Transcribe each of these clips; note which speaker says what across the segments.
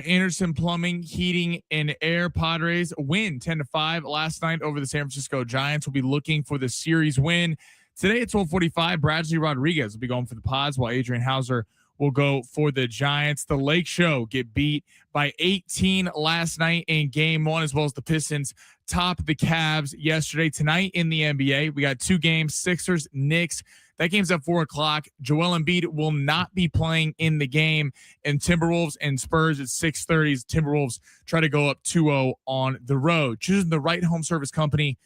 Speaker 1: Anderson Plumbing, Heating, and Air. Padres win 10-5 last night over the San Francisco Giants. We'll be looking for the series win. Today at 12:45, Bradley Rodriguez will be going for the Pods, while Adrian Hauser will go for the Giants. The Lake Show get beat by 18 last night in game one, as well as the Pistons top the Cavs yesterday. Tonight in the NBA, we got two games, Sixers, Knicks. That game's at 4 o'clock. Joel Embiid will not be playing in the game. And Timberwolves and Spurs at 6:30. Timberwolves try to go up 2-0 on the road. Choosing the right home service company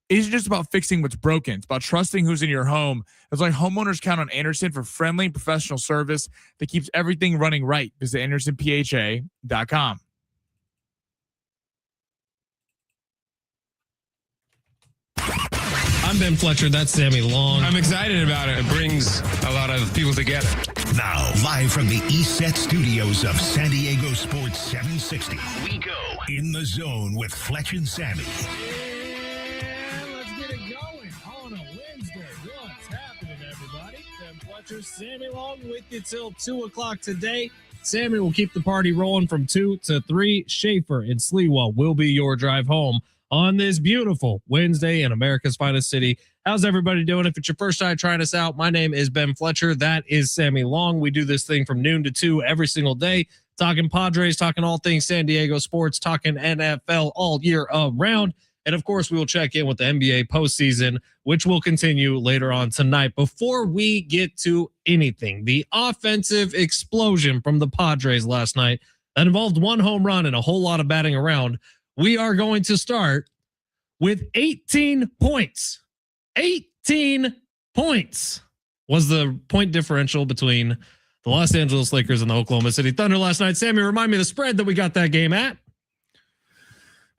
Speaker 1: isn't just about fixing what's broken. It's about trusting who's in your home. It's like homeowners count on Anderson for friendly professional service that keeps everything running right. Visit AndersonPHA.com.
Speaker 2: I'm Ben Fletcher. That's Sammy Long.
Speaker 3: I'm excited about it. It brings a lot of people together.
Speaker 4: Now, live from the East Set Studios of San Diego Sports 760, we go in the zone with Fletch and Sammy.
Speaker 2: Let's get it going on a Wednesday. What's happening, everybody? Ben Fletcher, Sammy Long with you till 2 o'clock today. Sammy will keep the party rolling from 2 to 3. Schaefer and Sliwa will be your drive home on this beautiful Wednesday in America's finest city. How's everybody doing? If it's your first time trying us out, my name is Ben Fletcher. That is Sammy Long. We do this thing from noon to 2 every single day, talking Padres, talking all things San Diego sports, talking NFL all year around. And of course, we will check in with the NBA postseason, which will continue later on tonight. Before we get to anything, the offensive explosion from the Padres last night that involved one home run and a whole lot of batting around. We are going to start with 18 points. 18 points was the point differential between the Los Angeles Lakers and the Oklahoma City Thunder last night. Sammy, remind me of the spread that we got that game at.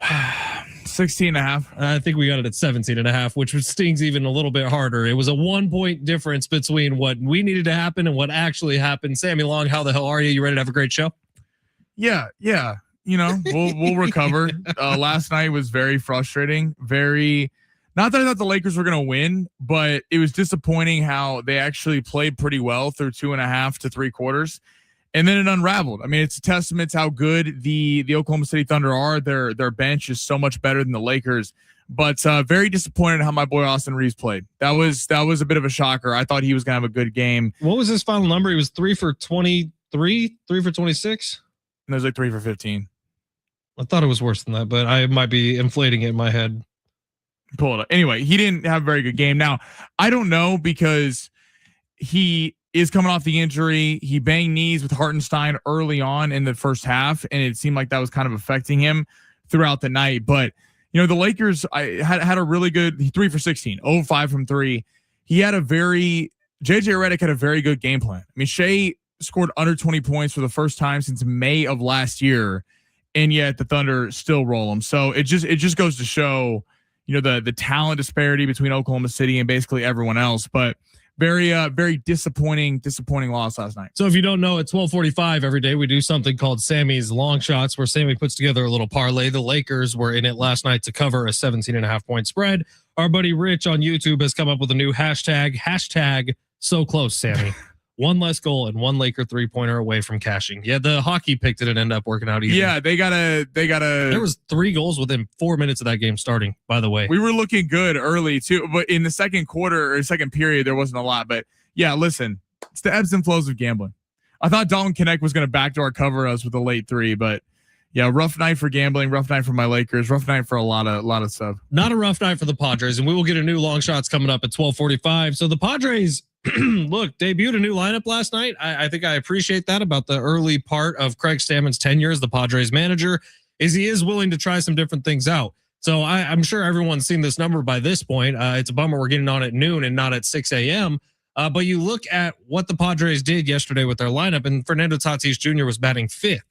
Speaker 1: 16.5.
Speaker 2: I think we got it at 17.5, which stings even a little bit harder. It was a 1 point difference between what we needed to happen and what actually happened. Sammy Long, how the hell are you? You ready to have a great show?
Speaker 1: Yeah. You know, we'll recover. Last night was very frustrating. Not that I thought the Lakers were going to win, but it was disappointing how they actually played pretty well through 2.5 to 3 quarters. And then it unraveled. I mean, it's a testament to how good the Oklahoma City Thunder are. Their bench is so much better than the Lakers. But very disappointed how my boy Austin Reeves played. That was a bit of a shocker. I thought he was going to have a good game.
Speaker 2: What was his final number? He was 3 for 23, 3 for 26.
Speaker 1: And it was like 3 for 15.
Speaker 2: I thought it was worse than that, but I might be inflating it in my head.
Speaker 1: Pull it up. Anyway, he didn't have a very good game. Now, I don't know because he is coming off the injury. He banged knees with Hartenstein early on in the first half, and it seemed like that was kind of affecting him throughout the night. But, you know, the Lakers had a really good 3 for 16, 0-5 from 3. He had JJ Redick had a very good game plan. I mean, Shea scored under 20 points for the first time since May of last year. And yet the Thunder still roll them. So it just goes to show, you know, the talent disparity between Oklahoma City and basically everyone else. But very disappointing loss last night.
Speaker 2: So if you don't know, at 12:45 every day we do something called Sammy's Long Shots, where Sammy puts together a little parlay. The Lakers were in it last night to cover a 17.5 point spread. Our buddy Rich on YouTube has come up with a new hashtag so close, Sammy. One less goal and one Laker 3-pointer away from cashing. Yeah, the hockey pick didn't end up working out either.
Speaker 1: Yeah, they gotta.
Speaker 2: There was 3 goals within 4 minutes of that game starting, by the way.
Speaker 1: We were looking good early too, but in the second quarter or second period, there wasn't a lot. But yeah, listen, it's the ebbs and flows of gambling. I thought Dalton Knecht was going to backdoor cover us with a late 3, but yeah, rough night for gambling, rough night for my Lakers, rough night for a lot of stuff.
Speaker 2: Not a rough night for the Padres, and we will get a new Long Shots coming up at 12:45. So the Padres, look, debuted a new lineup last night. I think I appreciate that about the early part of Craig Stammen's tenure as the Padres manager, is he is willing to try some different things out. So I'm sure everyone's seen this number by this point. It's a bummer we're getting on at noon and not at 6 a.m. But you look at what the Padres did yesterday with their lineup, and Fernando Tatis Jr. was batting 5th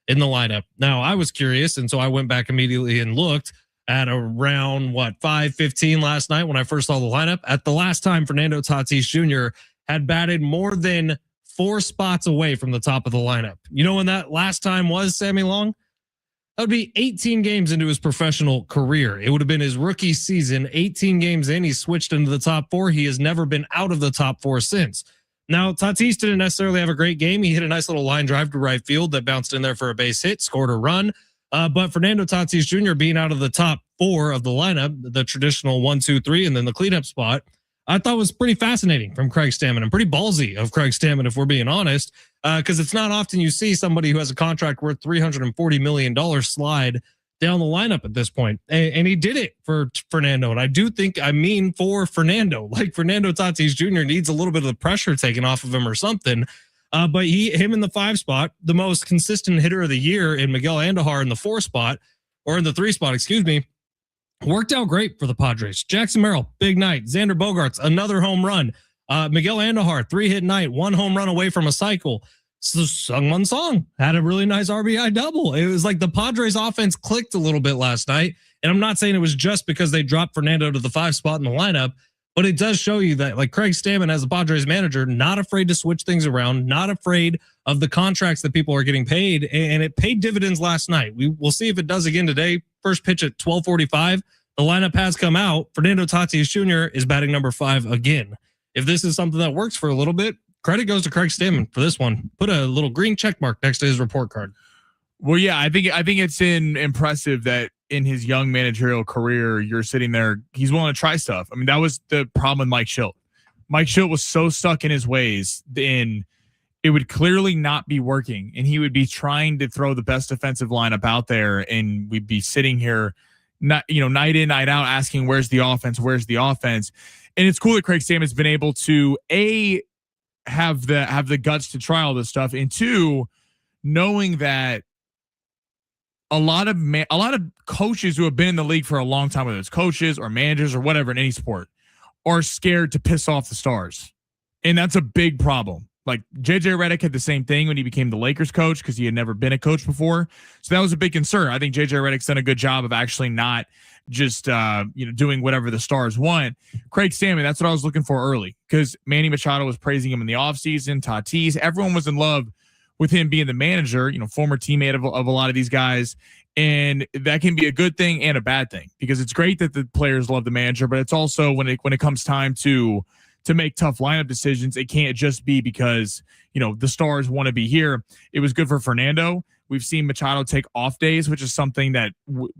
Speaker 2: in the lineup. Now, I was curious, and so I went back immediately and looked at around 5:15 last night when I first saw the lineup. At the last time Fernando Tatis Jr. had batted more than 4 spots away from the top of the lineup. You know when that last time was, Sammy Long? That would be 18 games into his professional career. It would have been his rookie season. 18 games in, he switched into the top 4. He has never been out of the top 4 since. Now, Tatis didn't necessarily have a great game. He hit a nice little line drive to right field that bounced in there for a base hit, scored a run. But Fernando Tatis Jr. being out of the top 4 of the lineup, the traditional 1, 2, 3, and then the cleanup spot, I thought was pretty fascinating from Craig Stammen and pretty ballsy of Craig Stammen, if we're being honest, because it's not often you see somebody who has a contract worth $340 million slide down the lineup at this point. And he did it for Fernando. And I do think, for Fernando, like Fernando Tatis Jr. needs a little bit of the pressure taken off of him or something. But him in the 5 spot, the most consistent hitter of the year in Miguel Andujar in the 4 spot, or in the 3 spot, worked out great for the Padres. Jackson Merrill, big night. Xander Bogaerts, another home run. Miguel Andujar, 3-hit night, 1 home run away from a cycle. So Sungmun Song had a really nice RBI double. It was like the Padres offense clicked a little bit last night. And I'm not saying it was just because they dropped Fernando to the 5 spot in the lineup, but it does show you that, like, Craig Stammen as the Padres manager, not afraid to switch things around, not afraid of the contracts that people are getting paid. And it paid dividends last night. We'll see if it does again today. First pitch at 12:45. The lineup has come out. Fernando Tatis Jr. is batting number 5 again. If this is something that works for a little bit, credit goes to Craig Stammen for this one. Put a little green check mark next to his report card.
Speaker 1: Well, yeah, I think it's impressive that in his young managerial career, you're sitting there, he's willing to try stuff. I mean, that was the problem with Mike Schilt. Mike Schilt was so stuck in his ways, and it would clearly not be working. And he would be trying to throw the best defensive lineup out there, and we'd be sitting here, night in, night out, asking, where's the offense? Where's the offense? And it's cool that Craig Stammen's been able to, have the guts to try all this stuff, and 2, knowing that a lot of coaches who have been in the league for a long time, whether it's coaches or managers or whatever in any sport, are scared to piss off the stars. And that's a big problem. Like JJ Redick had the same thing when he became the Lakers coach, because he had never been a coach before. So that was a big concern. I think JJ Redick's done a good job of actually not just doing whatever the stars want. Craig Stammen, that's what I was looking for early, because Manny Machado was praising him in the offseason. Tatis, everyone was in love with him being the manager, former teammate of a lot of these guys. And that can be a good thing and a bad thing, because it's great that the players love the manager, but it's also when it comes time to make tough lineup decisions, it can't just be because, the stars want to be here. It was good for Fernando. We've seen Machado take off days, which is something that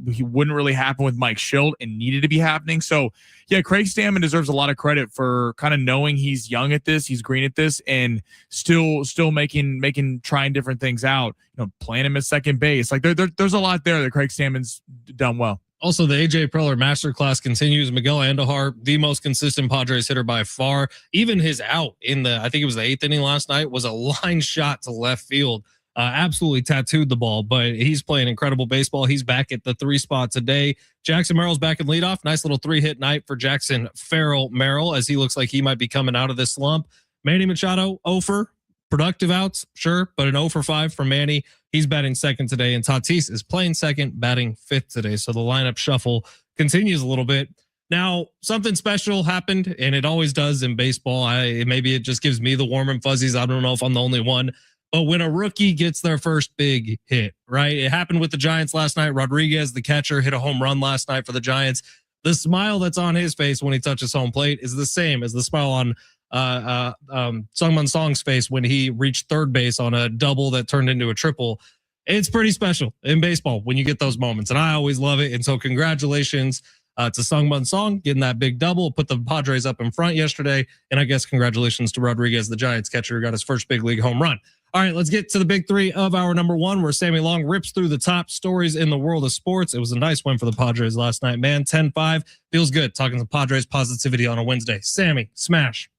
Speaker 1: he wouldn't really happen with Mike Schilt and needed to be happening. So, yeah, Craig Stammen deserves a lot of credit for kind of knowing he's young at this, he's green at this, and still trying different things out. Playing him at second base. Like there's a lot there that Craig Stammen's done well.
Speaker 2: Also, the AJ Preller masterclass continues. Miguel Andujar, the most consistent Padres hitter by far. Even his out in I think it was the 8th inning last night, was a line shot to left field. Absolutely tattooed the ball, but he's playing incredible baseball. He's back at the 3 spot today. Jackson Merrill's back in leadoff. Nice little 3-hit night for Jackson Farrell Merrill, as he looks like he might be coming out of this slump. Manny Machado, 0 for productive outs, sure, but an 0 for 5 for Manny. He's batting second today, and Tatis is playing second, batting 5th today. So the lineup shuffle continues a little bit. Now, something special happened, and it always does in baseball. Maybe it just gives me the warm and fuzzies. I don't know if I'm the only one. But when a rookie gets their first big hit, right? It happened with the Giants last night. Rodriguez, the catcher, hit a home run last night for the Giants. The smile that's on his face when he touches home plate is the same as the smile on Sungmun Song's face when he reached third base on a double that turned into a triple. It's pretty special in baseball when you get those moments, and I always love it. And so congratulations to Sungmun Song getting that big double, put the Padres up in front yesterday. And I guess congratulations to Rodriguez, the Giants catcher, who got his first big league home run. All right, let's get to the big 3 of our number 1, where Sammy Long rips through the top stories in the world of sports. It was a nice win for the Padres last night, man. 10-5. Feels good talking some Padres positivity on a Wednesday. Sammy, smash.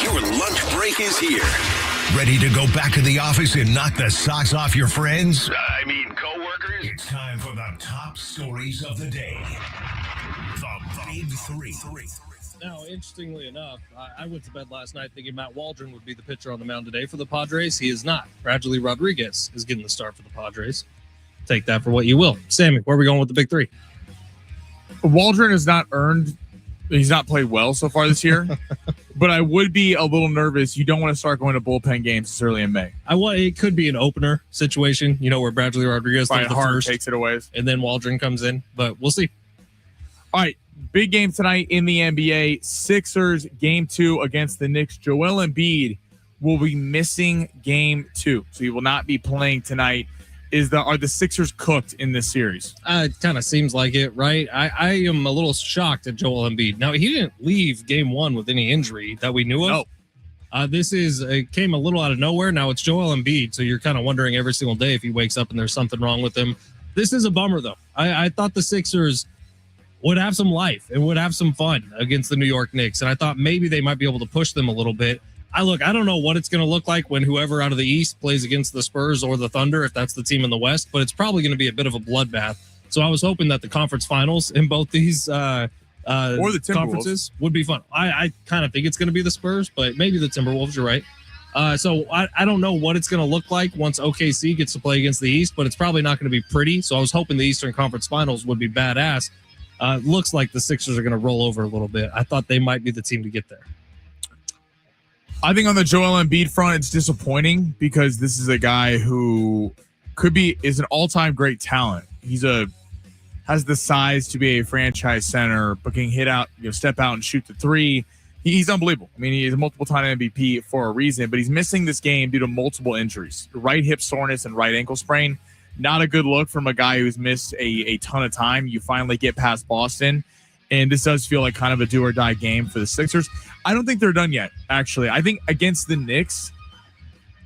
Speaker 4: Your lunch break is here. Ready to go back to the office and knock the socks off your friends? Coworkers? It's time for the top stories of the day. The Big 3.
Speaker 2: Now, interestingly enough, I went to bed last night thinking Matt Waldron would be the pitcher on the mound today for the Padres. He is not. Gradually, Rodriguez is getting the start for the Padres. Take that for what you will. Sammy, where are we going with the big 3?
Speaker 1: Waldron has not earned. He's not played well so far this year, but I would be a little nervous. You don't want to start going to bullpen games this early in May.
Speaker 2: It could be an opener situation, where Bradley Rodriguez
Speaker 1: takes it away,
Speaker 2: and then Waldron comes in, but we'll see.
Speaker 1: All right, big game tonight in the NBA. Sixers game 2 against the Knicks. Joel Embiid will be missing game 2, so he will not be playing tonight. Are the Sixers cooked in this series?
Speaker 2: It kind of seems like it, right? I am a little shocked at Joel Embiid. Now, he didn't leave game 1 with any injury that we knew of.
Speaker 1: No.
Speaker 2: It came a little out of nowhere. Now it's Joel Embiid, so you're kind of wondering every single day if he wakes up and there's something wrong with him. This is a bummer, though. I thought the Sixers would have some life and would have some fun against the New York Knicks, and I thought maybe they might be able to push them a little bit. I don't know what it's going to look like when whoever out of the East plays against the Spurs or the Thunder, if that's the team in the West, but it's probably going to be a bit of a bloodbath. So I was hoping that the conference finals in both these
Speaker 1: or the
Speaker 2: conferences would be fun. I kind of think it's going to be the Spurs, but maybe the Timberwolves. You're right. So I don't know what it's going to look like once OKC gets to play against the East, but it's probably not going to be pretty. So I was hoping the Eastern Conference Finals would be badass. Looks like the Sixers are going to roll over a little bit. I thought they might be the team to get there.
Speaker 1: I think on the Joel Embiid front, it's disappointing because this is a guy who is an all-time great talent. Has the size to be a franchise center, but can hit out, step out and shoot the three. He's unbelievable. I mean, he's a multiple-time MVP for a reason, but he's missing this game due to multiple injuries. Right hip soreness and right ankle sprain. Not a good look from a guy who's missed a ton of time. You finally get past Boston, and this does feel like kind of a do-or-die game for the Sixers. I don't think they're done yet, actually. I think against the Knicks,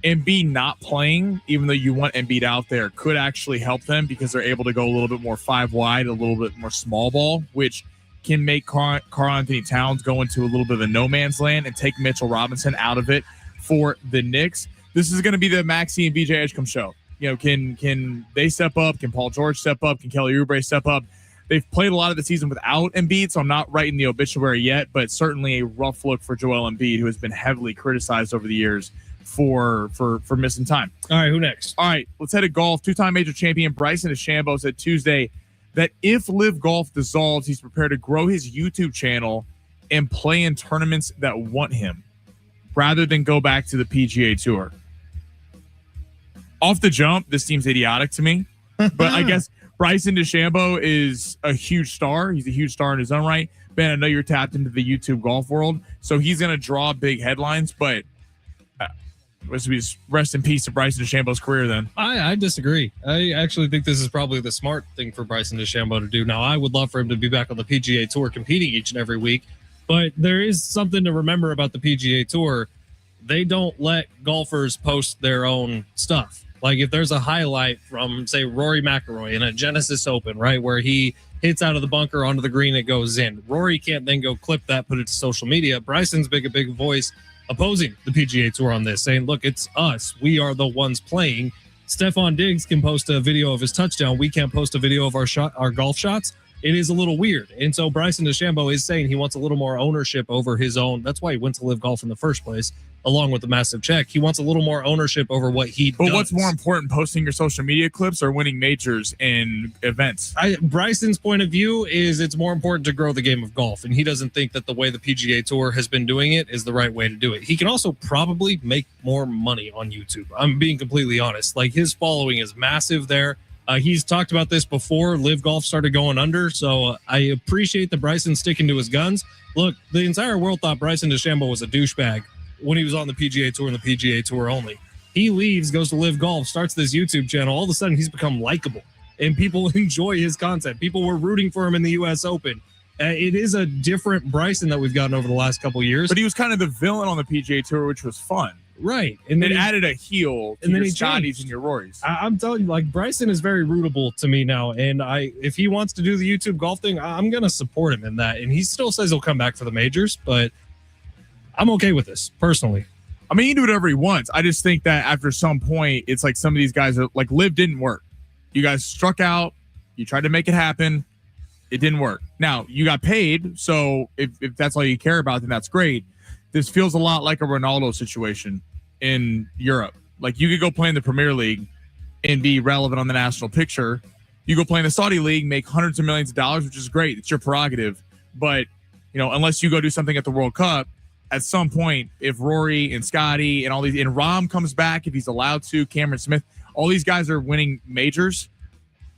Speaker 1: Embiid not playing, even though you want Embiid out there, could actually help them because they're able to go a little bit more 5 wide, a little bit more small ball, which can make Karl Anthony Towns go into a little bit of a no man's land and take Mitchell Robinson out of it for the Knicks. This is going to be the Maxey and BJ Edgecombe show. Can they step up? Can Paul George step up? Can Kelly Oubre step up? They've played a lot of the season without Embiid, so I'm not writing the obituary yet, but certainly a rough look for Joel Embiid, who has been heavily criticized over the years for missing time.
Speaker 2: All right, who next?
Speaker 1: All right, let's head to golf. 2-time major champion Bryson DeChambeau said Tuesday that if Live Golf dissolves, he's prepared to grow his YouTube channel and play in tournaments that want him rather than go back to the PGA Tour. Off the jump, this seems idiotic to me, but I guess Bryson DeChambeau is a huge star. He's a huge star in his own right. Ben, I know you're tapped into the YouTube golf world, so he's going to draw big headlines, but rest in peace to Bryson DeChambeau's career then.
Speaker 2: I disagree. I actually think this is probably the smart thing for Bryson DeChambeau to do. Now, I would love for him to be back on the PGA Tour competing each and every week, but there is something to remember about the PGA Tour. They don't let golfers post their own stuff. Like if there's a highlight from, say, Rory McIlroy in a Genesis Open, right, where he hits out of the bunker onto the green, it goes in. Rory can't then go clip that, put it to social media. Bryson's a big voice opposing the PGA Tour on this, saying, look, it's us. We are the ones playing. Stephon Diggs can post a video of his touchdown. We can't post a video of our golf shots. It is a little weird. And so Bryson DeChambeau is saying he wants a little more ownership over his own. That's why he went to Live Golf in the first place, along with the massive check. He wants a little more ownership over what he does.
Speaker 1: But what's more important, posting your social media clips or winning majors in events?
Speaker 2: Bryson's point of view is it's more important to grow the game of golf, and he doesn't think that the way the PGA Tour has been doing it is the right way to do it. He can also probably make more money on YouTube. I'm being completely honest. Like, his following is massive there. He's talked about this before Live Golf started going under, so I appreciate that Bryson's sticking to his guns. Look, the entire world thought Bryson DeChambeau was a douchebag when he was on the PGA Tour and the PGA Tour only. He leaves, goes to Live Golf, starts this YouTube channel. All of a sudden, he's become likable, and people enjoy his content. People were rooting for him in the U.S. Open. It is a different Bryson that we've gotten over the last couple of years.
Speaker 1: But he was kind of the villain on the PGA Tour, which was fun.
Speaker 2: Right. And then
Speaker 1: it added a heel to your Scotties and your Rorys.
Speaker 2: I'm telling you, like, Bryson is very rootable to me now. And if he wants to do the YouTube golf thing, I'm going to support him in that. And he still says he'll come back for the majors, but I'm okay with this personally.
Speaker 1: I mean, he can do whatever he wants. I just think that after some point, it's like some of these guys are like, Live didn't work. You guys struck out. You tried to make it happen. It didn't work. Now, you got paid. So if that's all you care about, then that's great. This feels a lot like a Ronaldo situation in Europe. Like, you could go play in the Premier League and be relevant on the national picture. You go play in the Saudi League, make hundreds of millions of dollars, which is great. It's your prerogative. But, unless you go do something at the World Cup, at some point, if Rory and Scotty and all these, and Rahm comes back, if he's allowed to, Cameron Smith, all these guys are winning majors.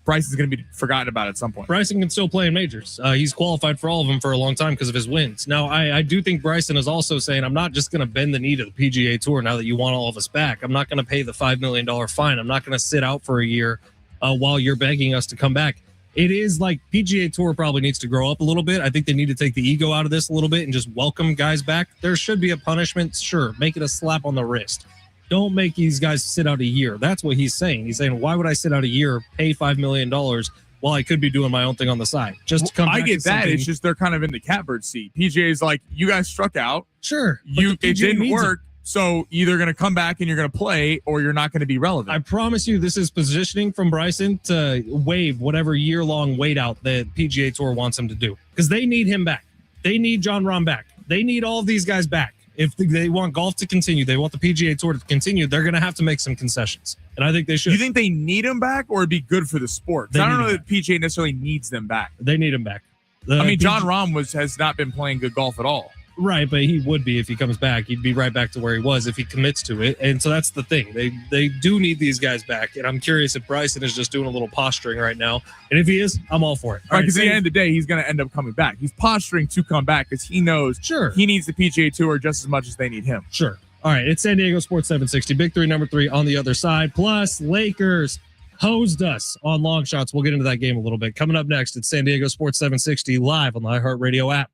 Speaker 1: Bryson's going to be forgotten about at some point.
Speaker 2: Bryson can still play in majors. He's qualified for all of them for a long time because of his wins. Now, I do think Bryson is also saying, I'm not just going to bend the knee to the PGA Tour now that you want all of us back. I'm not going to pay the $5 million fine. I'm not going to sit out for a year while you're begging us to come back. It is like PGA Tour probably needs to grow up a little bit. I think they need to take the ego out of this a little bit and just welcome guys back. There should be a punishment. Sure, make it a slap on the wrist. Don't make these guys sit out a year. That's what he's saying. He's saying, why would I sit out a year, pay $5 million while I could be doing my own thing on the side? Just to come back.
Speaker 1: I get that. It's just they're kind of in the catbird seat. PGA is like, you guys struck out.
Speaker 2: Sure.
Speaker 1: It didn't work. So either going to come back and you're going to play or you're not going to be relevant.
Speaker 2: I promise you this is positioning from Bryson to waive whatever year-long wait out that PGA Tour wants him to do. Because they need him back. They need John Rahm back. They need all of these guys back. If they want golf to continue, they want the PGA Tour to continue, they're going to have to make some concessions. And I think they should.
Speaker 1: You think they need him back or it'd be good for the sport? I don't know that PGA necessarily needs them back.
Speaker 2: They need him back.
Speaker 1: John Rahm has not been playing good golf at all.
Speaker 2: Right, but he would be if he comes back. He'd be right back to where he was if he commits to it. And so that's the thing. They do need these guys back. And I'm curious if Bryson is just doing a little posturing right now. And if he is, I'm all for it.
Speaker 1: Right, because at the end of the day, he's going to end up coming back. He's posturing to come back because he knows he needs the PGA Tour just as much as they need him.
Speaker 2: Sure. All right, it's San Diego Sports 760. Big three, number 3 on the other side. Plus, Lakers hosed us on long shots. We'll get into that game a little bit. Coming up next, it's San Diego Sports 760 live on the iHeartRadio app.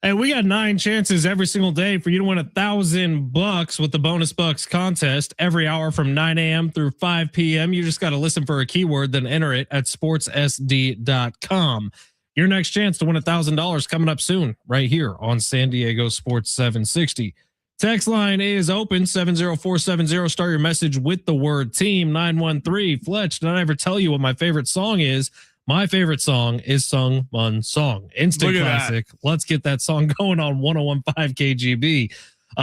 Speaker 2: Hey, we got 9 chances every single day for you to win $1,000 with the bonus bucks contest every hour from 9 a.m. through 5 p.m. You just got to listen for a keyword, then enter it at sportssd.com. Your next chance to win $1,000 coming up soon, right here on San Diego Sports 760. Text line is open 70470. Start your message with the word team 913. Fletch, did I ever tell you what my favorite song is? My favorite song is Sung Mun Song. Instant classic. That. Let's get that song going on 101.5 KGB.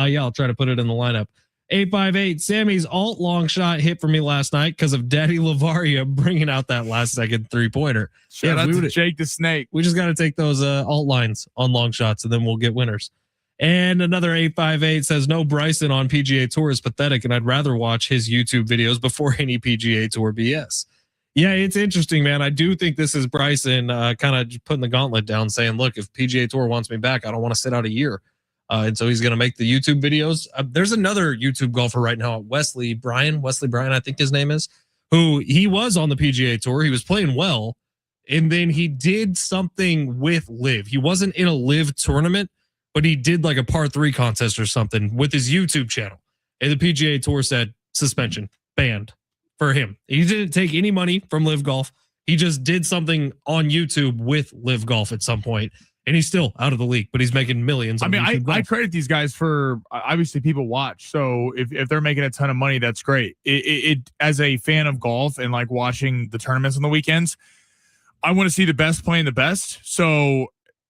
Speaker 2: Yeah, I'll try to put it in the lineup. 858. Sammy's alt long shot hit for me last night because of Daddy Lavaria bringing out that last second 3-pointer.
Speaker 1: Yeah, that's Jake the Snake.
Speaker 2: We just got to take those alt lines on long shots and then we'll get winners. And another 858 says no Bryson on PGA Tour is pathetic and I'd rather watch his YouTube videos before any PGA Tour BS. Yeah, it's interesting, man. I do think this is Bryson kind of putting the gauntlet down saying, look, if PGA Tour wants me back, I don't want to sit out a year. And so he's going to make the YouTube videos. There's another YouTube golfer right now, Wesley Bryan, I think his name is, who he was on the PGA Tour. He was playing well. And then he did something with LIV. He wasn't in a LIV tournament, but he did like a par 3 contest or something with his YouTube channel. And the PGA Tour said suspension, banned. For him, he didn't take any money from LIV Golf. He just did something on YouTube with LIV Golf at some point, and he's still out of the league, but he's making millions.
Speaker 1: I mean, I credit these guys for obviously people watch. So if they're making a ton of money, that's great. It as a fan of golf and like watching the tournaments on the weekends, I want to see the best playing the best. So,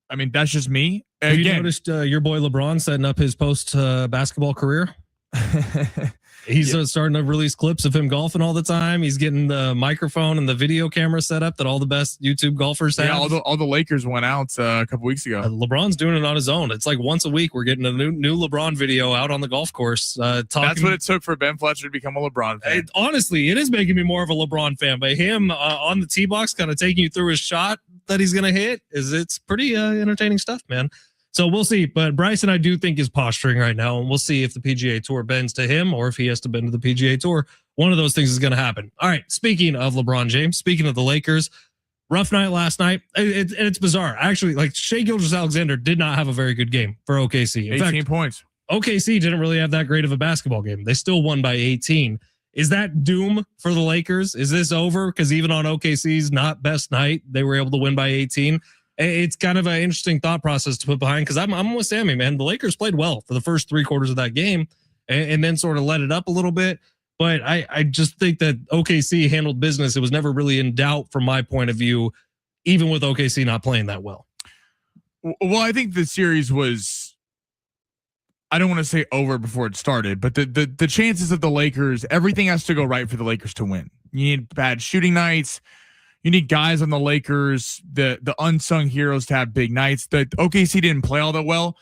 Speaker 1: I mean, that's just me.
Speaker 2: Have you noticed your boy LeBron setting up his post basketball career? He's starting to release clips of him golfing all the time. He's getting the microphone and the video camera set up that all the best YouTube golfers have.
Speaker 1: Yeah, all the Lakers went out a couple weeks ago.
Speaker 2: LeBron's doing it on his own. It's like once a week we're getting a new LeBron video out on the golf course.
Speaker 1: That's what it took for Ben Fletcher to become a LeBron fan.
Speaker 2: Honestly, it is making me more of a LeBron fan. But him on the tee box, kind of taking you through his shot that he's going to hit, it's pretty entertaining stuff, man. So we'll see. But Bryson, I do think, is posturing right now. And we'll see if the PGA Tour bends to him or if he has to bend to the PGA Tour. One of those things is going to happen. All right. Speaking of LeBron James, speaking of the Lakers, rough night last night. It's bizarre. Actually, like Shai Gilgeous-Alexander did not have a very good game for OKC. In
Speaker 1: 18 points.
Speaker 2: OKC didn't really have that great of a basketball game. They still won by 18. Is that doom for the Lakers? Is this over? Because even on OKC's not best night, they were able to win by 18. It's kind of an interesting thought process to put behind because I'm with Sammy, man. The Lakers played well for the first 3 quarters of that game and then sort of let it up a little bit. But I just think that OKC handled business. It was never really in doubt from my point of view, even with OKC not playing that well.
Speaker 1: Well, I think the series was, I don't want to say over before it started, but the chances of the Lakers, everything has to go right for the Lakers to win. You need bad shooting nights. You need guys on the Lakers, the unsung heroes to have big nights. The OKC didn't play all that well.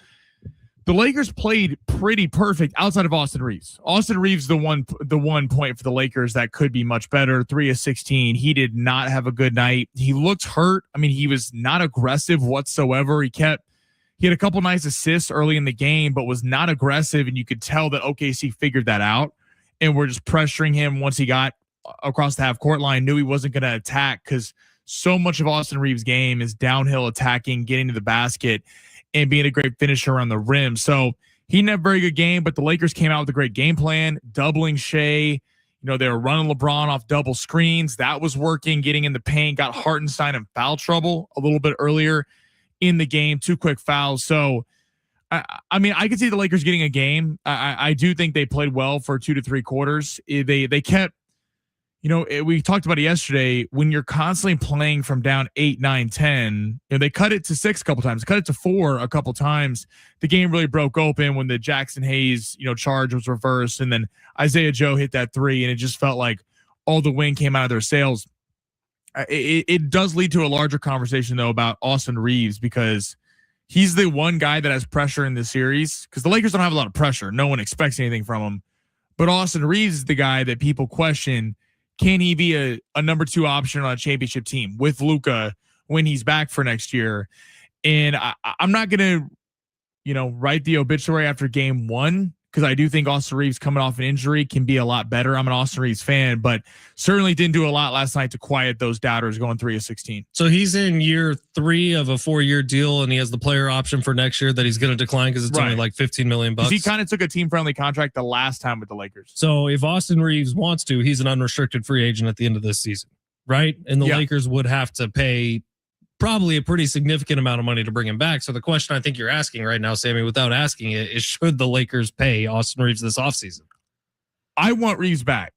Speaker 1: The Lakers played pretty perfect outside of Austin Reeves. Austin Reeves, the one point for the Lakers that could be much better. 3 of 16. He did not have a good night. He looked hurt. I mean, he was not aggressive whatsoever. He had a couple nice assists early in the game, but was not aggressive. And you could tell that OKC figured that out and were just pressuring him once he got across the half court line, knew he wasn't going to attack because so much of Austin Reeves' game is downhill attacking, getting to the basket, and being a great finisher around the rim. So he didn't have a very good game, but the Lakers came out with a great game plan, doubling Shai. They were running LeBron off double screens. That was working, getting in the paint, got Hartenstein in foul trouble a little bit earlier in the game, 2 quick fouls. So, I mean, I could see the Lakers getting a game. I do think they played well for 2 to 3 quarters. They kept, we talked about it yesterday. When you're constantly playing from down 8, 9, 10, they cut it to 6 a couple times, cut it to 4 a couple times. The game really broke open when the Jackson Hayes, charge was reversed, and then Isaiah Joe hit that 3, and it just felt like all the wind came out of their sails. It does lead to a larger conversation though about Austin Reeves because he's the one guy that has pressure in this series because the Lakers don't have a lot of pressure. No one expects anything from him, but Austin Reeves is the guy that people question. Can he be a number 2 option on a championship team with Luka when he's back for next year? And I'm not going to, write the obituary after game 1 because I do think Austin Reeves coming off an injury can be a lot better. I'm an Austin Reeves fan, but certainly didn't do a lot last night to quiet those doubters going 3 of 16.
Speaker 2: So he's in year 3 of a 4-year deal, and he has the player option for next year that he's going to decline because it's only like $15 million.
Speaker 1: He kind of took a team-friendly contract the last time with the Lakers.
Speaker 2: So if Austin Reeves wants to, he's an unrestricted free agent at the end of this season, right? And the Lakers would have to pay probably a pretty significant amount of money to bring him back. So the question I think you're asking right now, Sammy, without asking it, is should the Lakers pay Austin Reeves this offseason?
Speaker 1: I want Reeves back.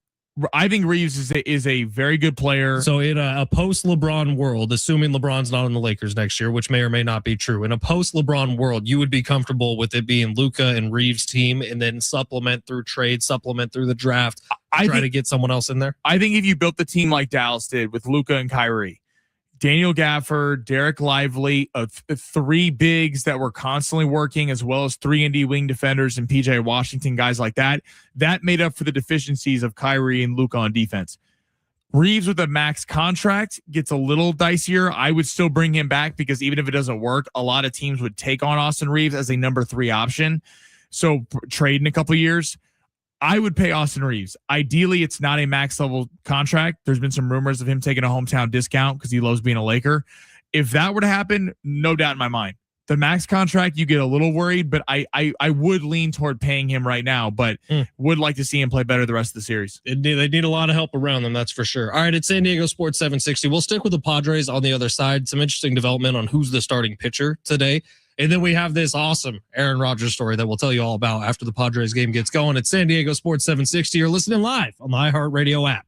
Speaker 1: I think Reeves is a very good player.
Speaker 2: So in a post-LeBron world, assuming LeBron's not on the Lakers next year, which may or may not be true, in a post-LeBron world, you would be comfortable with it being Luka and Reeves' team and then supplement through trade, supplement through the draft, try to get someone else in there?
Speaker 1: I think if you built the team like Dallas did with Luka and Kyrie, Daniel Gafford, Derek Lively, 3 bigs that were constantly working, as well as 3 indie wing defenders and PJ Washington, guys like that, that made up for the deficiencies of Kyrie and Luka on defense. Reeves with a max contract gets a little dicier. I would still bring him back because even if it doesn't work, a lot of teams would take on Austin Reeves as a number 3 option. So trade in a couple of years. I would pay Austin Reeves. Ideally, it's not a max level contract. There's been some rumors of him taking a hometown discount because he loves being a Laker. If that were to happen, no doubt in my mind. The max contract, you get a little worried, but I would lean toward paying him right now, but would like to see him play better the rest of the series.
Speaker 2: They need a lot of help around them, that's for sure. All right, it's San Diego Sports 760. We'll stick with the Padres on the other side. Some interesting development on who's the starting pitcher today. And then we have this awesome Aaron Rodgers story that we'll tell you all about after the Padres game gets going. It's San Diego Sports 760. You're listening live on the iHeartRadio app.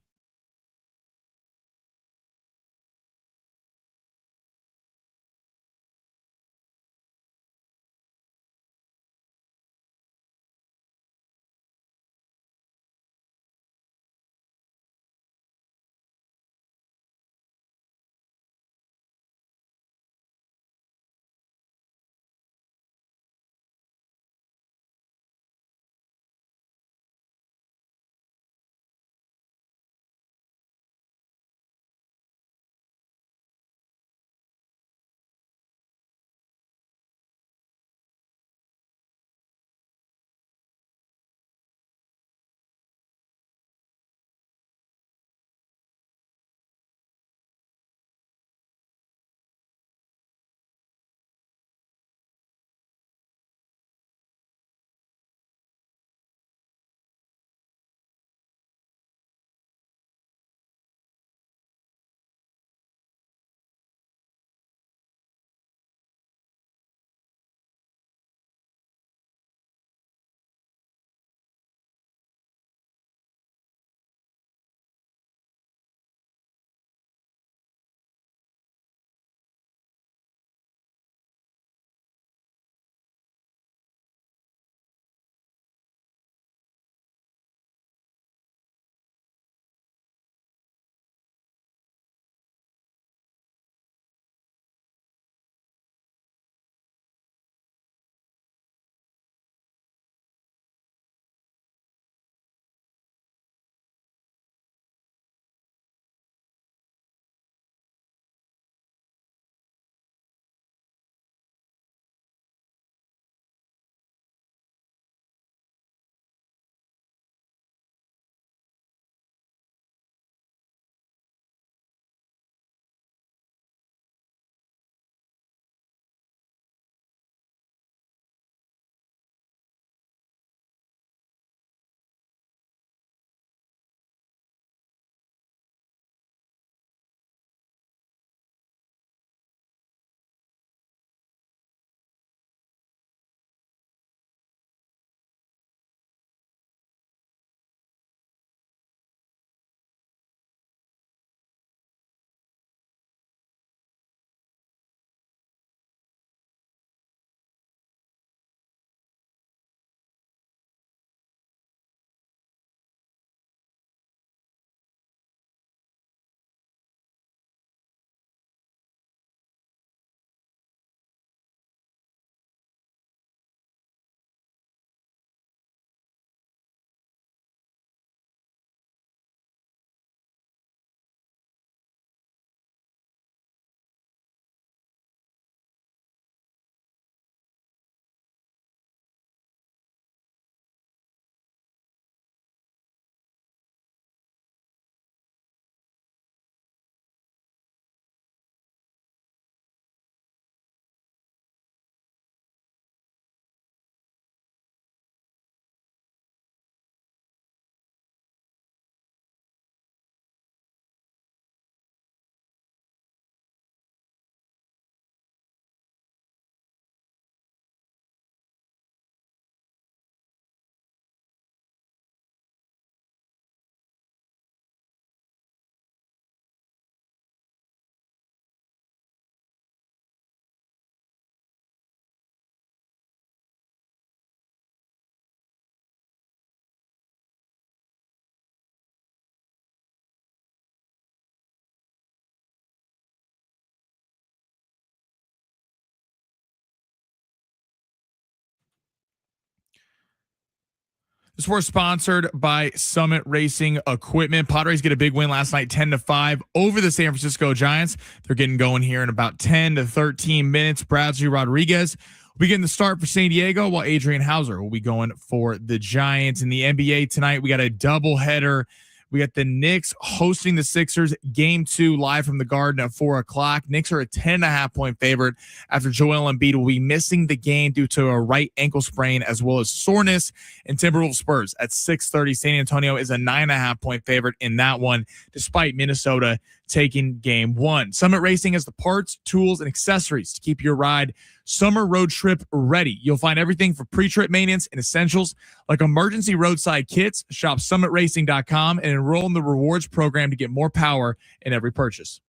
Speaker 1: This was sponsored by Summit Racing Equipment. Padres get a big win last night, 10-5 over the San Francisco Giants. They're getting going here in about 10 to 13 minutes. Bradley Rodriguez will be getting the start for San Diego, while Adrian Hauser will be going for the Giants. In the NBA tonight, we got a doubleheader. We got the Knicks hosting the Sixers, game 2 live from the Garden at 4:00. Knicks are a 10.5-point favorite after Joel Embiid will be missing the game due to a right ankle sprain as well as soreness. And Timberwolves Spurs at 6:30. San Antonio is a 9.5-point favorite in that one, despite Minnesota taking game 1. Summit Racing has the parts, tools, and accessories to keep your ride summer road trip ready. You'll find everything for pre-trip maintenance and essentials like emergency roadside kits. Shop summitracing.com and enroll in the rewards program to get more power in every purchase.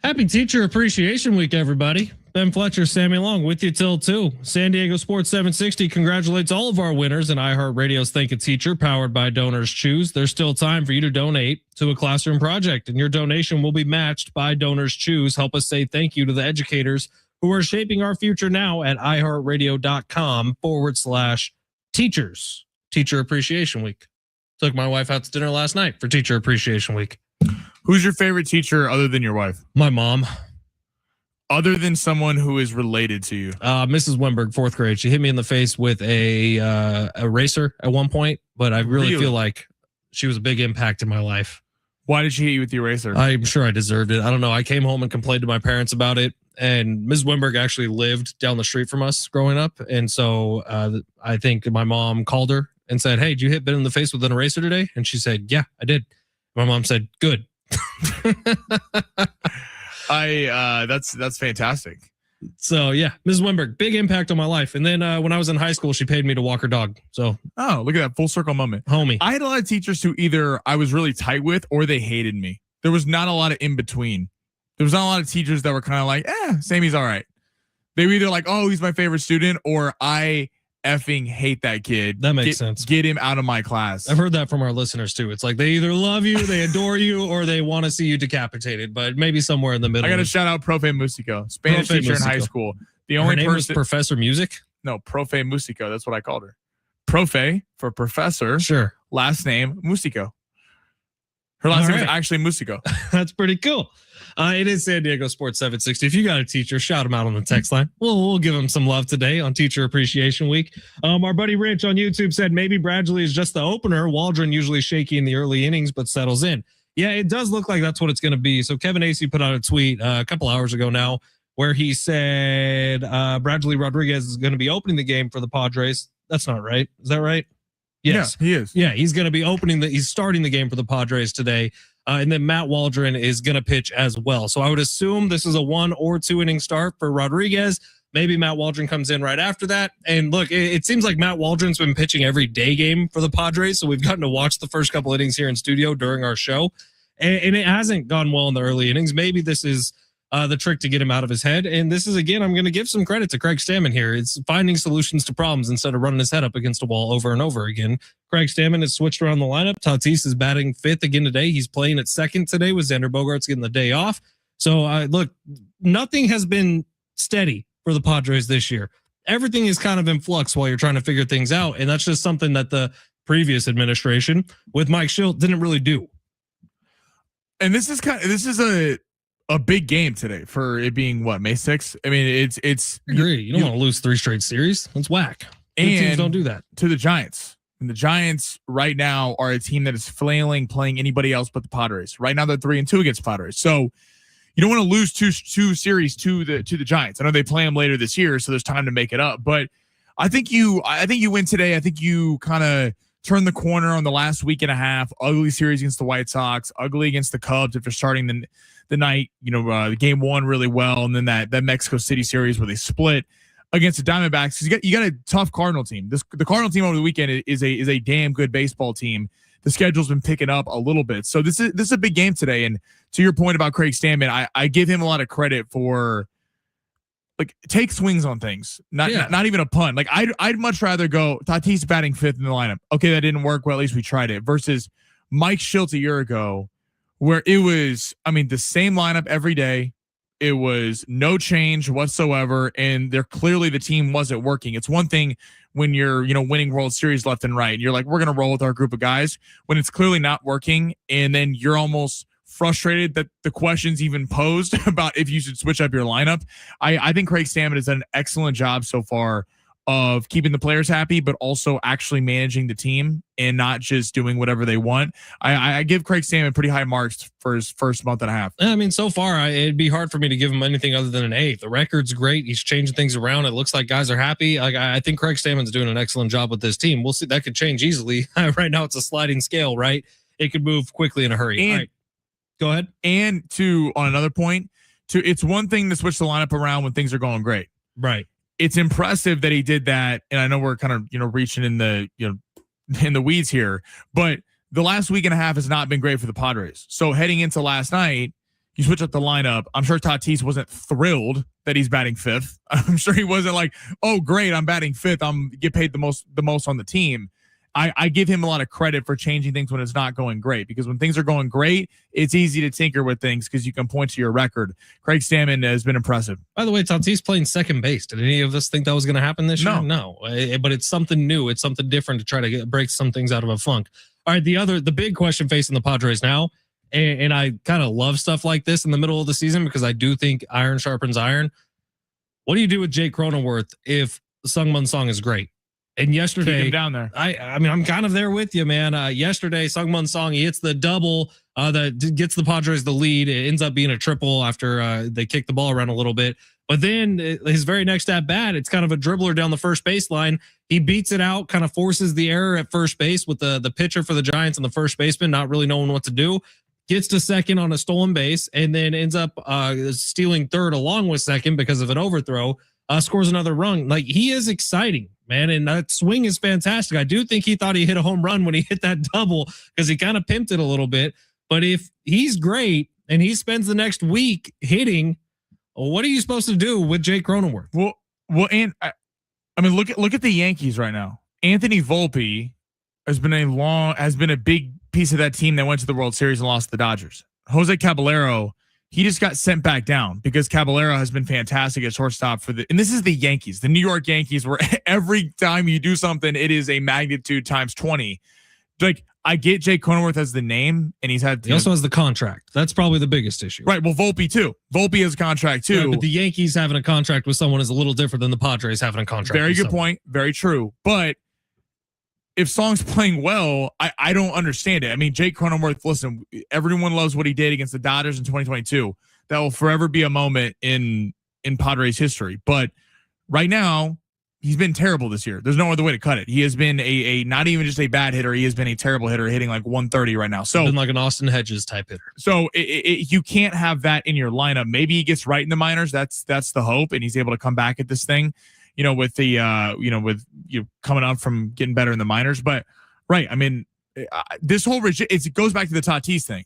Speaker 2: Happy Teacher Appreciation Week, everybody. Ben Fletcher, Sammy Long with you till 2. San Diego Sports 760 congratulates all of our winners in iHeartRadio's Thank a Teacher, powered by Donors Choose. There's still time for you to donate to a classroom project, and your donation will be matched by Donors Choose. Help us say thank you to the educators who are shaping our future now at iHeartRadio.com/teachers. Teacher Appreciation Week. Took my wife out to dinner last night for Teacher Appreciation Week.
Speaker 1: Who's your favorite teacher other than your wife?
Speaker 2: My mom.
Speaker 1: Other than someone who is related to you?
Speaker 2: Mrs. Wimberg, 4th grade. She hit me in the face with a eraser at one point, but I really feel like she was a big impact in my life.
Speaker 1: Why did she hit you with the eraser?
Speaker 2: I'm sure I deserved it. I don't know. I came home and complained to my parents about it, and Ms. Wimberg actually lived down the street from us growing up, and so I think my mom called her and said, "Hey, did you hit Ben in the face with an eraser today?" And she said, "Yeah, I did." My mom said, "Good."
Speaker 1: That's fantastic.
Speaker 2: So yeah, Ms. Wimberg, big impact on my life. And then when I was in high school, she paid me to walk her dog. So
Speaker 1: look at that full circle moment,
Speaker 2: homie.
Speaker 1: I had a lot of teachers who either I was really tight with or they hated me. There was not a lot of in between. There was not a lot of teachers that were kind of like, Sammy's all right. They were either like, oh, he's my favorite student, or I effing hate that kid.
Speaker 2: That makes sense.
Speaker 1: Get him out of my class.
Speaker 2: I've heard that from our listeners too. It's like they either love you, they adore you, or they want to see you decapitated, but maybe somewhere in the middle.
Speaker 1: I got to shout out Profe Musico, Spanish teacher in high school. The only
Speaker 2: person was Professor Music?
Speaker 1: No, Profe Musico. That's what I called her. Profe for professor.
Speaker 2: Sure.
Speaker 1: Last name Musico. Her last name is actually Musico.
Speaker 2: That's pretty cool. It is San Diego Sports 760. If you got a teacher, shout them out on the text line. We'll give them some love today on Teacher Appreciation Week. Our buddy Rich on YouTube said maybe Bradley is just the opener. Waldron usually shaky in the early innings, but settles in. Yeah, it does look like that's what it's going to be. So Kevin Acee put out a tweet a couple hours ago now where he said Bradley Rodriguez is going to be opening the game for the Padres. That's not right. Is that right? Yes,
Speaker 1: yeah, he is.
Speaker 2: Yeah, he's going to be he's starting the game for the Padres today. And then Matt Waldron is going to pitch as well. So I would assume this is a 1 or 2 inning start for Rodriguez. Maybe Matt Waldron comes in right after that. And look, it seems like Matt Waldron's been pitching every day game for the Padres. So we've gotten to watch the first couple innings here in studio during our show. And it hasn't gone well in the early innings. Maybe this is the trick to get him out of his head. And this is, again, I'm going to give some credit to Craig Stammen here. It's finding solutions to problems instead of running his head up against a wall over and over again. Craig Stammen has switched around the lineup. Tatis is batting 5th again today. He's playing at 2nd today with Xander Bogaerts getting the day off. So look, nothing has been steady for the Padres this year. Everything is kind of in flux while you're trying to figure things out. And that's just something that the previous administration with Mike Schilt didn't really do.
Speaker 1: And this is a big game today for it being what, May 6th. I mean, it's
Speaker 2: I agree. You don't want to lose 3 straight series. That's whack. Good teams don't do that.
Speaker 1: To the Giants. And the Giants right now are a team that is flailing, playing anybody else but the Padres. Right now they're 3-2 against Padres. So you don't want to lose two series to the Giants. I know they play them later this year, so there's time to make it up. But I think you win today. I think you kind of turn the corner on the last week and a half. Ugly series against the White Sox, ugly against the Cubs if they're starting the night, the game 1 really well, and then that Mexico City series where they split against the Diamondbacks. You got a tough Cardinal team. The Cardinal team over the weekend is a damn good baseball team. The schedule's been picking up a little bit, so this is a big game today. And to your point about Craig Stammen, I give him a lot of credit for like take swings on things, not even a punt. Like I'd much rather go Tatis batting 5th in the lineup. Okay, that didn't work. Well, at least we tried it. Versus Mike Shildt a year ago, where it was, the same lineup every day. It was no change whatsoever, and clearly the team wasn't working. It's one thing when you're, winning World Series left and right, and you're like, we're gonna roll with our group of guys when it's clearly not working, and then you're almost frustrated that the questions even posed about if you should switch up your lineup. I think Craig Stammen has done an excellent job so far of keeping the players happy, but also actually managing the team and not just doing whatever they want. I give Craig Stammen pretty high marks for his first month and a half.
Speaker 2: So far, it'd be hard for me to give him anything other than an A. The record's great. He's changing things around. It looks like guys are happy. I think Craig Stammen's doing an excellent job with this team. We'll see. That could change easily. Right now, it's a sliding scale, right? It could move quickly in a hurry.
Speaker 1: And,
Speaker 2: all right. Go ahead.
Speaker 1: And on another point, it's one thing to switch the lineup around when things are going great.
Speaker 2: Right.
Speaker 1: It's impressive that he did that. And I know we're kind of, reaching in the, in the weeds here, but the last week and a half has not been great for the Padres. So heading into last night, you switch up the lineup. I'm sure Tatis wasn't thrilled that he's batting 5th. I'm sure he wasn't like, oh, great, I'm batting 5th. I'm get paid the most on the team. I give him a lot of credit for changing things when it's not going great, because when things are going great, it's easy to tinker with things because you can point to your record. Craig Stammen has been impressive.
Speaker 2: By the way, Tatis playing second base. Did any of us think that was going to happen this year? No. But it's something new. It's something different to try to break some things out of a funk. All right, the big question facing the Padres now, and I kind of love stuff like this in the middle of the season because I do think iron sharpens iron. What do you do with Jake Cronenworth if Sungmun Song is great? And yesterday,
Speaker 1: keep him down there.
Speaker 2: I'm kind of there with you, man. Yesterday, Sungmun Song, he hits the double that gets the Padres the lead. It ends up being a triple after they kick the ball around a little bit. But then his very next at bat, it's kind of a dribbler down the first baseline. He beats it out, kind of forces the error at first base with the pitcher for the Giants and the first baseman not really knowing what to do. Gets to second on a stolen base and then ends up stealing third along with second because of an overthrow. Scores another run. Like, he is exciting, man, and that swing is fantastic. I do think he thought he hit a home run when he hit that double because he kind of pimped it a little bit. But if he's great and he spends the next week hitting, what are you supposed to do with Jake Cronenworth?
Speaker 1: Well, and look at the Yankees right now. Anthony Volpe has been a big piece of that team that went to the World Series and lost to the Dodgers. Jose Caballero, he just got sent back down because Caballero has been fantastic at shortstop and this is the Yankees, the New York Yankees, where every time you do something, it is a magnitude times 20. Like, I get Jake Cronenworth as the name, and he also
Speaker 2: has the contract. That's probably the biggest issue.
Speaker 1: Right. Well, Volpe too. Volpe has a contract too.
Speaker 2: Yeah, but the Yankees having a contract with someone is a little different than the Padres having a contract.
Speaker 1: Very good point. Very true. But if Song's playing well, I don't understand it. I mean, Jake Cronenworth, listen, everyone loves what he did against the Dodgers in 2022. That will forever be a moment in Padres history. But right now, he's been terrible this year. There's no other way to cut it. He has been a not even just a bad hitter. He has been a terrible hitter, hitting like 130 right now. So,
Speaker 2: been like an Austin Hedges type hitter.
Speaker 1: So you can't have that in your lineup. Maybe he gets right in the minors. That's the hope, and he's able to come back at this thing. With the coming up from getting better in the minors. But right, I mean, this whole it goes back to the Tatis thing.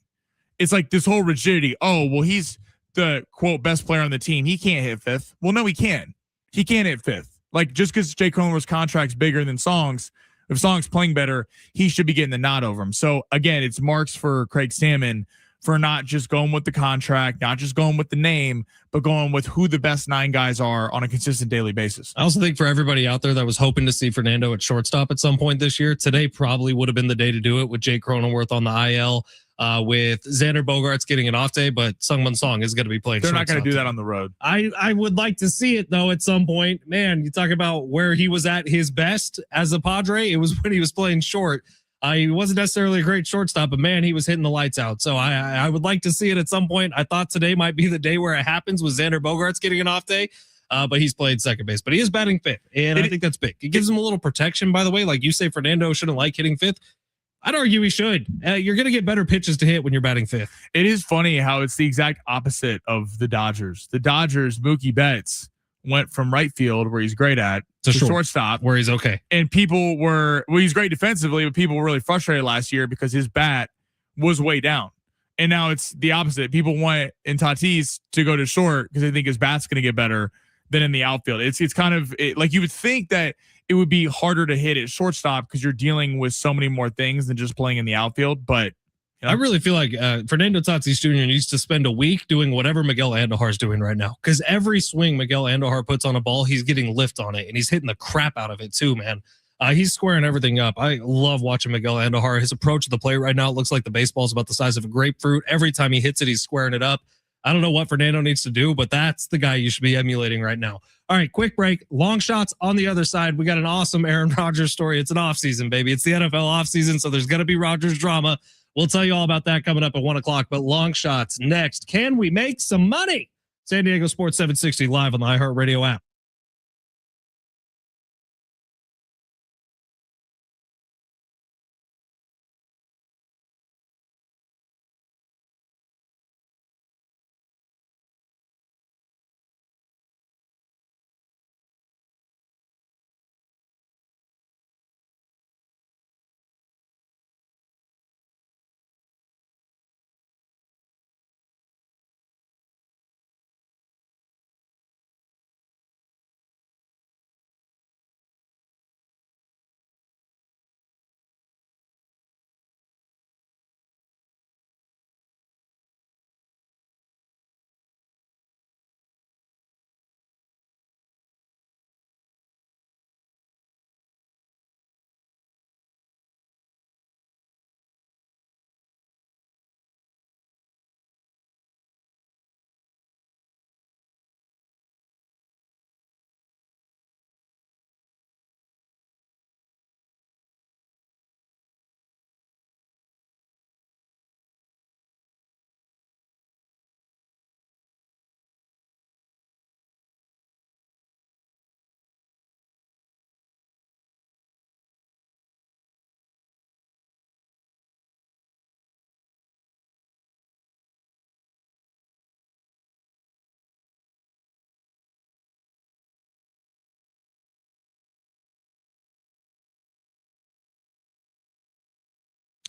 Speaker 1: It's like this whole rigidity. Oh, well, he's the quote best player on the team. He can't hit 5th. Well, no, he can. He can't hit 5th. Like, just because Jake Cronenworth's contract's bigger than Song's, if Song's playing better, he should be getting the nod over him. So again, it's marks for Craig Stammen for not just going with the contract, not just going with the name, but going with who the best 9 guys are on a consistent daily basis.
Speaker 2: I also think for everybody out there that was hoping to see Fernando at shortstop at some point this year, today probably would have been the day to do it with Jake Cronenworth on the IL, with Xander Bogaerts getting an off day, but Sungmun Song is going to be playing.
Speaker 1: They're not going to do that on the road.
Speaker 2: I would like to see it, though, at some point. Man, you talk about where he was at his best as a Padre. It was when he was playing short. He wasn't necessarily a great shortstop, but man, he was hitting the lights out. So I would like to see it at some point. I thought today might be the day where it happens with Xander Bogaerts getting an off day, but he's played second base. But he is batting 5th, and I think that's big. It gives him a little protection, by the way. Like you say, Fernando shouldn't like hitting 5th. I'd argue he should. You're going to get better pitches to hit when you're batting 5th.
Speaker 1: It is funny how it's the exact opposite of the Dodgers. The Dodgers, Mookie Betts went from right field, where he's great at, to shortstop,
Speaker 2: where he's okay.
Speaker 1: And people he's great defensively, but people were really frustrated last year because his bat was way down. And now it's the opposite. People want in Tatis to go to short because they think his bat's going to get better than in the outfield. It's kind of like you would think that it would be harder to hit at shortstop because you're dealing with so many more things than just playing in the outfield. But
Speaker 2: I really feel like Fernando Tatis Jr. needs to spend a week doing whatever Miguel Andujar is doing right now. Because every swing Miguel Andujar puts on a ball, he's getting lift on it, and he's hitting the crap out of it too, man. He's squaring everything up. I love watching Miguel Andujar. His approach to the plate right now, it looks like the baseball is about the size of a grapefruit. Every time he hits it, he's squaring it up. I don't know what Fernando needs to do, but that's the guy you should be emulating right now. All right, quick break. Long shots on the other side. We got an awesome Aaron Rodgers story. It's an offseason, baby. It's the NFL offseason, so there's going to be Rodgers drama. We'll tell you all about that coming up at 1 o'clock, but long shots next. Can we make some money? San Diego Sports 760 live on the iHeartRadio app.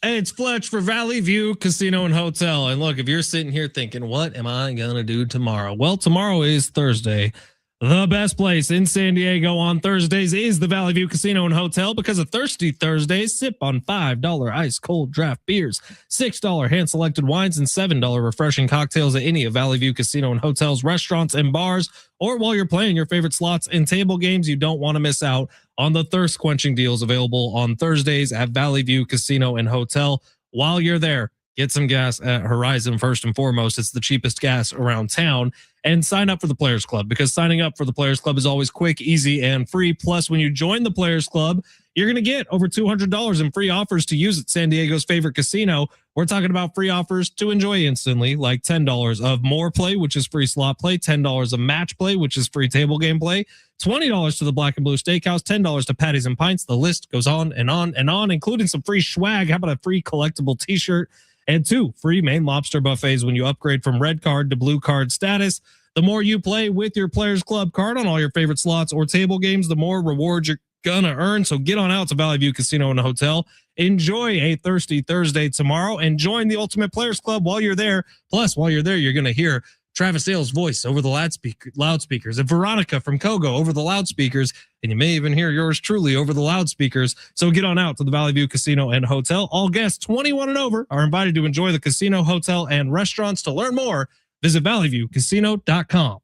Speaker 2: Hey, it's Fletch for Valley View Casino and Hotel. And look, if you're sitting here thinking, what am I going to do tomorrow? Well, tomorrow is Thursday. The best place in San Diego on Thursdays is the Valley View Casino and Hotel because of Thirsty Thursdays. Sip on $5 ice cold draft beers, $6 hand selected wines, and $7 refreshing cocktails at any of Valley View Casino and Hotel's restaurants and bars. Or while you're playing your favorite slots and table games, you don't want to miss out on the thirst quenching deals available on Thursdays at Valley View Casino and Hotel. While you're there, get some gas at Horizon first and foremost. It's the cheapest gas around town. And sign up for the Players Club because signing up for the Players Club is always quick, easy, and free. Plus, when you join the Players Club, you're going to get over $200 in free offers to use at San Diego's favorite casino. We're talking about free offers to enjoy instantly, like $10 of more play, which is free slot play, $10 of match play, which is free table game play, $20 to the Black and Blue Steakhouse, $10 to Patties and Pints. The list goes on and on and on, including some free swag. How about a free collectible t-shirt? And 2 free Maine lobster buffets when you upgrade from red card to blue card status. The more you play with your Players Club card on all your favorite slots or table games, the more rewards you're going to earn. So get on out to Valley View Casino and Hotel. Enjoy a Thirsty Thursday tomorrow and join the Ultimate Players Club while you're there. Plus, while you're there, you're going to hear Travis Sale's voice over the loudspeakers and Veronica from Kogo over the loudspeakers. And you may even hear yours truly over the loudspeakers. So get on out to the Valley View Casino and Hotel. All guests 21 and over are invited to enjoy the casino, hotel, and restaurants. To learn more, visit valleyviewcasino.com.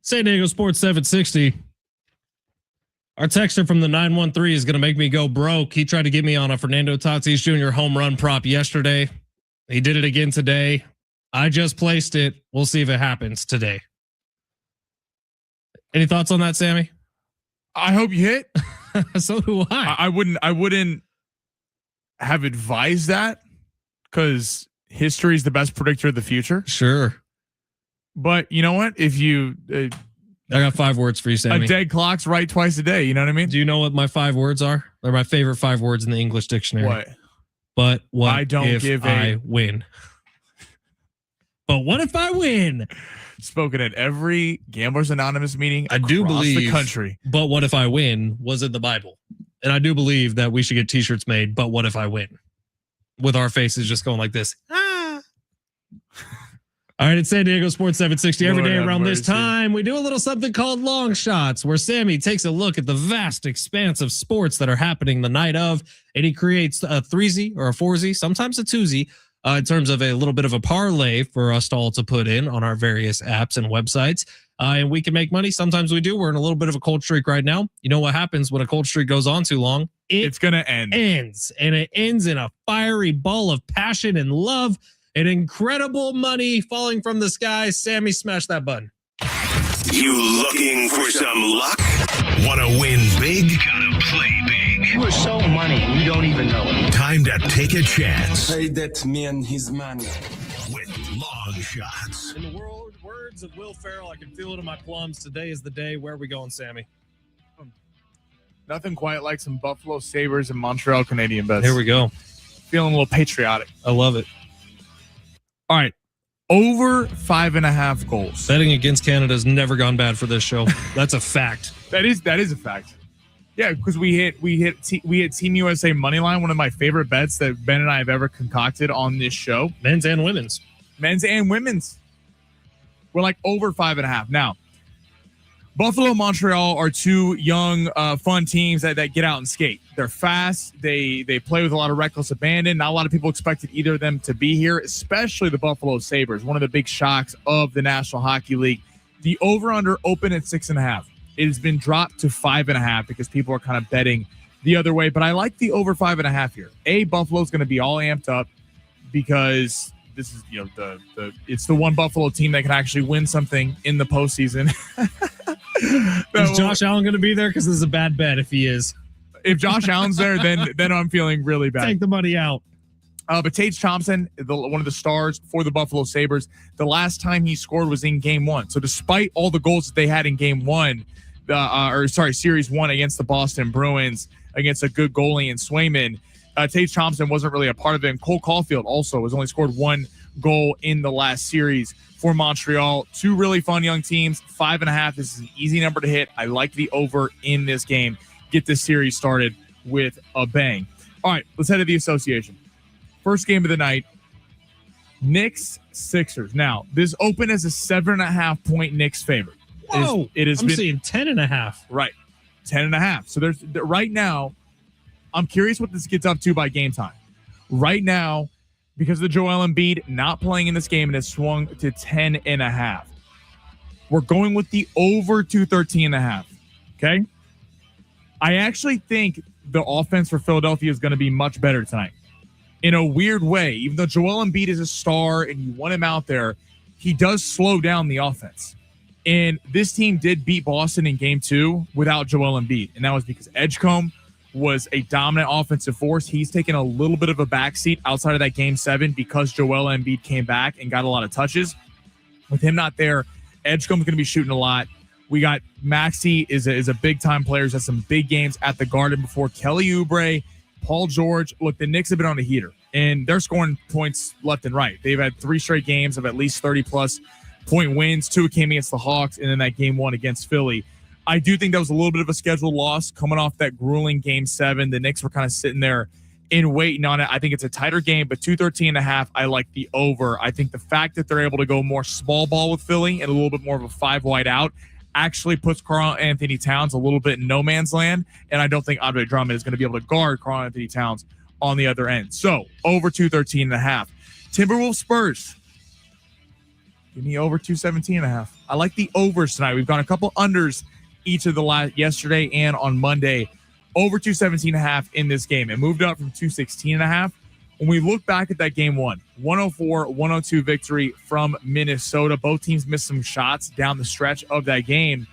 Speaker 2: San Diego Sports 760. Our texter from the 913 is going to make me go broke. He tried to get me on a Fernando Tatis Jr. home run prop yesterday. He did it again today. I just placed it. We'll see if it happens today. Any thoughts on that, Sammy?
Speaker 1: I hope you hit.
Speaker 2: So do I.
Speaker 1: I wouldn't have advised that because history is the best predictor of the future.
Speaker 2: Sure.
Speaker 1: But you know what? If you,
Speaker 2: I got 5 words for you, Sammy.
Speaker 1: A dead clock's right twice a day. You know what I mean?
Speaker 2: Do you know what my 5 words are? They're my favorite 5 words in the English dictionary.
Speaker 1: What?
Speaker 2: But what
Speaker 1: I don't
Speaker 2: if
Speaker 1: give
Speaker 2: I win? But what if I win?
Speaker 1: Spoken at every Gamblers Anonymous meeting
Speaker 2: I do believe
Speaker 1: the country.
Speaker 2: But what if I win was in the Bible. And I do believe that we should get t-shirts made, but what if I win? With our faces just going like this. Ah. All right, it's San Diego Sports 760. Every day around this time, we do a little something called Long Shots, where Sammy takes a look at the vast expanse of sports that are happening the night of, and he creates a 3Z or a 4Z, sometimes a 2Z, in terms of a little bit of a parlay for us all to put in on our various apps and websites. And we can make money. Sometimes we do. We're in a little bit of a cold streak right now. You know what happens when a cold streak goes on too long?
Speaker 1: It's going to end.
Speaker 2: And it ends in a fiery ball of passion and love and incredible money falling from the sky. Sammy, smash that button.
Speaker 4: You looking for some luck? Want to win big? Gotta play big.
Speaker 5: You are so money, you don't even know it.
Speaker 4: Time to take a chance.
Speaker 5: Pay that man his money.
Speaker 4: With Long Shots.
Speaker 2: In the words of Will Ferrell, I can feel it in my plums. Today is the day. Where are we going, Sammy?
Speaker 1: Nothing quite like some Buffalo Sabres and Montreal Canadian bets.
Speaker 2: Here we go.
Speaker 1: Feeling a little patriotic.
Speaker 2: I love it.
Speaker 1: All right. Over 5.5 goals.
Speaker 2: Betting against Canada has never gone bad for this show. That's a fact.
Speaker 1: That is a fact. Yeah, because we hit Team USA money line, one of my favorite bets that Ben and I have ever concocted on this show.
Speaker 2: Men's and women's.
Speaker 1: We're like over 5.5 now. Buffalo and Montreal are two young, fun teams that get out and skate. They're fast. They play with a lot of reckless abandon. Not a lot of people expected either of them to be here, especially the Buffalo Sabres, one of the big shocks of the National Hockey League. The over-under open at 6.5. It has been dropped to 5.5 because people are kind of betting the other way. But I like the over 5.5 here. Buffalo's going to be all amped up because this is, it's the one Buffalo team that can actually win something in the postseason.
Speaker 2: Is Josh Allen going to be there? Because this is a bad bet if he is.
Speaker 1: If Josh Allen's there, then I'm feeling really bad.
Speaker 2: Take the money out.
Speaker 1: But Tage Thompson, one of the stars for the Buffalo Sabres, the last time he scored was in Game 1. So despite all the goals that they had in Game 1, Series 1 against the Boston Bruins, against a good goalie in Swayman, Tage Thompson wasn't really a part of it. And Cole Caulfield also has only scored 1 goal in the last series for Montreal. Two really fun young teams. 5.5. This is an easy number to hit. I like the over in this game. Get this series started with a bang. All right, let's head to the association. First game of the night, Knicks Sixers. Now, this opened as a 7.5 point Knicks favorite.
Speaker 2: Whoa, I'm seeing 10.5.
Speaker 1: Right, 10.5. So there's right now, I'm curious what this gets up to by game time. Right now, because of the Joel Embiid not playing in this game, it has swung to 10.5. We're going with the over 213.5. Okay. I actually think the offense for Philadelphia is going to be much better tonight. In a weird way, even though Joel Embiid is a star and you want him out there, he does slow down the offense. And this team did beat Boston in Game 2 without Joel Embiid, and that was because Edgecombe was a dominant offensive force. He's taken a little bit of a backseat outside of that Game 7 because Joel Embiid came back and got a lot of touches. With him not there, Edgecombe's going to be shooting a lot. We got Maxey is a big-time player. He's had some big games at the Garden before. Kelly Oubre, Paul George. Look, the Knicks have been on a heater, and they're scoring points left and right. They've had 3 straight games of at least 30-plus point wins. 2 came against the Hawks, and then that Game 1 against Philly. I do think that was a little bit of a scheduled loss coming off that grueling Game 7. The Knicks were kind of sitting there and waiting on it. I think it's a tighter game, but 213.5, I like the over. I think the fact that they're able to go more small ball with Philly and a little bit more of a 5 wide out actually puts Karl Anthony Towns a little bit in no man's land, and I don't think Andre Drummond is going to be able to guard Karl Anthony Towns on the other end. So, over 213.5. Timberwolves Spurs. Give me over 217.5. I like the overs tonight. We've gone a couple unders each of the last yesterday and on Monday. Over 217.5 in this game. It moved up from 216.5. When we look back at that game one, 104-102 victory from Minnesota. Both teams missed some shots down the stretch of that game.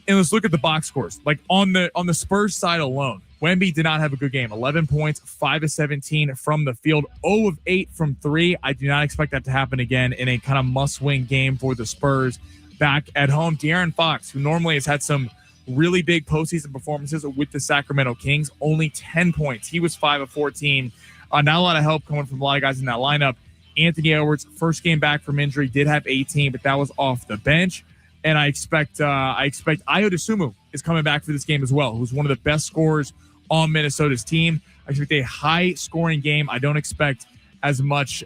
Speaker 1: And let's look at the box scores. Like on the Spurs side alone, Wemby did not have a good game. 11 points, 5 of 17 from the field, 0 of 8 from 3. I do not expect that to happen again in a kind of must-win game for the Spurs back at home. De'Aaron Fox, who normally has had some really big postseason performances with the Sacramento Kings, only 10 points. He was 5 of 14. Not a lot of help coming from a lot of guys in that lineup. Anthony Edwards, first game back from injury, did have 18, but that was off the bench. And I expect Ayo Dosunmu is coming back for this game as well, who's one of the best scorers on Minnesota's team. I expect a high-scoring game. I don't expect as much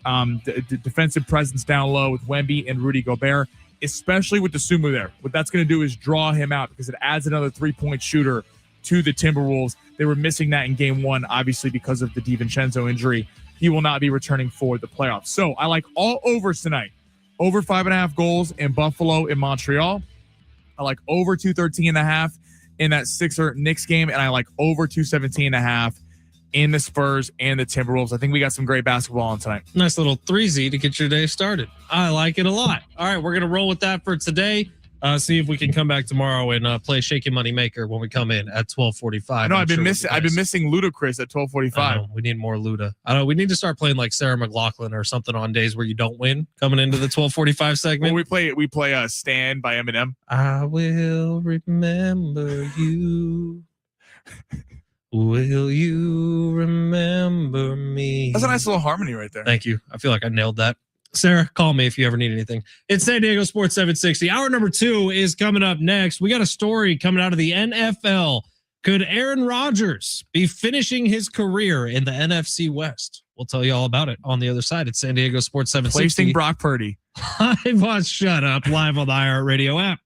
Speaker 1: defensive presence down low with Wemby and Rudy Gobert, especially with Dosunmu there. What that's going to do is draw him out because it adds another three-point shooter to the Timberwolves. They were missing that in game one, obviously, because of the DiVincenzo injury. He will not be returning for the playoffs. So I like all overs tonight. Over 5.5 goals in Buffalo and Montreal. I like over 213.5 in that Sixer-Knicks game, and I like over 217.5 in the Spurs and the Timberwolves. I think we got some great basketball on tonight.
Speaker 2: Nice little 3Z to get your day started. I like it a lot. All right, we're going to roll with that for today. See if we can come back tomorrow and play Shaky Money Maker when we come in at 12:45.
Speaker 1: No, I've been missing Ludacris at 12:45.
Speaker 2: We need more Luda. We need to start playing like Sarah McLachlan or something on days where you don't win. Coming into the 12:45 segment,
Speaker 1: well, we play "Stand" by Eminem.
Speaker 2: I will remember you. Will you remember me?
Speaker 1: That's a nice little harmony right there.
Speaker 2: Thank you. I feel like I nailed that. Sarah, call me if you ever need anything. It's San Diego Sports 760. Hour number 2 is coming up next. We got a story coming out of the NFL. Could Aaron Rodgers be finishing his career in the NFC West? We'll tell you all about it on the other side. It's San Diego Sports 760.
Speaker 1: Placing Brock Purdy.
Speaker 2: Live on Shut Up, live on the iHeartRadio app.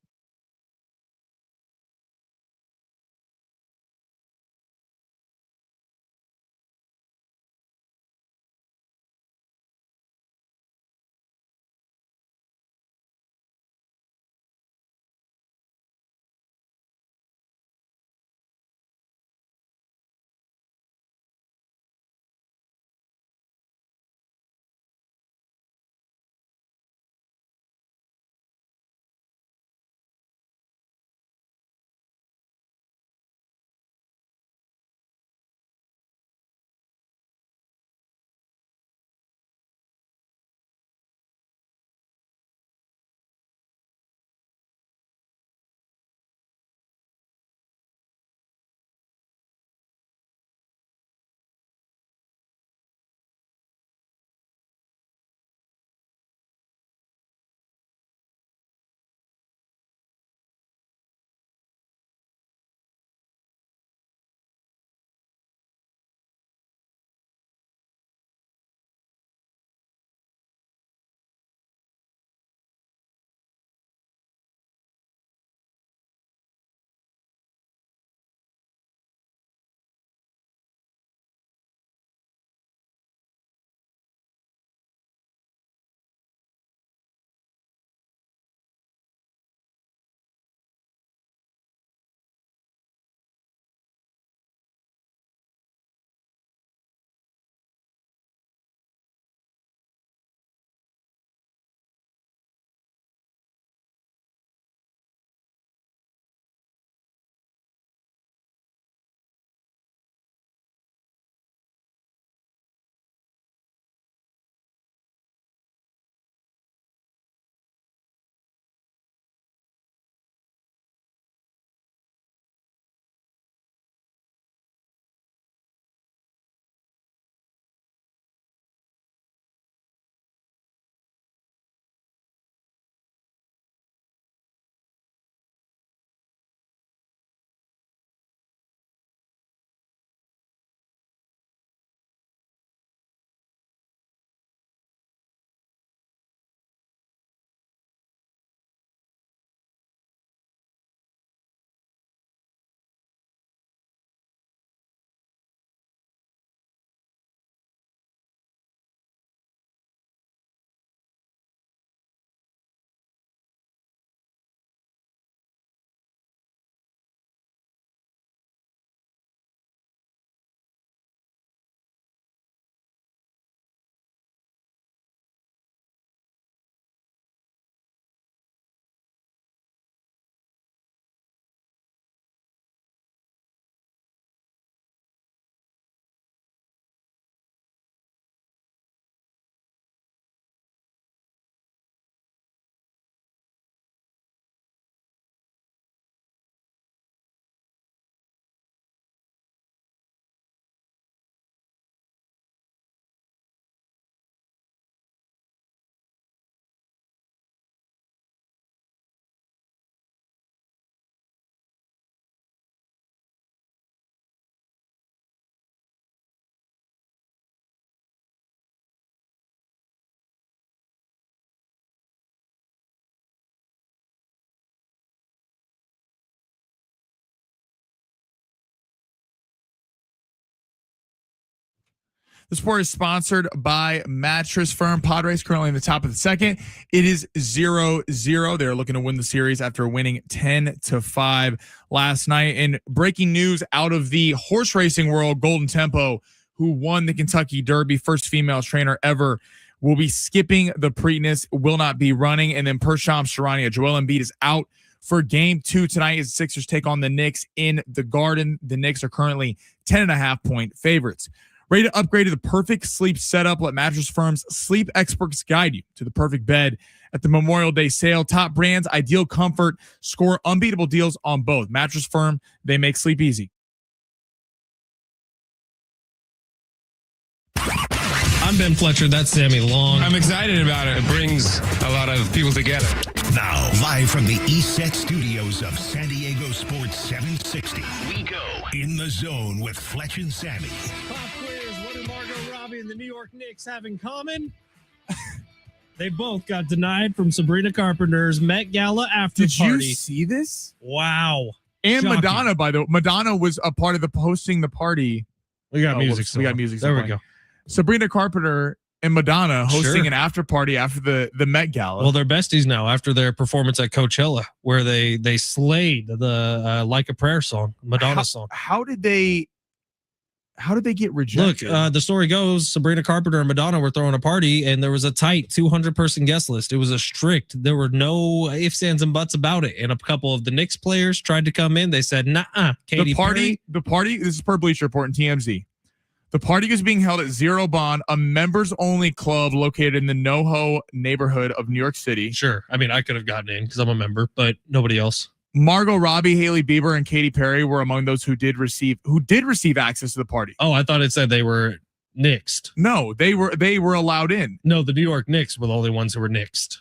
Speaker 1: The sport is sponsored by Mattress Firm. Padres currently in the top of the second. It is 0-0. They're looking to win the series after winning 10-5 last night. And breaking news out of the horse racing world, Golden Tempo, who won the Kentucky Derby, first female trainer ever, will be skipping the Preakness, will not be running. And then Persham Sharania, Joel Embiid is out for game 2 tonight as the Sixers take on the Knicks in the Garden. The Knicks are currently 10.5-point favorites. Ready to upgrade to the perfect sleep setup? Let Mattress Firm's sleep experts guide you to the perfect bed at the Memorial Day sale. Top brands, ideal comfort, score unbeatable deals on both. Mattress Firm, they make sleep easy.
Speaker 2: I'm Ben Fletcher. That's Sammy Long.
Speaker 3: I'm excited about it. It brings a lot of people together.
Speaker 4: Now, live from the East Set Studios of San Diego Sports 760, we go in the zone with Fletch and Sammy.
Speaker 2: Pop quiz. What do Margot Robbie and the New York Knicks have in common? They both got denied from Sabrina Carpenter's Met Gala after
Speaker 1: Did
Speaker 2: party.
Speaker 1: you see this?
Speaker 2: Wow.
Speaker 1: And
Speaker 2: Shocking.
Speaker 1: Madonna, by the way. Madonna was a part of the hosting the party.
Speaker 2: We got music.
Speaker 1: whoops, we got music.
Speaker 2: There we
Speaker 1: playing.
Speaker 2: go.
Speaker 1: Sabrina Carpenter and Madonna hosting
Speaker 2: Sure.
Speaker 1: an after party after the Met Gala.
Speaker 2: Well, they're besties now after their performance at Coachella, where they slayed the Like a Prayer song, Madonna song.
Speaker 1: How did they get rejected?
Speaker 2: Look, the story goes Sabrina Carpenter and Madonna were throwing a party, and there was a tight 200-person guest list. It was a strict. There were no ifs, ands, and buts about it. And a couple of the Knicks players tried to come in. They said, "Nah, Katy Perry."
Speaker 1: The party. This is per Bleacher Report and TMZ. The party is being held at Zero Bond, a members-only club located in the NoHo neighborhood of New York City.
Speaker 2: Sure. I mean, I could have gotten in because I'm a member, but nobody else.
Speaker 1: Margot Robbie, Hailey Bieber, and Katy Perry were among those who did receive access to the party.
Speaker 2: Oh, I thought it said they were nixed.
Speaker 1: No, they were allowed in.
Speaker 2: No, the New York Knicks were the only ones who were nixed.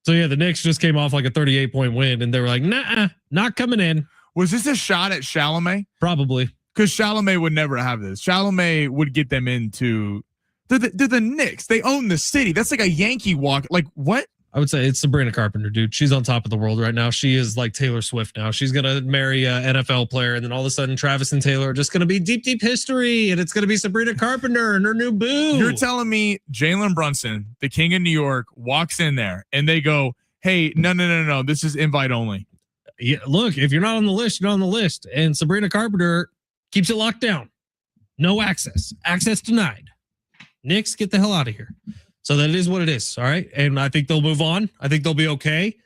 Speaker 2: So yeah, the Knicks just came off like a 38-point win, and they were like, "Nah, not coming in."
Speaker 1: Was this a shot at Chalamet?
Speaker 2: Probably.
Speaker 1: Because Chalamet would never have this. Chalamet would get them into the Knicks. They own the city. That's like a Yankee walk. Like what?
Speaker 2: I would say it's Sabrina Carpenter, dude. She's on top of the world right now. She is like Taylor Swift now. She's going to marry an NFL player, and then all of a sudden Travis and Taylor are just going to be deep, deep history, and it's going to be Sabrina Carpenter and her new boo.
Speaker 1: You're telling me Jalen Brunson, the king of New York, walks in there, and they go, hey, no. This is invite only.
Speaker 2: Yeah, look, if you're not on the list, you're not on the list. And Sabrina Carpenter keeps it locked down. No access. Access denied. Knicks, get the hell out of here. So that is what it is. All right. And I think they'll move on. I think they'll be okay.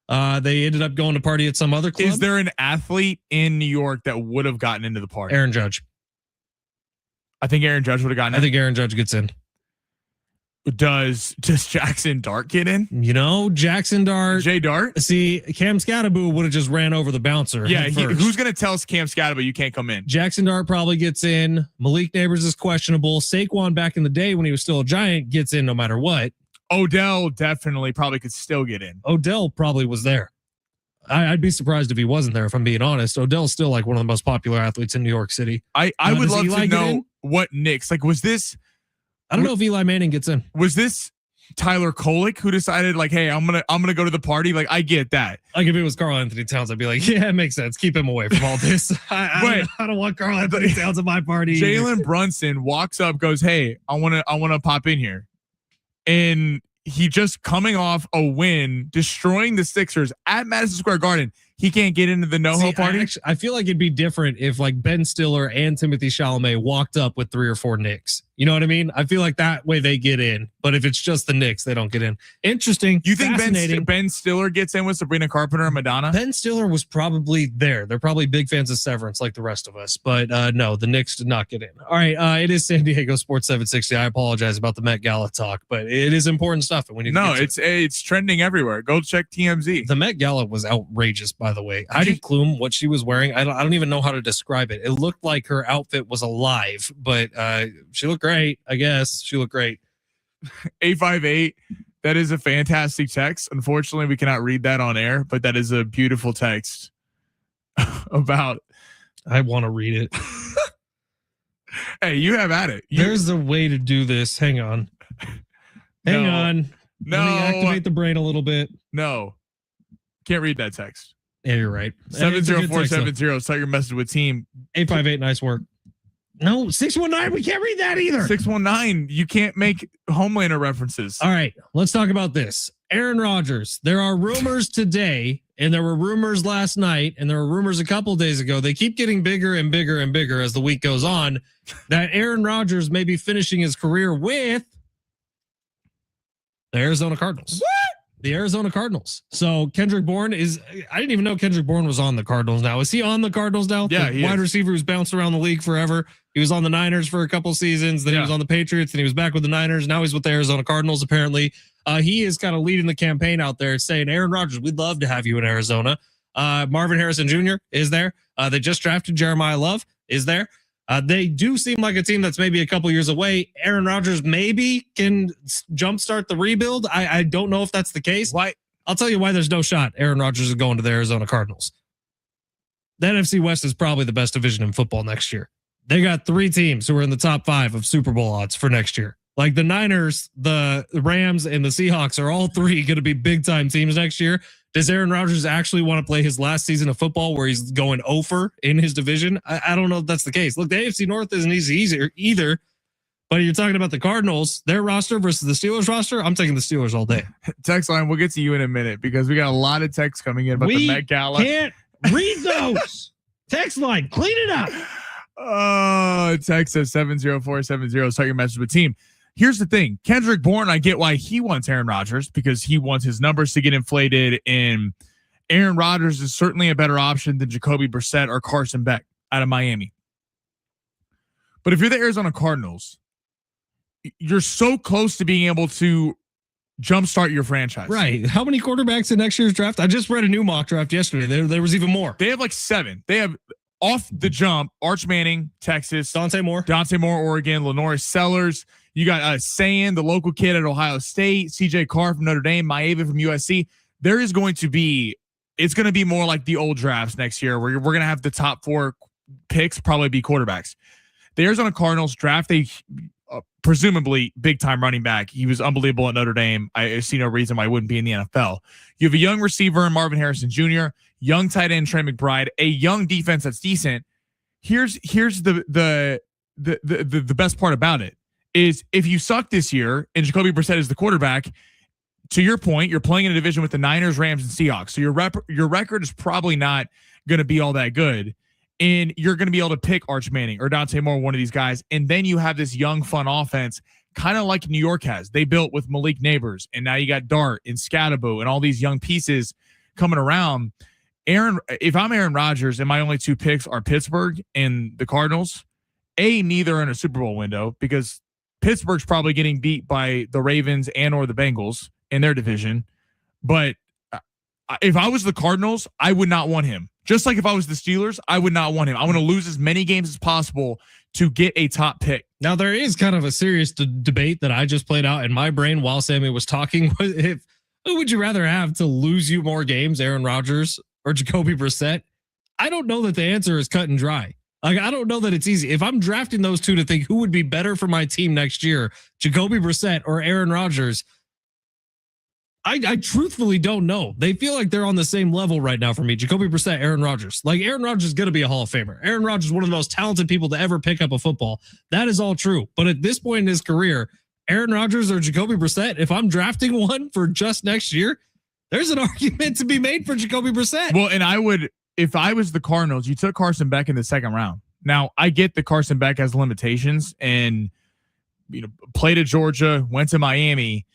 Speaker 2: They ended up going to party at some other club.
Speaker 1: Is there an athlete in New York that would have gotten into the party?
Speaker 2: Aaron Judge.
Speaker 1: I think Aaron Judge would have gotten in.
Speaker 2: I think Aaron Judge gets in.
Speaker 1: Does Jackson Dart get in?
Speaker 2: You know, Jackson Dart.
Speaker 1: Jay Dart?
Speaker 2: See, Cam Scatteraboo would have just ran over the bouncer.
Speaker 1: Yeah, who's going to tell Cam Scatteraboo you can't come in?
Speaker 2: Jackson Dart probably gets in. Malik Neighbors is questionable. Saquon back in the day when he was still a Giant gets in no matter what.
Speaker 1: Odell definitely probably could still get in.
Speaker 2: Odell probably was there. I'd be surprised if he wasn't there, if I'm being honest. Odell's still like one of the most popular athletes in New York City.
Speaker 1: I would love
Speaker 2: Eli
Speaker 1: to
Speaker 2: get
Speaker 1: know
Speaker 2: in?
Speaker 1: what Knicks, like was this...
Speaker 2: I don't know if Eli Manning gets in.
Speaker 1: Was this Tyler Kolek who decided like, hey, I'm gonna go to the party? Like, I get that.
Speaker 2: Like if it was Karl Anthony Towns, I'd be like, yeah, it makes sense. Keep him away from all this. I don't want Karl Anthony Towns at my party.
Speaker 1: Jalen Brunson walks up, goes, hey, I wanna pop in here. And he just coming off a win, destroying the Sixers at Madison Square Garden. He can't get into the NoHo party.
Speaker 2: I feel like it'd be different if like Ben Stiller and Timothy Chalamet walked up with 3 or 4 Knicks. You know what I mean? I feel like that way they get in. But if it's just the Knicks, they don't get in. Interesting.
Speaker 1: You think
Speaker 2: Fascinating.
Speaker 1: Ben Stiller gets in with Sabrina Carpenter and Madonna?
Speaker 2: Ben Stiller was probably there. They're probably big fans of Severance like the rest of us. But no, the Knicks did not get in. All right. It is San Diego Sports 760. I apologize about the Met Gala talk, but it is important stuff. And we need to get to
Speaker 1: it's trending everywhere. Go check TMZ.
Speaker 2: The Met Gala was outrageous, by the way. Heidi Klum, what she was wearing, I don't even know how to describe it. It looked like her outfit was alive, but she looked great, I guess. She looked great.
Speaker 1: 858. That is a fantastic text. Unfortunately, we cannot read that on air, but that is a beautiful text about.
Speaker 2: I want to read it.
Speaker 1: Hey, you have at it.
Speaker 2: There's a way to do this. Hang on. Hang on.
Speaker 1: No.
Speaker 2: Let me activate the brain a little bit.
Speaker 1: No. Can't read that text.
Speaker 2: Yeah, you're right.
Speaker 1: 70470. Start your message with team.
Speaker 2: 858. Nice work. No, 619. We can't read that either.
Speaker 1: 619. You can't make Homelander references.
Speaker 2: All right, let's talk about this. Aaron Rodgers. There are rumors today, and there were rumors last night, and there were rumors a couple days ago. They keep getting bigger and bigger and bigger as the week goes on, that Aaron Rodgers may be finishing his career with the Arizona Cardinals.
Speaker 1: What?
Speaker 2: The Arizona Cardinals. So Kendrick Bourne I didn't even know Kendrick Bourne was on the Cardinals now. Is he on the Cardinals now?
Speaker 1: Yeah,
Speaker 2: the wide receiver who's bounced around the league forever. He was on the Niners for a couple seasons. Then he was on the Patriots, and he was back with the Niners. Now he's with the Arizona Cardinals, apparently. He is kind of leading the campaign out there saying, Aaron Rodgers, we'd love to have you in Arizona. Marvin Harrison Jr. is there. They just drafted Jeremiah Love is there. They do seem like a team that's maybe a couple years away. Aaron Rodgers maybe can jumpstart the rebuild. I don't know if that's the case.
Speaker 1: Why?
Speaker 2: I'll tell you why there's no shot Aaron Rodgers is going to the Arizona Cardinals. The NFC West is probably the best division in football next year. They got 3 teams who are in the top 5 of Super Bowl odds for next year. Like the Niners, the Rams, and the Seahawks are all 3 going to be big time teams next year. Does Aaron Rodgers actually want to play his last season of football where he's going over in his division? I don't know if that's the case. Look, the AFC North isn't easy either. But you're talking about the Cardinals, their roster versus the Steelers roster. I'm taking the Steelers all day.
Speaker 1: Text line, we'll get to you in a minute because we got a lot of texts coming in about the Met Gala.
Speaker 2: Can't read those. Text line, clean it up.
Speaker 1: Text says 70470. Start your message with team. Here's the thing. Kendrick Bourne, I get why he wants Aaron Rodgers because he wants his numbers to get inflated. And Aaron Rodgers is certainly a better option than Jacoby Brissett or Carson Beck out of Miami. But if you're the Arizona Cardinals, you're so close to being able to jumpstart your franchise.
Speaker 2: Right. How many quarterbacks in next year's draft? I just read a new mock draft yesterday. There was even more.
Speaker 1: They have like 7. They have off the jump, Arch Manning, Texas.
Speaker 2: Dante Moore,
Speaker 1: Oregon. Lenore Sellers. You got Sayan, the local kid at Ohio State. CJ Carr from Notre Dame. Maeva from USC. There is going to be, it's going to be more like the old drafts next year where we're going to have the top 4 picks probably be quarterbacks. The Arizona Cardinals draft presumably big time running back. He was unbelievable at Notre Dame. I see no reason why he wouldn't be in the NFL. You have a young receiver in Marvin Harrison Jr., young tight end Trey McBride, a young defense that's decent. Here's the best part about it is if you suck this year and Jacoby Brissett is the quarterback, to your point, you're playing in a division with the Niners, Rams, and Seahawks. So your record is probably not going to be all that good. And you're going to be able to pick Arch Manning or Dante Moore, one of these guys. And then you have this young, fun offense, kind of like New York has. They built with Malik Neighbors. And now you got Dart and Scatterbo and all these young pieces coming around. If I'm Aaron Rodgers and my only 2 picks are Pittsburgh and the Cardinals, neither are in a Super Bowl window because Pittsburgh's probably getting beat by the Ravens and or the Bengals in their division. But if I was the Cardinals, I would not want him. Just like if I was the Steelers, I would not want him. I want to lose as many games as possible to get a top pick.
Speaker 2: Now, there is kind of a serious debate that I just played out in my brain while Sammy was talking. Who would you rather have to lose you more games, Aaron Rodgers or Jacoby Brissett? I don't know that the answer is cut and dry. Like, I don't know that it's easy. If I'm drafting those 2 to think who would be better for my team next year, Jacoby Brissett or Aaron Rodgers, I truthfully don't know. They feel like they're on the same level right now for me. Jacoby Brissett, Aaron Rodgers. Like, Aaron Rodgers is going to be a Hall of Famer. Aaron Rodgers is one of the most talented people to ever pick up a football. That is all true. But at this point in his career, Aaron Rodgers or Jacoby Brissett, if I'm drafting one for just next year, there's an argument to be made for Jacoby Brissett.
Speaker 1: Well, and I would, if I was the Cardinals, you took Carson Beck in the 2nd round. Now, I get that Carson Beck has limitations and, played at Georgia, went to Miami,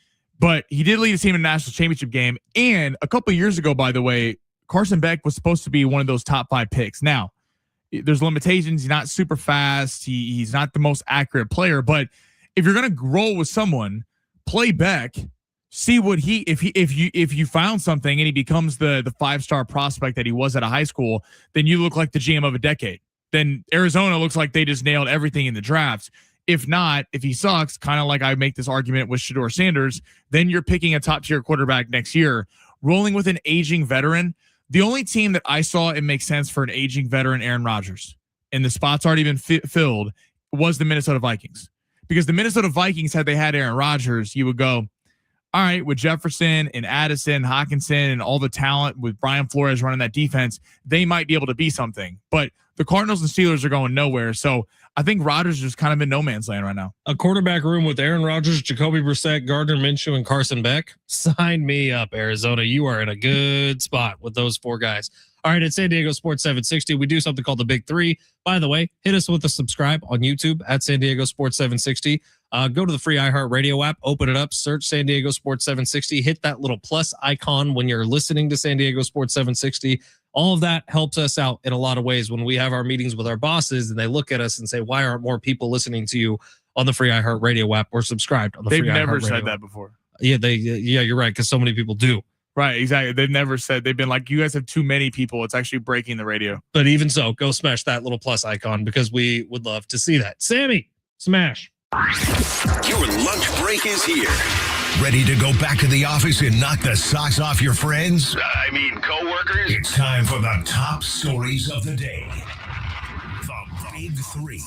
Speaker 1: but he did lead his team in a national championship game. And a couple of years ago, by the way, Carson Beck was supposed to be one of those top 5 picks. Now, there's limitations. He's not super fast. He's not the most accurate player. But if you're going to roll with someone, play Beck, see what if you found something and he becomes the 5-star prospect that he was at a high school, then you look like the GM of a decade. Then Arizona looks like they just nailed everything in the draft. If not, if he sucks, kind of like I make this argument with Shedeur Sanders, then you're picking a top-tier quarterback next year. Rolling with an aging veteran, the only team that I saw it make sense for an aging veteran, Aaron Rodgers, and the spots already been filled, was the Minnesota Vikings. Because the Minnesota Vikings, had they had Aaron Rodgers, you would go, all right, with Jefferson and Addison, Hawkinson, and all the talent with Brian Flores running that defense, they might be able to be something. But the Cardinals and Steelers are going nowhere. So I think Rodgers is just kind of in no man's land right now.
Speaker 2: A quarterback room with Aaron Rodgers, Jacoby Brissett, Gardner Minshew, and Carson Beck. Sign me up, Arizona. You are in a good spot with those 4 guys. All right, at San Diego Sports 760, we do something called the Big Three. By the way, hit us with a subscribe on YouTube at San Diego Sports 760. Go to the free iHeartRadio app, open it up, search San Diego Sports 760, hit that little plus icon when you're listening to San Diego Sports 760. All of that helps us out in a lot of ways when we have our meetings with our bosses and they look at us and say, why aren't more people listening to you on the free iHeartRadio app or subscribed on the free iHeartRadio app? They've never
Speaker 1: said that before.
Speaker 2: Yeah, you're right, because so many people do.
Speaker 1: Right, exactly. They've never said, they've been like, you guys have too many people. It's actually breaking the radio.
Speaker 2: But even so, go smash that little plus icon because we would love to see that. Sammy, smash.
Speaker 4: Your lunch break is here. Ready to go back to the office and knock the socks off your friends? I mean, coworkers? It's time for the top stories of the day. The Big Three.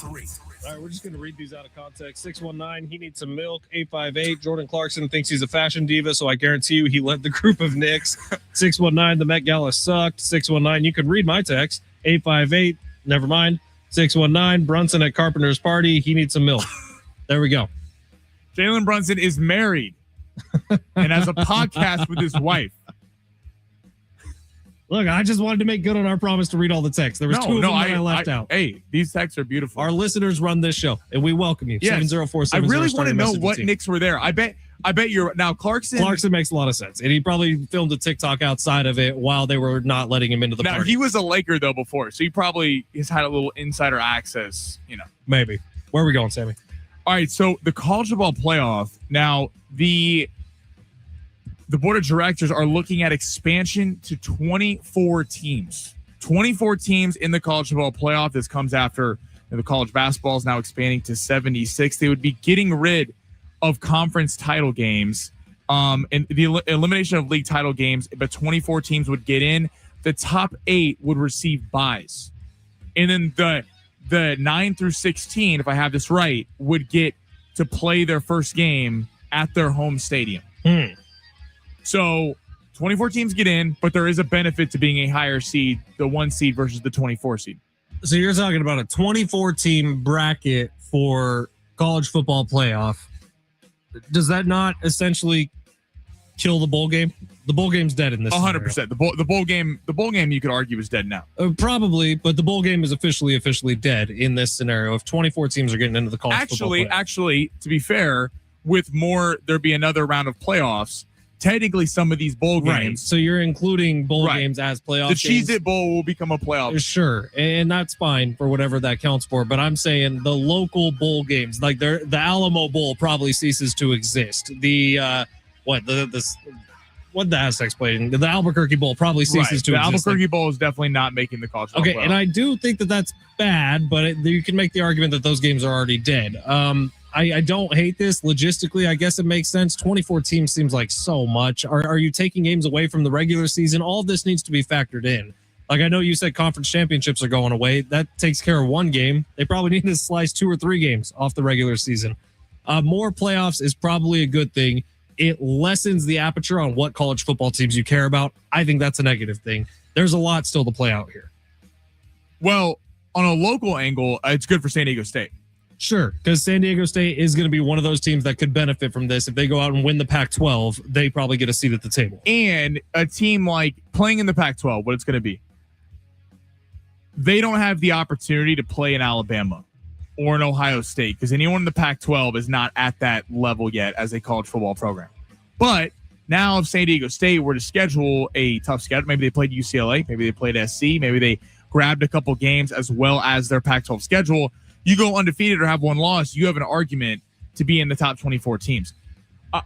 Speaker 2: All right, we're just going to read these out of context. 619, he needs some milk. 858, Jordan Clarkson thinks he's a fashion diva, so I guarantee you he led the group of Knicks. 619, the Met Gala sucked. 619, you can read my text. 858, never mind. 619, Brunson at Carpenter's party, he needs some milk. There we go.
Speaker 1: Jalen Brunson is married and has a podcast with his wife.
Speaker 2: Look, I just wanted to make good on our promise to read all the texts. There was 2 of them that I left out.
Speaker 1: Hey, these texts are beautiful.
Speaker 2: Our listeners run this show, and we welcome you.
Speaker 1: Yes.
Speaker 2: 704-70.
Speaker 1: I really want to know what Knicks were there. I bet you're now Clarkson.
Speaker 2: Clarkson makes a lot of sense, and he probably filmed a TikTok outside of it while they were not letting him into the party.
Speaker 1: He was a Laker though before, so he probably has had a little insider access.
Speaker 2: Maybe. Where are we going, Sammy?
Speaker 1: All right, so the college football playoff. Now the board of directors are looking at expansion to 24 teams. 24 teams in the college football playoff. This comes after the college basketball is now expanding to 76. They would be getting rid of conference title games and the elimination of league title games, but 24 teams would get in. The top 8 would receive buys. And then the 9 through 16, if I have this right, would get to play their first game at their home stadium. So 24 teams get in, but there is a benefit to being a higher seed, the 1 seed versus the 24 seed.
Speaker 2: So you're talking about a 24-team bracket for college football playoff. Does that not essentially kill the bowl game? The bowl game's dead in this
Speaker 1: 100%.
Speaker 2: scenario.
Speaker 1: The bowl game you could argue is dead now.
Speaker 2: Probably, but the bowl game is officially dead in this scenario. If 24 teams are getting into the college football playoff.
Speaker 1: Actually, to be fair, with more, there'd be another round of playoffs. Technically, some of these bowl games.
Speaker 2: Right. So you're including bowl games as playoff
Speaker 1: the
Speaker 2: games.
Speaker 1: Cheez-It Bowl will become a playoff.
Speaker 2: Sure. And that's fine for whatever that counts for. But I'm saying the local bowl games, like the Alamo Bowl probably ceases to exist. What the Aztecs played in, the Albuquerque Bowl probably ceases to exist.
Speaker 1: The Albuquerque Bowl is definitely not making the college football playoff.
Speaker 2: And I do think that that's bad, but you can make the argument that those games are already dead. I don't hate this. Logistically, I guess it makes sense. 24 teams seems like so much. Are you taking games away from the regular season? All of this needs to be factored in. Like, I know you said conference championships are going away. That takes care of 1 game. They probably need to slice 2 or 3 games off the regular season. More playoffs is probably a good thing. It lessens the aperture on what college football teams you care about. I think that's a negative thing. There's a lot still to play out here.
Speaker 1: Well, on a local angle, it's good for San Diego State.
Speaker 2: Sure, because San Diego State is going to be one of those teams that could benefit from this. If they go out and win the Pac-12, they probably get a seat at the table.
Speaker 1: And a team like playing in the Pac-12, what it's going to be, they don't have the opportunity to play in Alabama or in Ohio State because anyone in the Pac-12 is not at that level yet as a college football program. But now if San Diego State were to schedule a tough schedule, maybe they played UCLA, maybe they played SC, maybe they grabbed a couple games as well as their Pac-12 schedule, you go undefeated or have 1 loss, you have an argument to be in the top 24 teams.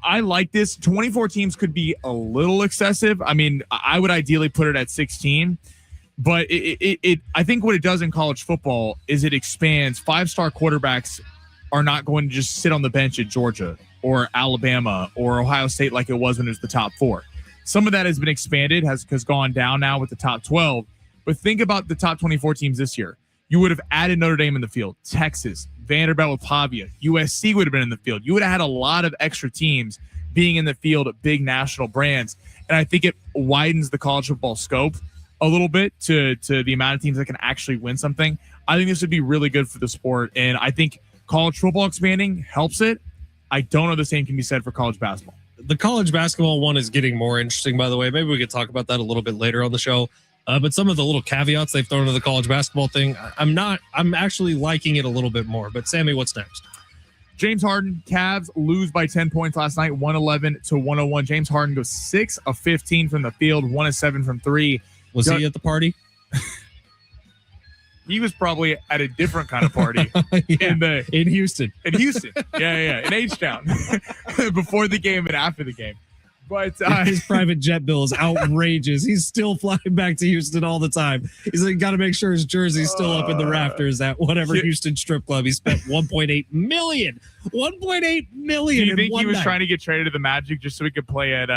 Speaker 1: I like this. 24 teams could be a little excessive. I mean, I would ideally put it at 16, but I think what it does in college football is it expands. 5-star quarterbacks are not going to just sit on the bench at Georgia or Alabama or Ohio State like it was when it was the top 4. Some of that has been expanded, has gone down now with the top 12. But think about the top 24 teams this year. You would have added Notre Dame in the field, Texas, Vanderbilt with Pavia, USC would have been in the field. You would have had a lot of extra teams being in the field at big national brands. And I think it widens the college football scope a little bit to the amount of teams that can actually win something. I think this would be really good for the sport, and I think college football expanding helps it. I don't know the same can be said for college basketball.
Speaker 2: The college basketball one is getting more interesting, by the way. Maybe we could talk about that a little bit later on the show. But some of the little caveats they've thrown into the college basketball thing, I'm actually liking it a little bit more. But Sammy, what's next?
Speaker 1: James Harden, Cavs lose by 10 points last night, 111-101. James Harden goes 6 of 15 from the field, 1 of 7 from 3.
Speaker 2: Was he at the party?
Speaker 1: He was probably at a different kind of party
Speaker 2: in Houston.
Speaker 1: In Houston. Yeah. In H-Town. Before the game and after the game. But
Speaker 2: his private jet bill is outrageous. He's still flying back to Houston all the time. He's like, got to make sure his jersey's still up in the rafters at whatever Houston strip club. He spent $1.8 million. $1.8 million.
Speaker 1: Do you think he was trying to get traded to the Magic just so he could play at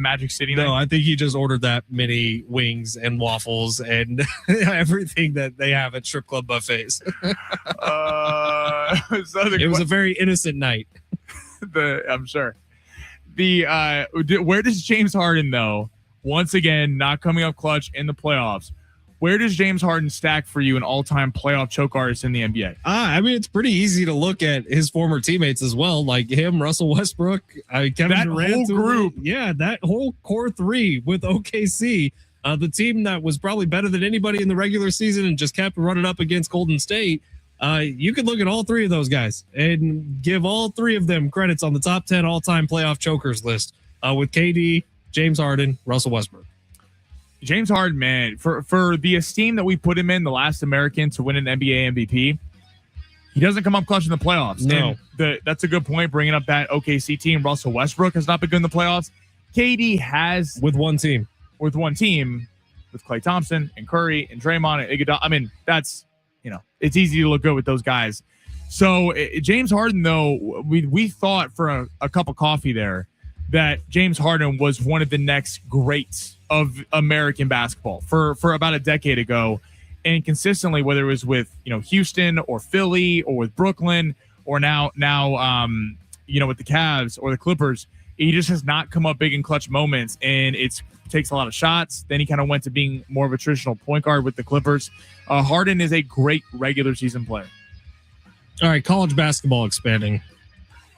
Speaker 1: Magic City?
Speaker 2: No, I think he just ordered that many wings and waffles and everything that they have at strip club buffets. It was a very innocent night.
Speaker 1: I'm sure. Where does James Harden, though, once again, not coming up clutch in the playoffs, where does James Harden stack for you in all-time playoff choke artists in the NBA?
Speaker 2: I mean, it's pretty easy to look at his former teammates as well, like him, Russell Westbrook, Kevin Durant.
Speaker 1: Whole group.
Speaker 2: Yeah, that whole core three with OKC, the team that was probably better than anybody in the regular season and just kept running up against Golden State. You could look at all three of those guys and give all three of them credits on the top 10 all-time playoff chokers list with KD, James Harden, Russell Westbrook.
Speaker 1: James Harden, man, for the esteem that we put him in, the last American to win an NBA MVP, he doesn't come up clutch in the playoffs.
Speaker 2: No.
Speaker 1: And that's a good point, bringing up that OKC team. Russell Westbrook has not been good in the playoffs. KD has.
Speaker 2: With one team,
Speaker 1: with Klay Thompson and Curry and Draymond and Iguodala. I mean, that's, it's easy to look good with those guys. So James Harden, though, we thought for a cup of coffee there that James Harden was one of the next greats of American basketball for about a decade ago. And consistently, whether it was with, Houston or Philly or with Brooklyn or now with the Cavs or the Clippers, he just has not come up big in clutch moments, and it takes a lot of shots. Then he kind of went to being more of a traditional point guard with the Clippers. Harden is a great regular season player.
Speaker 2: All right, college basketball expanding.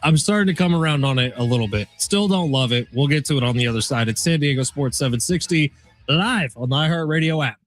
Speaker 2: I'm starting to come around on it a little bit. Still don't love it. We'll get to it on the other side. It's San Diego Sports 760 live on the iHeartRadio app.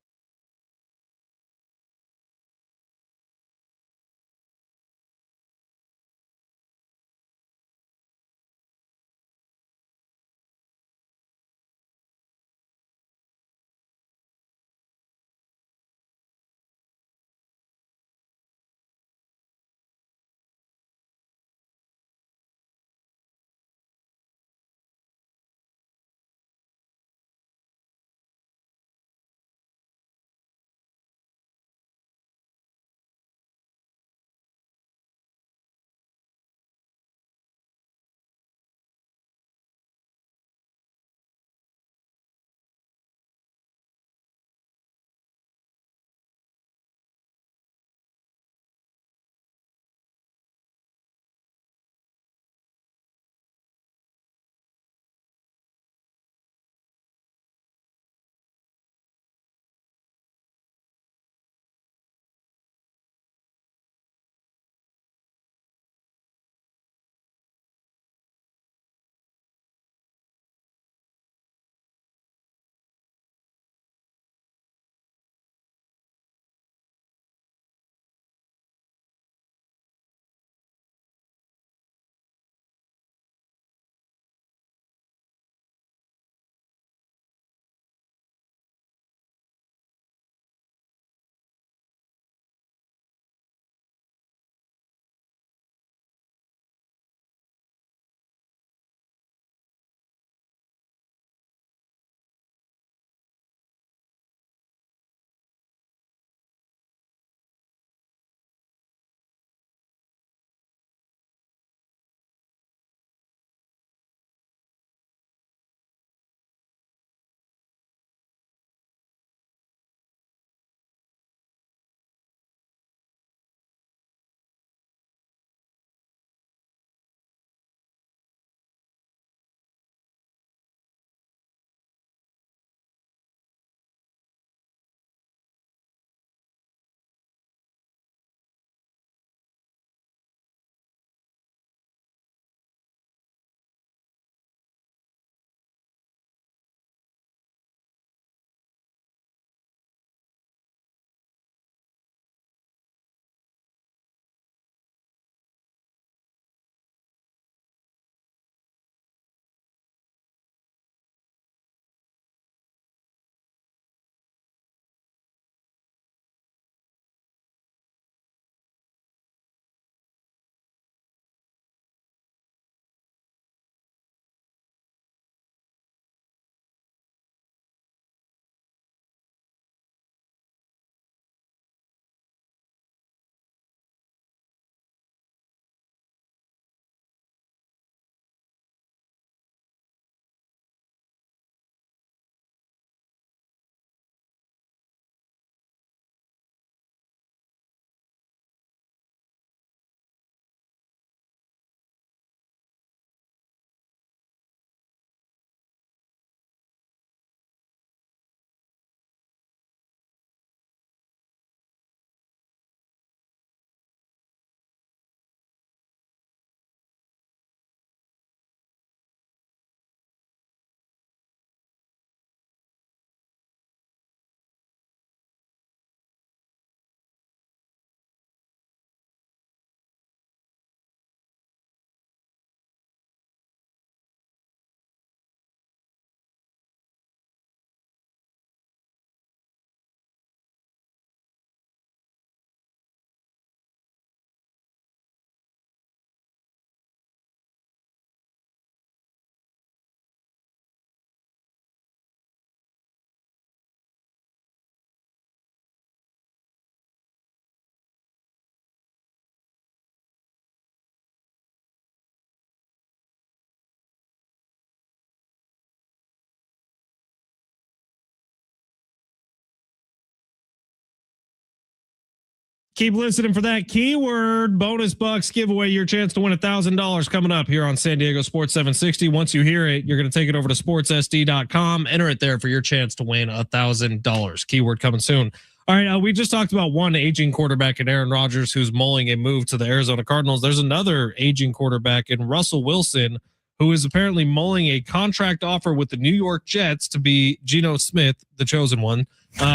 Speaker 2: Keep listening for that keyword bonus bucks giveaway. Your chance to win $1,000 coming up here on San Diego Sports 760. Once you hear it, you're going to take it over to sportssd.com. Enter it there for your chance to win $1,000. Keyword coming soon. All right. We just talked about one aging quarterback in Aaron Rodgers who's mulling a move to the Arizona Cardinals. There's another aging quarterback in Russell Wilson who is apparently mulling a contract offer with the New York Jets to be Geno Smith, the chosen one,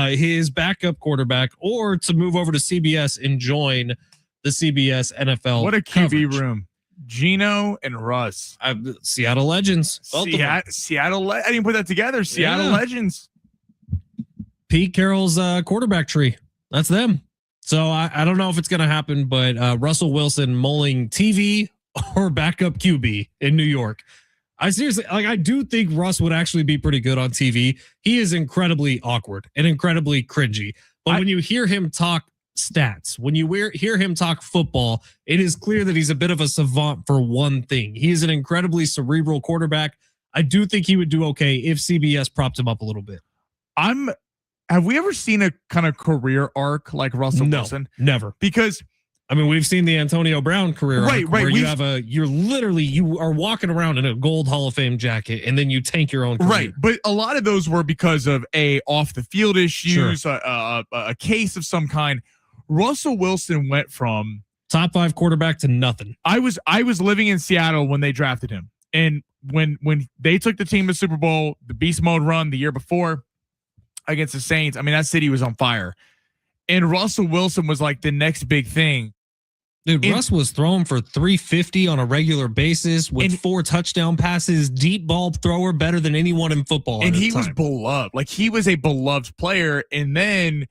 Speaker 2: his backup quarterback, or to move over to CBS and join the CBS NFL.
Speaker 1: What a QB coverage room. Geno and Russ.
Speaker 2: Seattle Legends.
Speaker 1: Seattle. I didn't put that together. Seattle Legends.
Speaker 2: Pete Carroll's quarterback tree. That's them. So I don't know if it's going to happen, but Russell Wilson mulling TV or backup QB in New York. I seriously, I do think Russ would actually be pretty good on TV. He is incredibly awkward and incredibly cringy. But when you hear him talk stats, when you hear him talk football, it is clear that he's a bit of a savant for one thing. He is an incredibly cerebral quarterback. I do think he would do okay if CBS propped him up a little bit.
Speaker 1: Have we ever seen a kind of career arc like Russell Wilson?
Speaker 2: Never.
Speaker 1: Because
Speaker 2: we've seen the Antonio Brown career arc where you are walking around in a gold Hall of Fame jacket and then you tank your own career.
Speaker 1: Right. But a lot of those were because of off the field issues, sure. a case of some kind. Russell Wilson went from
Speaker 2: top 5 quarterback to nothing.
Speaker 1: I was living in Seattle when they drafted him. And when they took the team to Super Bowl, the beast mode run the year before against the Saints, that city was on fire. And Russell Wilson was like the next big thing.
Speaker 2: Dude, Russ was throwing for 350 on a regular basis with 4 touchdown passes, deep ball thrower, better than anyone in football.
Speaker 1: And he was beloved. Like, he was a beloved player. And then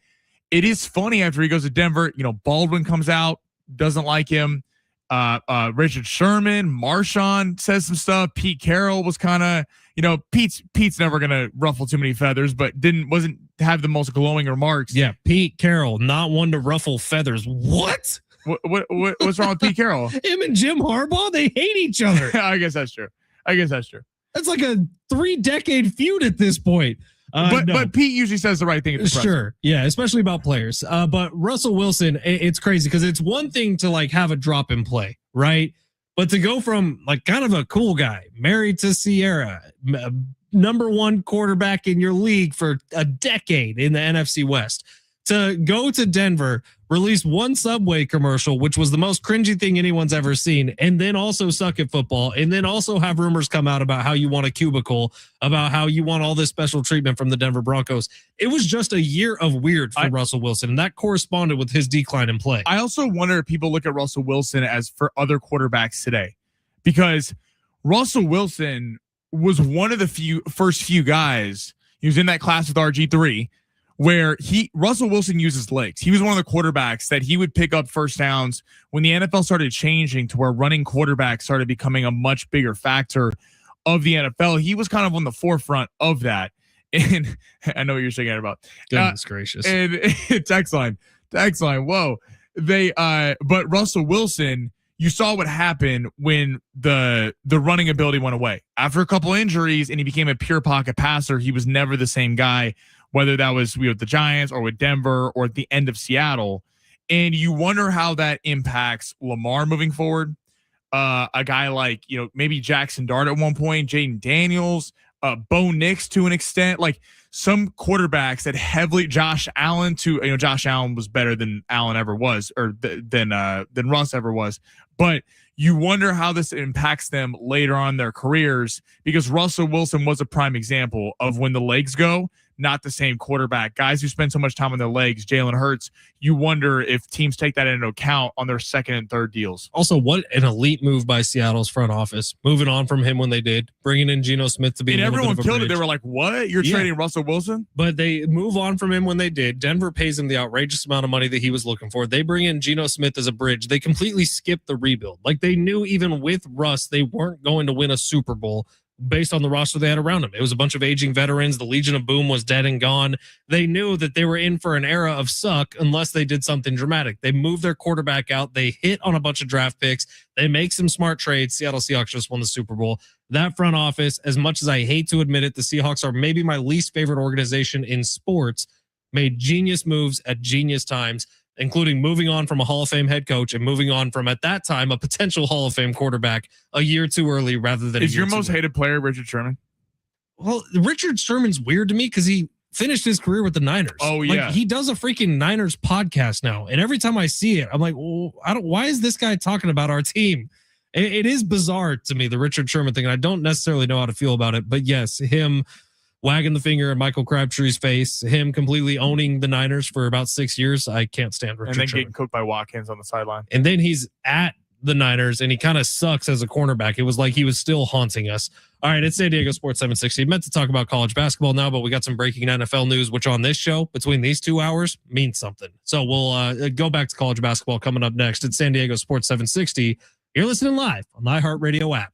Speaker 1: it is funny after he goes to Denver, Baldwin comes out, doesn't like him. Richard Sherman, Marshawn says some stuff. Pete Carroll was kind of, Pete's never going to ruffle too many feathers, but wasn't have the most glowing remarks.
Speaker 2: Yeah. Pete Carroll, not one to ruffle feathers. What?
Speaker 1: What's wrong with Pete Carroll?
Speaker 2: Him and Jim Harbaugh, they hate each other.
Speaker 1: I guess that's true.
Speaker 2: That's like a 3-decade feud at this point.
Speaker 1: But Pete usually says the right thing at the press.
Speaker 2: Sure. Yeah, especially about players. But Russell Wilson, it's crazy because it's one thing to have a drop in play, right? But to go from kind of a cool guy, married to Sierra, number 1 quarterback in your league for a decade in the NFC West, to go to Denver, release one Subway commercial, which was the most cringy thing anyone's ever seen, and then also suck at football, and then also have rumors come out about how you want a cubicle, about how you want all this special treatment from the Denver Broncos. It was just a year of weird for Russell Wilson, and that corresponded with his decline in play.
Speaker 1: I also wonder if people look at Russell Wilson as for other quarterbacks today, because Russell Wilson was one of the first few guys. He was in that class with RG3. Where Russell Wilson uses legs. He was one of the quarterbacks that he would pick up first downs when the NFL started changing to where running quarterbacks started becoming a much bigger factor of the NFL. He was kind of on the forefront of that. And I know what you're saying about.
Speaker 2: Goodness gracious.
Speaker 1: And text line. Whoa. But Russell Wilson, you saw what happened when the running ability went away. After a couple injuries and he became a pure pocket passer, he was never the same guy. Whether that was with the Giants or with Denver or at the end of Seattle. And you wonder how that impacts Lamar moving forward. A guy like, maybe Jackson Dart at one point, Jaden Daniels, Bo Nix to an extent, like some quarterbacks that heavily Josh Allen Josh Allen was better than Allen ever was, or than Russ ever was. But you wonder how this impacts them later on in their careers, because Russell Wilson was a prime example of when the legs go, not the same quarterback. Guys who spend so much time on their legs, Jalen Hurts, you wonder if teams take that into account on their second and third deals.
Speaker 2: Also, what an elite move by Seattle's front office, moving on from him when they did, bringing in Geno Smith to be.
Speaker 1: And everyone killed it. They were like, what? You're trading Russell Wilson?
Speaker 2: But they move on from him when they did. Denver pays him the outrageous amount of money that he was looking for. They bring in Geno Smith as a bridge. They completely skipped the rebuild. Like, they knew even with Russ, they weren't going to win a Super Bowl based on the roster they had around him. It was a bunch of aging veterans. The Legion of Boom was dead and gone. They knew that they were in for an era of suck unless they did something dramatic. They moved their quarterback out. They hit on a bunch of draft picks. They make some smart trades. Seattle Seahawks just won the Super Bowl. That front office, as much as I hate to admit it, the Seahawks are maybe my least favorite organization in sports, made genius moves at genius times. including moving on from a Hall of Fame head coach and moving on from, at that time, a potential Hall of Fame quarterback a year too early rather than.
Speaker 1: Is your most hated player Richard Sherman?
Speaker 2: Well, Richard Sherman's weird to me because he finished his career with the Niners.
Speaker 1: Oh yeah,
Speaker 2: he does a freaking Niners podcast now, and every time I see it, I'm like, well, why is this guy talking about our team? It is bizarre to me, the Richard Sherman thing, and I don't necessarily know how to feel about it. But yes, him wagging the finger in Michael Crabtree's face, him completely owning the Niners for about 6 years. I can't stand Richard Sherman.
Speaker 1: And then getting cooked by Watkins on the sideline.
Speaker 2: And then he's at the Niners, and he kind of sucks as a cornerback. It was like he was still haunting us. All right, it's San Diego Sports 760. Meant to talk about college basketball now, but we got some breaking NFL news, which on this show, between these 2 hours, means something. So we'll go back to college basketball coming up next. It's San Diego Sports 760. You're listening live on the iHeartRadio app.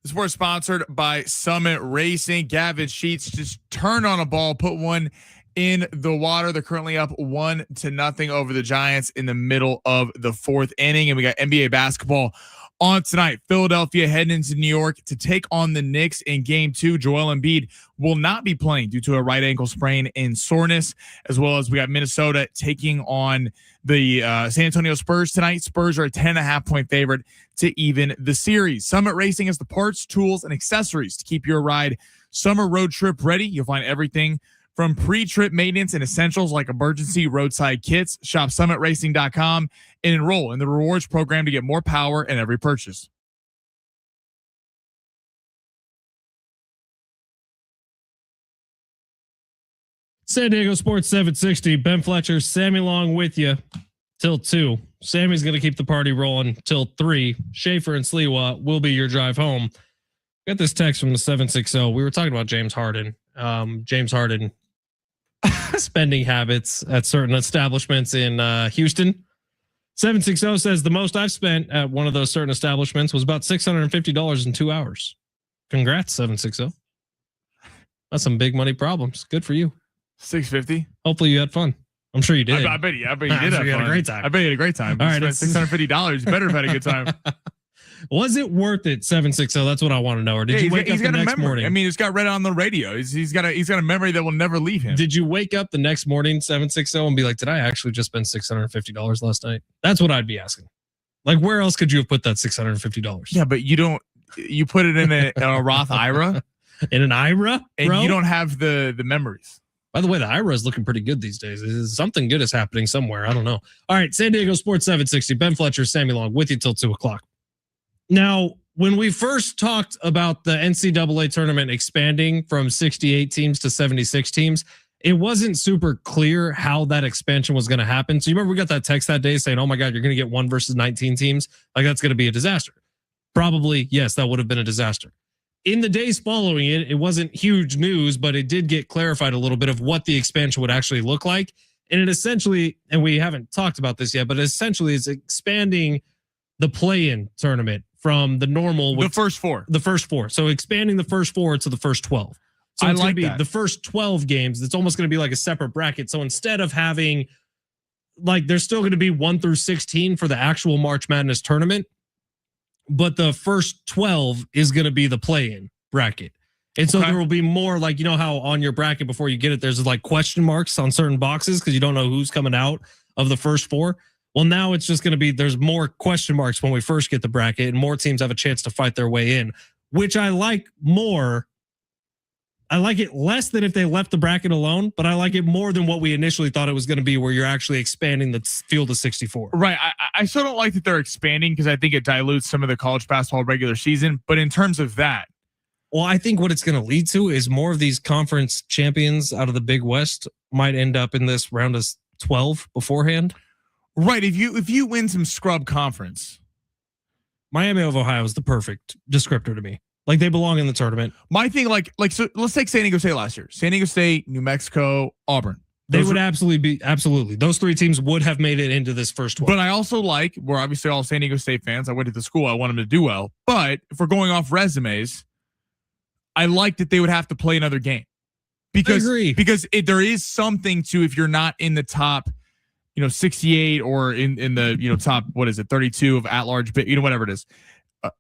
Speaker 1: This was sponsored by Summit Racing. Gavin Sheets just turned on a ball, put one in the water. They're currently up 1-0 over the Giants in the middle of the fourth inning. And we got NBA basketball On tonight, Philadelphia heading into New York to take on the Knicks in Game 2. Joel Embiid will not be playing due to a right ankle sprain and soreness, as well as we got Minnesota taking on the San Antonio Spurs tonight. Spurs are a 10.5-point favorite to even the series. Summit Racing has the parts, tools, and accessories to keep your ride summer road trip ready. You'll find everything from pre-trip maintenance and essentials like emergency roadside kits. Shop summitracing.com and enroll in the rewards program to get more power in every purchase.
Speaker 2: San Diego Sports 760, Ben Fletcher, Sammy Long with you till 2. Sammy's going to keep the party rolling till 3. Schaefer and Sliwa will be your drive home. Got this text from the 760. We were talking about James Harden. James Harden spending habits at certain establishments in Houston. 760 says the most I've spent at one of those certain establishments was about $650 in 2 hours. Congrats, 760. That's some big money problems. Good for you.
Speaker 1: 650.
Speaker 2: Hopefully you had fun. I'm sure you did.
Speaker 1: I bet you did have fun.
Speaker 2: Had a great time.
Speaker 1: I bet you had a great time.
Speaker 2: All right,
Speaker 1: $650. You better have had a good time.
Speaker 2: Was it worth it? 760. That's what I want to know. Or did you wake up the next morning?
Speaker 1: I mean, it's got read on the radio. He's got a memory that will never leave him.
Speaker 2: Did you wake up the next morning, 760, and be like, did I actually just spend $650 last night? That's what I'd be asking. Like, where else could you have put that $650?
Speaker 1: Yeah, but you put it in a Roth IRA.
Speaker 2: In an IRA?
Speaker 1: And
Speaker 2: bro?
Speaker 1: you don't have the memories.
Speaker 2: By the way, the IRA is looking pretty good these days. Something good is happening somewhere. I don't know. All right, San Diego Sports 760. Ben Fletcher, Sammy Long with you till 2 o'clock. Now, when we first talked about the NCAA tournament expanding from 68 teams to 76 teams, it wasn't super clear how that expansion was going to happen. So you remember we got that text that day saying, oh my God, you're going to get 1 versus 19 teams. Like that's going to be a disaster. Probably, yes, that would have been a disaster. In the days following it, it wasn't huge news, but it did get clarified a little bit of what the expansion would actually look like. And it essentially, and we haven't talked about this yet, but essentially it's expanding the play-in tournament from the normal.
Speaker 1: The first four.
Speaker 2: So expanding the first 4 to the first 12. So
Speaker 1: I
Speaker 2: it's
Speaker 1: like
Speaker 2: going to be
Speaker 1: that.
Speaker 2: the first 12 games. It's almost going to be like a separate bracket. So instead of having, like, there's still going to be 1 through 16 for the actual March Madness tournament, but the first 12 is going to be the play-in bracket. And so there will be more, like, you know how on your bracket before you get it, there's like question marks on certain boxes because you don't know who's coming out of the first 4. Well, now it's just going to be, there's more question marks when we first get the bracket and more teams have a chance to fight their way in, which I like more. I like it less than if they left the bracket alone, but I like it more than what we initially thought it was going to be, where you're actually expanding the field of 64.
Speaker 1: Right. I still don't like that they're expanding because I think it dilutes some of the college basketball regular season. But in terms of that,
Speaker 2: well, I think what it's going to lead to is more of these conference champions out of the Big West might end up in this round of 12 beforehand.
Speaker 1: Right. If you win some scrub conference,
Speaker 2: Miami of Ohio is the perfect descriptor to me. Like they belong in the tournament.
Speaker 1: My thing, like so let's take San Diego State last year. San Diego State, New Mexico, Auburn.
Speaker 2: They would absolutely. Those 3 teams would have made it into this first 12.
Speaker 1: But I also like, we're obviously all San Diego State fans. I went to the school. I want them to do well. But if we're going off resumes, I like that they would have to play another game. Because there is something to, if you're not in the top, 68 or in the, top, 32 of at-large, whatever it is,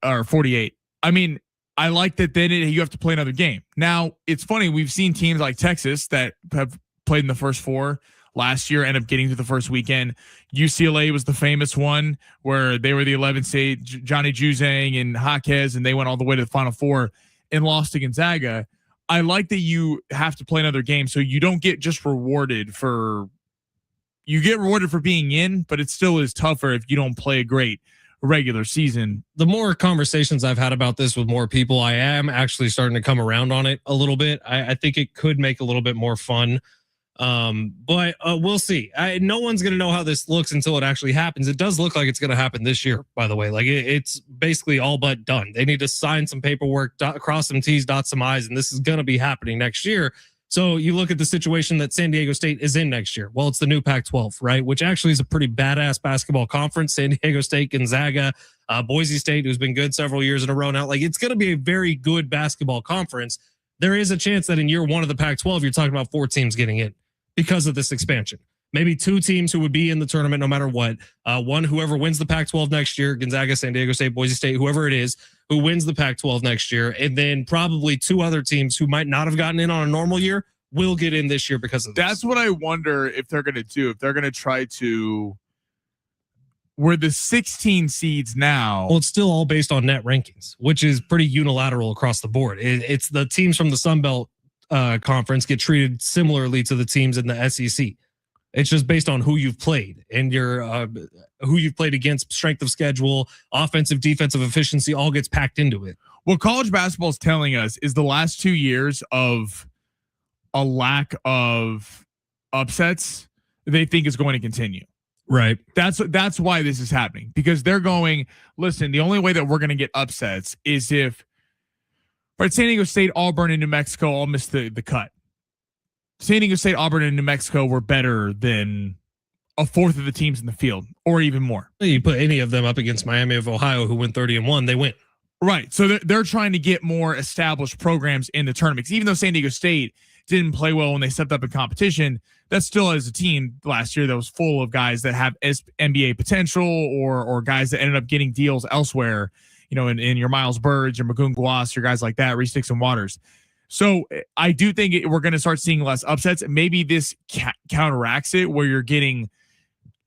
Speaker 1: or 48. I mean, I like that then you have to play another game. Now, it's funny. We've seen teams like Texas that have played in the first 4 last year, end up getting to the first weekend. UCLA was the famous one where they were the 11th seed, Johnny Juzang and Jaquez, and they went all the way to the Final 4 and lost to Gonzaga. I like that you have to play another game so you don't get just rewarded for – you get rewarded for being in, but it still is tougher if you don't play a great regular season.
Speaker 2: The more conversations I've had about this with more people, I am actually starting to come around on it a little bit. I think it could make a little bit more fun. But we'll see. No one's going to know how this looks until it actually happens. It does look like it's going to happen this year, by the way. Like it's basically all but done. They need to sign some paperwork, cross some T's, dot some I's, and this is going to be happening next year. So you look at the situation that San Diego State is in next year. Well, it's the new Pac-12, right? Which actually is a pretty badass basketball conference. San Diego State, Gonzaga, Boise State, who's been good several years in a row now. Like it's going to be a very good basketball conference. There is a chance that in year 1 of the Pac-12, you're talking about 4 teams getting in because of this expansion. maybe two teams who would be in the tournament no matter what. One, whoever wins the Pac-12 next year, Gonzaga, San Diego State, Boise State, whoever it is, who wins the Pac-12 next year. And then probably two other teams who might not have gotten in on a normal year will get in this year because of this.
Speaker 1: That's what I wonder if they're going to do. If they're going to try to, where the 16 seeds now.
Speaker 2: Well, it's still all based on net rankings, which is pretty unilateral across the board. It's the teams from the Sun Belt conference get treated similarly to the teams in the SEC. It's just based on who you've played and your who you've played against, strength of schedule, offensive, defensive efficiency, all gets packed into it.
Speaker 1: What college basketball is telling us is the last 2 years of a lack of upsets they think is going to continue.
Speaker 2: Right.
Speaker 1: That's why this is happening, because they're going, listen, the only way that we're going to get upsets is if, right, San Diego State, Auburn, and New Mexico all missed the cut. San Diego State, Auburn, and New Mexico were better than a fourth of the teams in the field, or even more.
Speaker 2: You put any of them up against Miami of Ohio, who went 30-1, they win.
Speaker 1: Right. So they're trying to get more established programs in the tournaments. Even though San Diego State didn't play well when they stepped up in competition, that still is a team last year that was full of guys that have NBA potential or guys that ended up getting deals elsewhere, you know, in your Miles Birds, your Magoon Guas, your guys like that, Reese Dixon Waters. So I do think we're going to start seeing less upsets. Maybe this counteracts it, where you're getting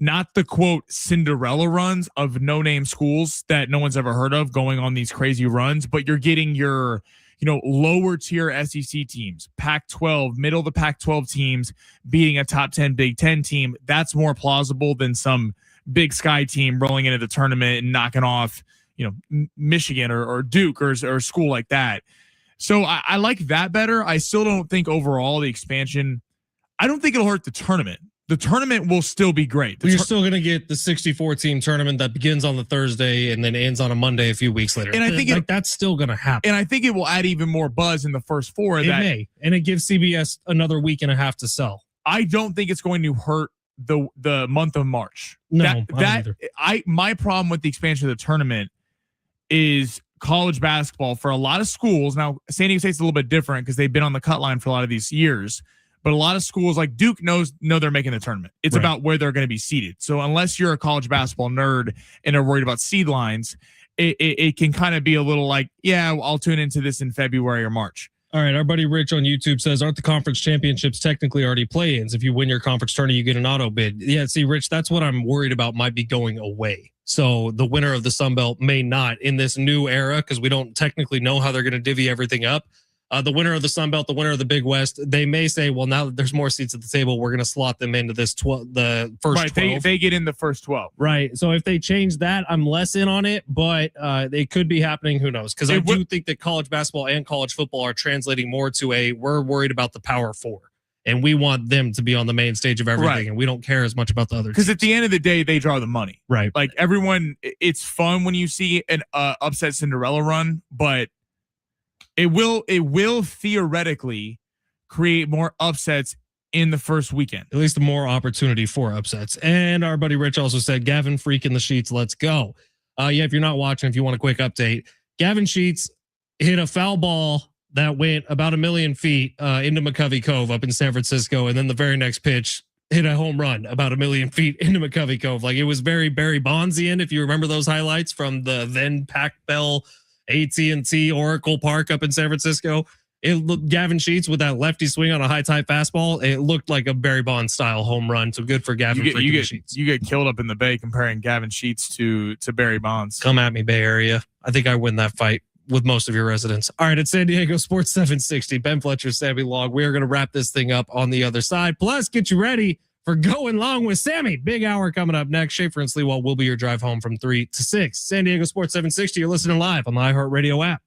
Speaker 1: not the quote Cinderella runs of no-name schools that no one's ever heard of going on these crazy runs, but you're getting your, you know, lower tier SEC teams, Pac-12, middle of the Pac-12 teams beating a top 10 Big Ten team. That's more plausible than some Big Sky team rolling into the tournament and knocking off, you know, Michigan or Duke or a school like that. So I like that better. I still don't think overall the expansion, I don't think it'll hurt the tournament. The tournament will still be great.
Speaker 2: You're still going to get the 64 team tournament that begins on the Thursday and then ends on a Monday a few weeks later.
Speaker 1: And I think
Speaker 2: that's still going to happen.
Speaker 1: And I think it will add even more buzz in the first four.
Speaker 2: It may, and it gives CBS another week and a half to sell.
Speaker 1: I don't think it's going to hurt the month of March.
Speaker 2: No,
Speaker 1: my problem with the expansion of the tournament is college basketball for a lot of schools. Now, San Diego State's a little bit different because they've been on the cut line for a lot of these years. But a lot of schools like Duke know they're making the tournament. It's about where they're going to be seated. So unless you're a college basketball nerd and are worried about seed lines, it can kind of be a little like, yeah, I'll tune into this in February or March.
Speaker 2: All right. Our buddy Rich on YouTube says, aren't the conference championships technically already play-ins? If you win your conference tournament, you get an auto bid. Yeah, see, Rich, that's what I'm worried about might be going away. So the winner of the Sun Belt may not in this new era, because we don't technically know how they're going to divvy everything up. The winner of the Sun Belt, the winner of the Big West, they may say, well, now that there's more seats at the table, we're going to slot them into this the first 12.
Speaker 1: They get in the first 12.
Speaker 2: Right. So if they change that, I'm less in on it, but it could be happening. Who knows? Because I do think that college basketball and college football are translating more to we're worried about the Power Four, and we want them to be on the main stage of everything, and we don't care as much about the other.
Speaker 1: Because at the end of the day, they draw the money.
Speaker 2: Right.
Speaker 1: Like everyone, it's fun when you see an upset Cinderella run, but it will theoretically create more upsets in the first weekend.
Speaker 2: At least more opportunity for upsets. And our buddy Rich also said, Gavin Freak in the sheets, let's go. Yeah, if you're not watching, if you want a quick update, Gavin Sheets hit a foul ball that went about 1 million feet into McCovey Cove up in San Francisco. And then the very next pitch hit a home run about 1 million feet into McCovey Cove. Like, it was very Barry Bondsian, if you remember those highlights from the then Pac Bell AT&T Oracle Park up in San Francisco. It looked Gavin Sheets with that lefty swing on a high type fastball. It looked like a Barry Bonds style home run. So good for Gavin Sheets.
Speaker 1: You get killed up in the Bay comparing Gavin Sheets to Barry Bonds.
Speaker 2: Come at me, Bay Area. I think I win that fight with most of your residents. All right, it's San Diego Sports 760. Ben Fletcher, Sammy Long. We are going to wrap this thing up on the other side. Plus, get you ready for Going Long with Sammy. Big hour coming up next. Schaefer and Sleewell will be your drive home from 3 to 6. San Diego Sports 760. You're listening live on the iHeartRadio app.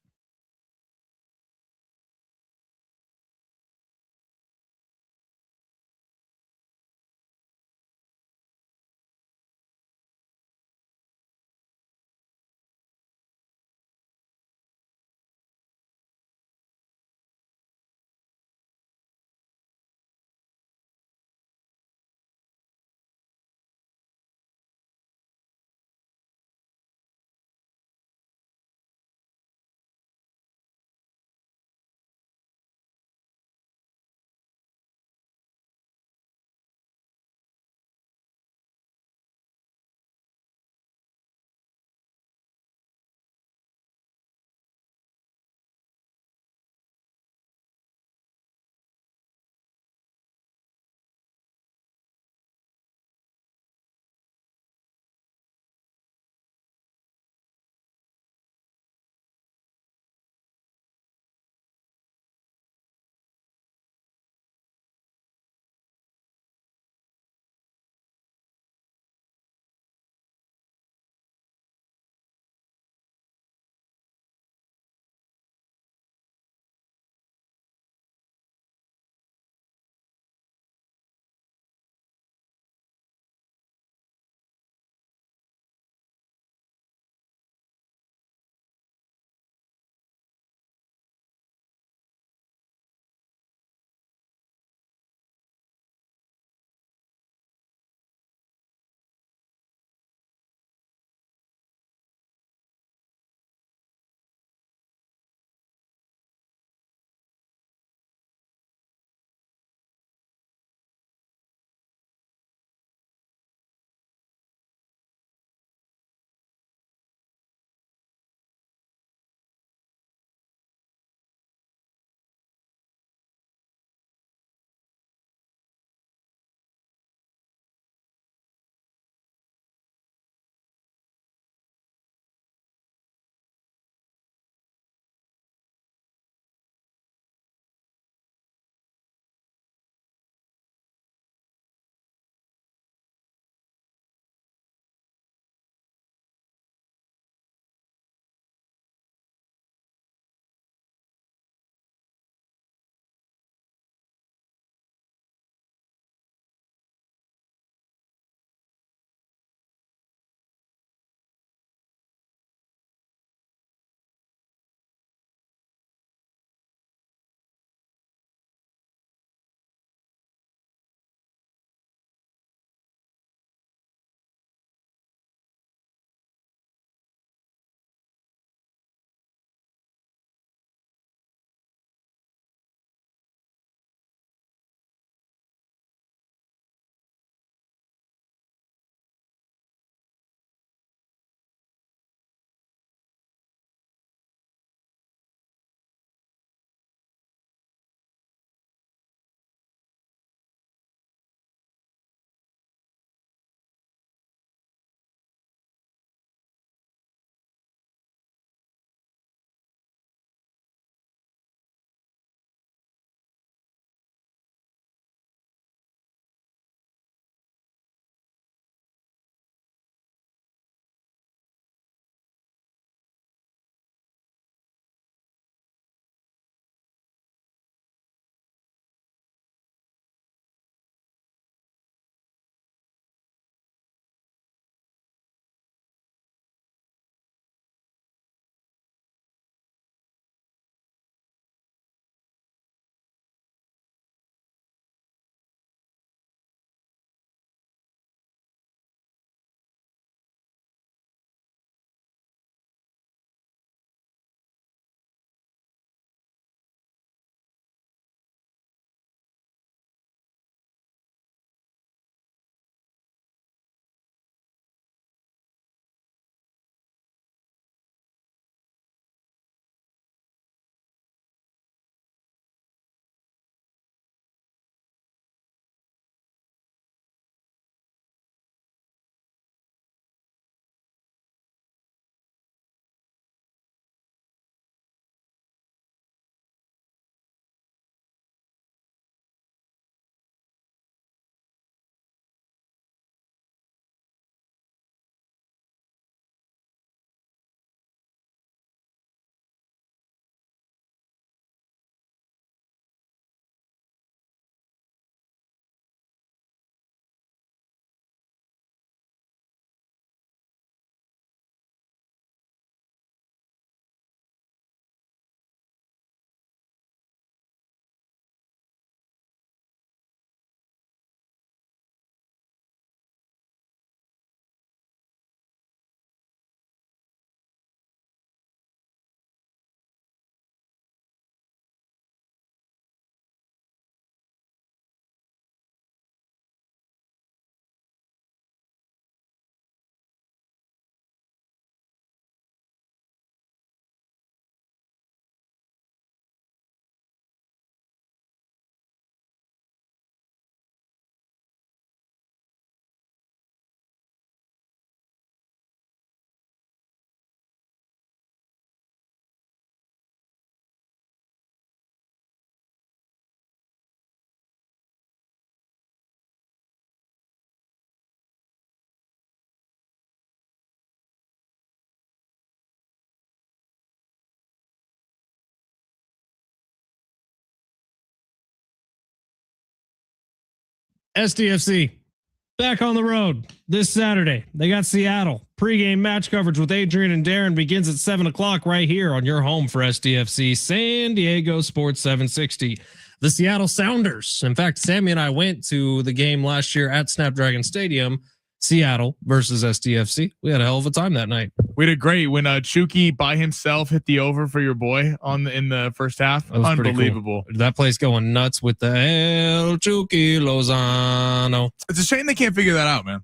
Speaker 2: SDFC back on the road this Saturday. They got Seattle. Pre-game match coverage with Adrian and Darren begins at 7:00 right here on your home for SDFC, San Diego Sports 760. The Seattle Sounders. In fact, Sammy and I went to the game last year at Snapdragon Stadium. Seattle versus SDFC. We had a hell of a time that night.
Speaker 1: We did great when Chucky by himself hit the over for your boy in the first half. Unbelievable.
Speaker 2: Cool. That place going nuts with the El Chucky Lozano.
Speaker 1: It's a shame they can't figure that out, man.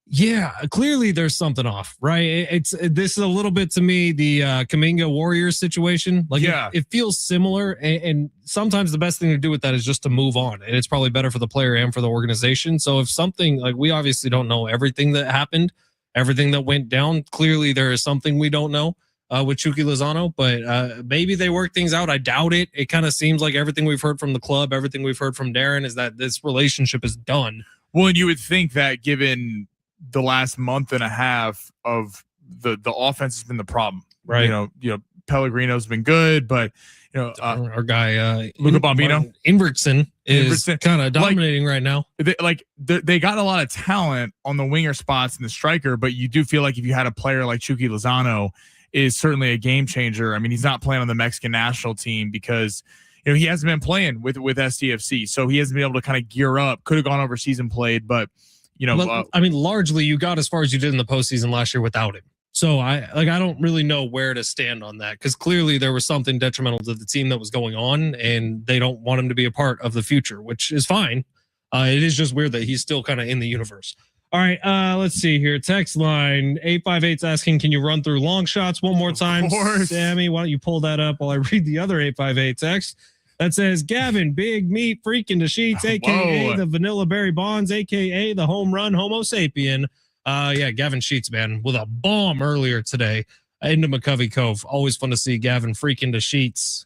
Speaker 2: Yeah, clearly there's something off, right? This is a little bit to me the Kaminga Warriors situation. Like, yeah, it feels similar, and sometimes the best thing to do with that is just to move on, and it's probably better for the player and for the organization. So if something like, we obviously don't know everything that happened, everything that went down. Clearly there is something we don't know with Chucky Lozano, but maybe they work things out. I doubt it. It kind of seems like everything we've heard from the club, everything we've heard from Darren is that this relationship is done.
Speaker 1: Well, and you would think that given the last month and a half of the offense has been the problem,
Speaker 2: right?
Speaker 1: You know, Pellegrino's been good, but
Speaker 2: our guy
Speaker 1: Luca Bambino
Speaker 2: Invertson is kind of dominating right now.
Speaker 1: They got a lot of talent on the winger spots and the striker, but you do feel like if you had a player like Chucky Lozano, is certainly a game changer. I mean, he's not playing on the Mexican national team because he hasn't been playing with SDFC, so he hasn't been able to kind of gear up. Could have gone overseas and played, but
Speaker 2: largely you got as far as you did in the postseason last year without him. So I don't really know where to stand on that, because clearly there was something detrimental to the team that was going on, and they don't want him to be a part of the future, which is fine. It is just weird that he's still kind of in the universe. All right, let's see here. Text line 858's asking, can you run through long shots one more time? Sammy, why don't you pull that up while I read the other 858 text? That says, Gavin, big meat freaking the sheets, a.k.a. the Vanilla Berry Bonds, a.k.a. the home run Homo sapien. Yeah, Gavin Sheets, man, with a bomb earlier today into McCovey Cove. Always fun to see Gavin freaking the sheets.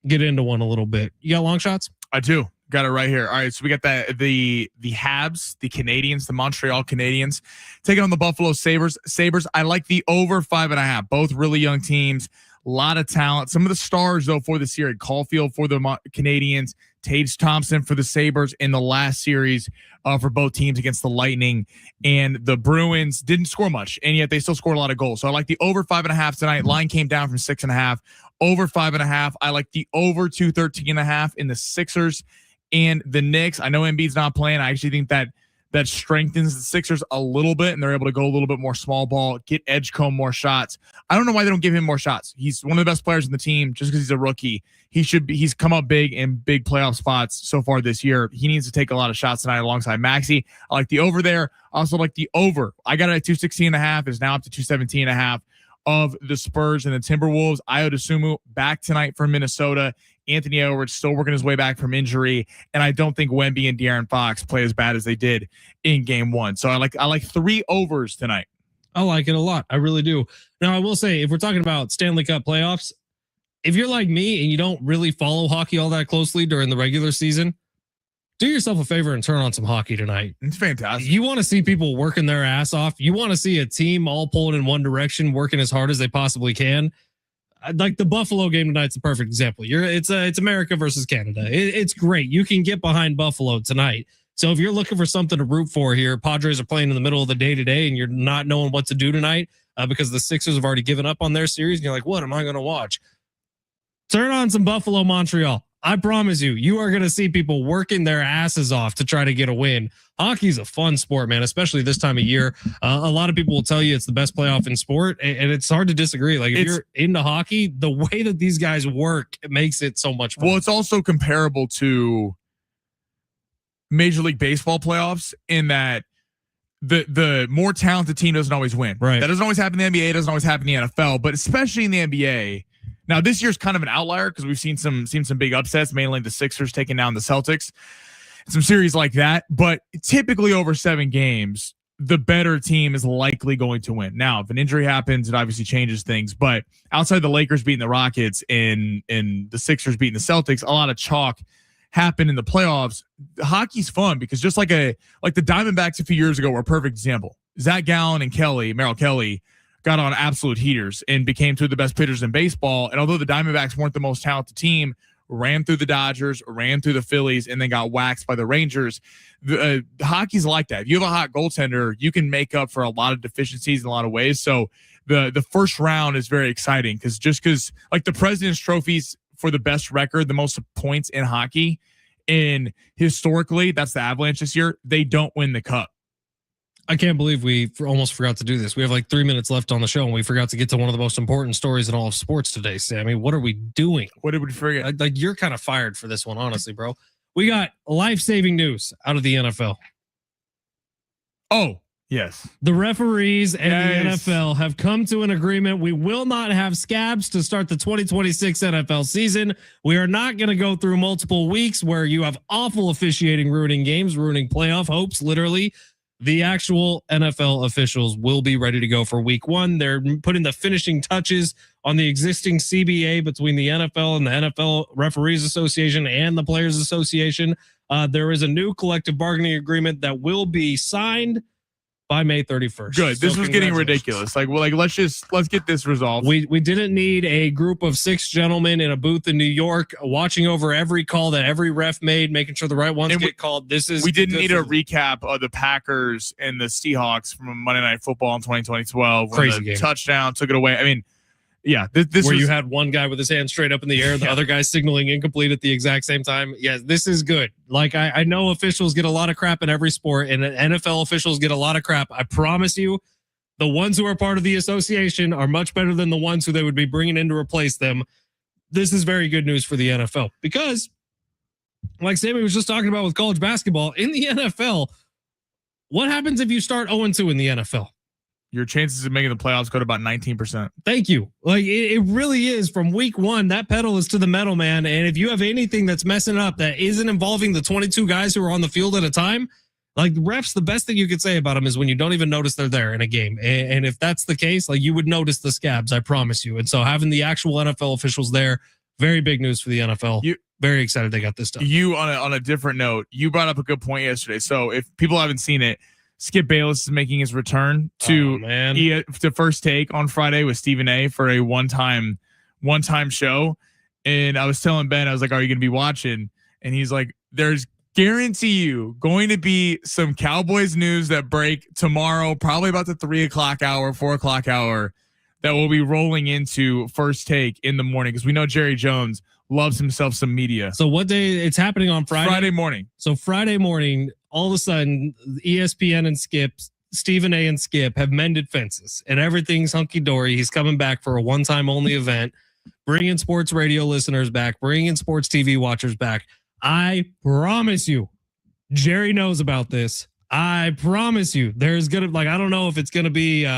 Speaker 2: Get into one a little bit. You got long shots?
Speaker 1: I do. Got it right here. All right, so we got the Habs, the Canadians, the Montreal Canadiens taking on the Buffalo Sabres. I like the over 5.5. Both really young teams. A lot of talent. Some of the stars, though, for this series: Caulfield for the Canadians, Tage Thompson for the Sabres in the last series for both teams against the Lightning. And the Bruins didn't score much, and yet they still scored a lot of goals. So I like the over 5.5 tonight. Line came down from 6.5. Over 5.5. I like the over 213.5 in the Sixers and the Knicks. I know Embiid's not playing. I actually think that strengthens the Sixers a little bit, and they're able to go a little bit more small ball, get Edgecombe more shots. I don't know why they don't give him more shots. He's one of the best players in the team just because he's a rookie. He's come up big in big playoff spots so far this year. He needs to take a lot of shots tonight alongside Maxey. I like the over there. I also like the over. I got it at 216.5. It's now up to 217.5 of the Spurs and the Timberwolves. Ayo Dosunmu back tonight for Minnesota. Anthony Edwards still working his way back from injury, and I don't think Wemby and De'Aaron Fox play as bad as they did in Game 1. So I like 3 overs tonight.
Speaker 2: I like it a lot. I really do. Now, I will say, if we're talking about Stanley Cup playoffs, if you're like me and you don't really follow hockey all that closely during the regular season, do yourself a favor and turn on some hockey tonight.
Speaker 1: It's fantastic.
Speaker 2: You want to see people working their ass off. You want to see a team all pulling in one direction, working as hard as they possibly can. Like the Buffalo game tonight's a perfect example. It's America versus Canada. It's great. You can get behind Buffalo tonight. So if you're looking for something to root for here, Padres are playing in the middle of the day today, and you're not knowing what to do tonight because the Sixers have already given up on their series, and you're like, what am I going to watch? Turn on some Buffalo Montreal. I promise you are going to see people working their asses off to try to get a win. Hockey's a fun sport, man, especially this time of year. A lot of people will tell you it's the best playoff in sport, and it's hard to disagree. Like, if you're into hockey, the way that these guys work, it makes it so much fun.
Speaker 1: Well, it's also comparable to Major League Baseball playoffs in that the more talented team doesn't always win.
Speaker 2: Right.
Speaker 1: That doesn't always happen in the NBA, doesn't always happen in the NFL, but especially in the NBA. Now, this year's kind of an outlier because we've seen some big upsets, mainly the Sixers taking down the Celtics, some series like that. But typically over 7 games, the better team is likely going to win. Now, if an injury happens, it obviously changes things. But outside the Lakers beating the Rockets and the Sixers beating the Celtics, a lot of chalk happened in the playoffs. Hockey's fun because just like the Diamondbacks a few years ago were a perfect example. Zach Gallen and Merrill Kelly got on absolute heaters and became 2 of the best pitchers in baseball. And although the Diamondbacks weren't the most talented team, ran through the Dodgers, ran through the Phillies, and then got waxed by the Rangers. Hockey's like that. If you have a hot goaltender, you can make up for a lot of deficiencies in a lot of ways. So the first round is very exciting because like the President's Trophies for the best record, the most points in hockey, and historically, that's the Avalanche this year. They don't win the cup.
Speaker 2: I can't believe we almost forgot to do this. We have like 3 minutes left on the show, and we forgot to get to one of the most important stories in all of sports today, Sammy. What are we doing?
Speaker 1: What did we forget?
Speaker 2: Like you're kind of fired for this one, honestly, bro. We got life-saving news out of the NFL.
Speaker 1: Oh, yes.
Speaker 2: The referees and the NFL have come to an agreement. We will not have scabs to start the 2026 NFL season. We are not going to go through multiple weeks where you have awful officiating, ruining games, ruining playoff hopes, literally. The actual NFL officials will be ready to go for week one. They're putting the finishing touches on the existing CBA between the NFL and the NFL Referees Association and the Players Association. There is a new collective bargaining agreement that will be signed by May 31st.
Speaker 1: Good. This was getting ridiculous. Let's get this resolved.
Speaker 2: We didn't need a group of 6 gentlemen in a booth in New York watching over every call that every ref made, making sure the right ones get called. We
Speaker 1: didn't need a recap of the Packers and the Seahawks from Monday Night Football in 2012.
Speaker 2: Crazy game.
Speaker 1: Touchdown took it away. I mean, yeah, this
Speaker 2: where you had one guy with his hand straight up in the air, the other guy signaling incomplete at the exact same time. Yeah, this is good. Like I know officials get a lot of crap in every sport, and NFL officials get a lot of crap. I promise you, the ones who are part of the association are much better than the ones who they would be bringing in to replace them. This is very good news for the NFL because, like Sammy was just talking about with college basketball, in the NFL, what happens if you start 0-2 in the NFL?
Speaker 1: Your chances of making the playoffs go to about 19%.
Speaker 2: Thank you. Like it really is from week one. That pedal is to the metal, man. And if you have anything that's messing up that isn't involving the 22 guys who are on the field at a time, like the refs, the best thing you could say about them is when you don't even notice they're there in a game. And if that's the case, like you would notice the scabs, I promise you. And so having the actual NFL officials there, very big news for the NFL. Very excited they got this done.
Speaker 1: On a different note, you brought up a good point yesterday. So if people haven't seen it, Skip Bayless is making his return to First Take on Friday with Stephen A for a one-time show. And I was telling Ben, I was like, are you going to be watching? And he's like, there's guarantee you going to be some Cowboys news that break tomorrow, probably about the 3 o'clock hour, 4 o'clock hour, that will be rolling into First Take in the morning. Because we know Jerry Jones loves himself some media.
Speaker 2: So what day it's happening on Friday?
Speaker 1: Friday morning.
Speaker 2: So Friday morning, all of a sudden, ESPN and Skip, Stephen A and Skip have mended fences and everything's hunky dory. He's coming back for a one-time only event, bringing sports radio listeners back, bringing sports TV watchers back. I promise you, Jerry knows about this. I promise you, there's going to, I don't know if it's going to be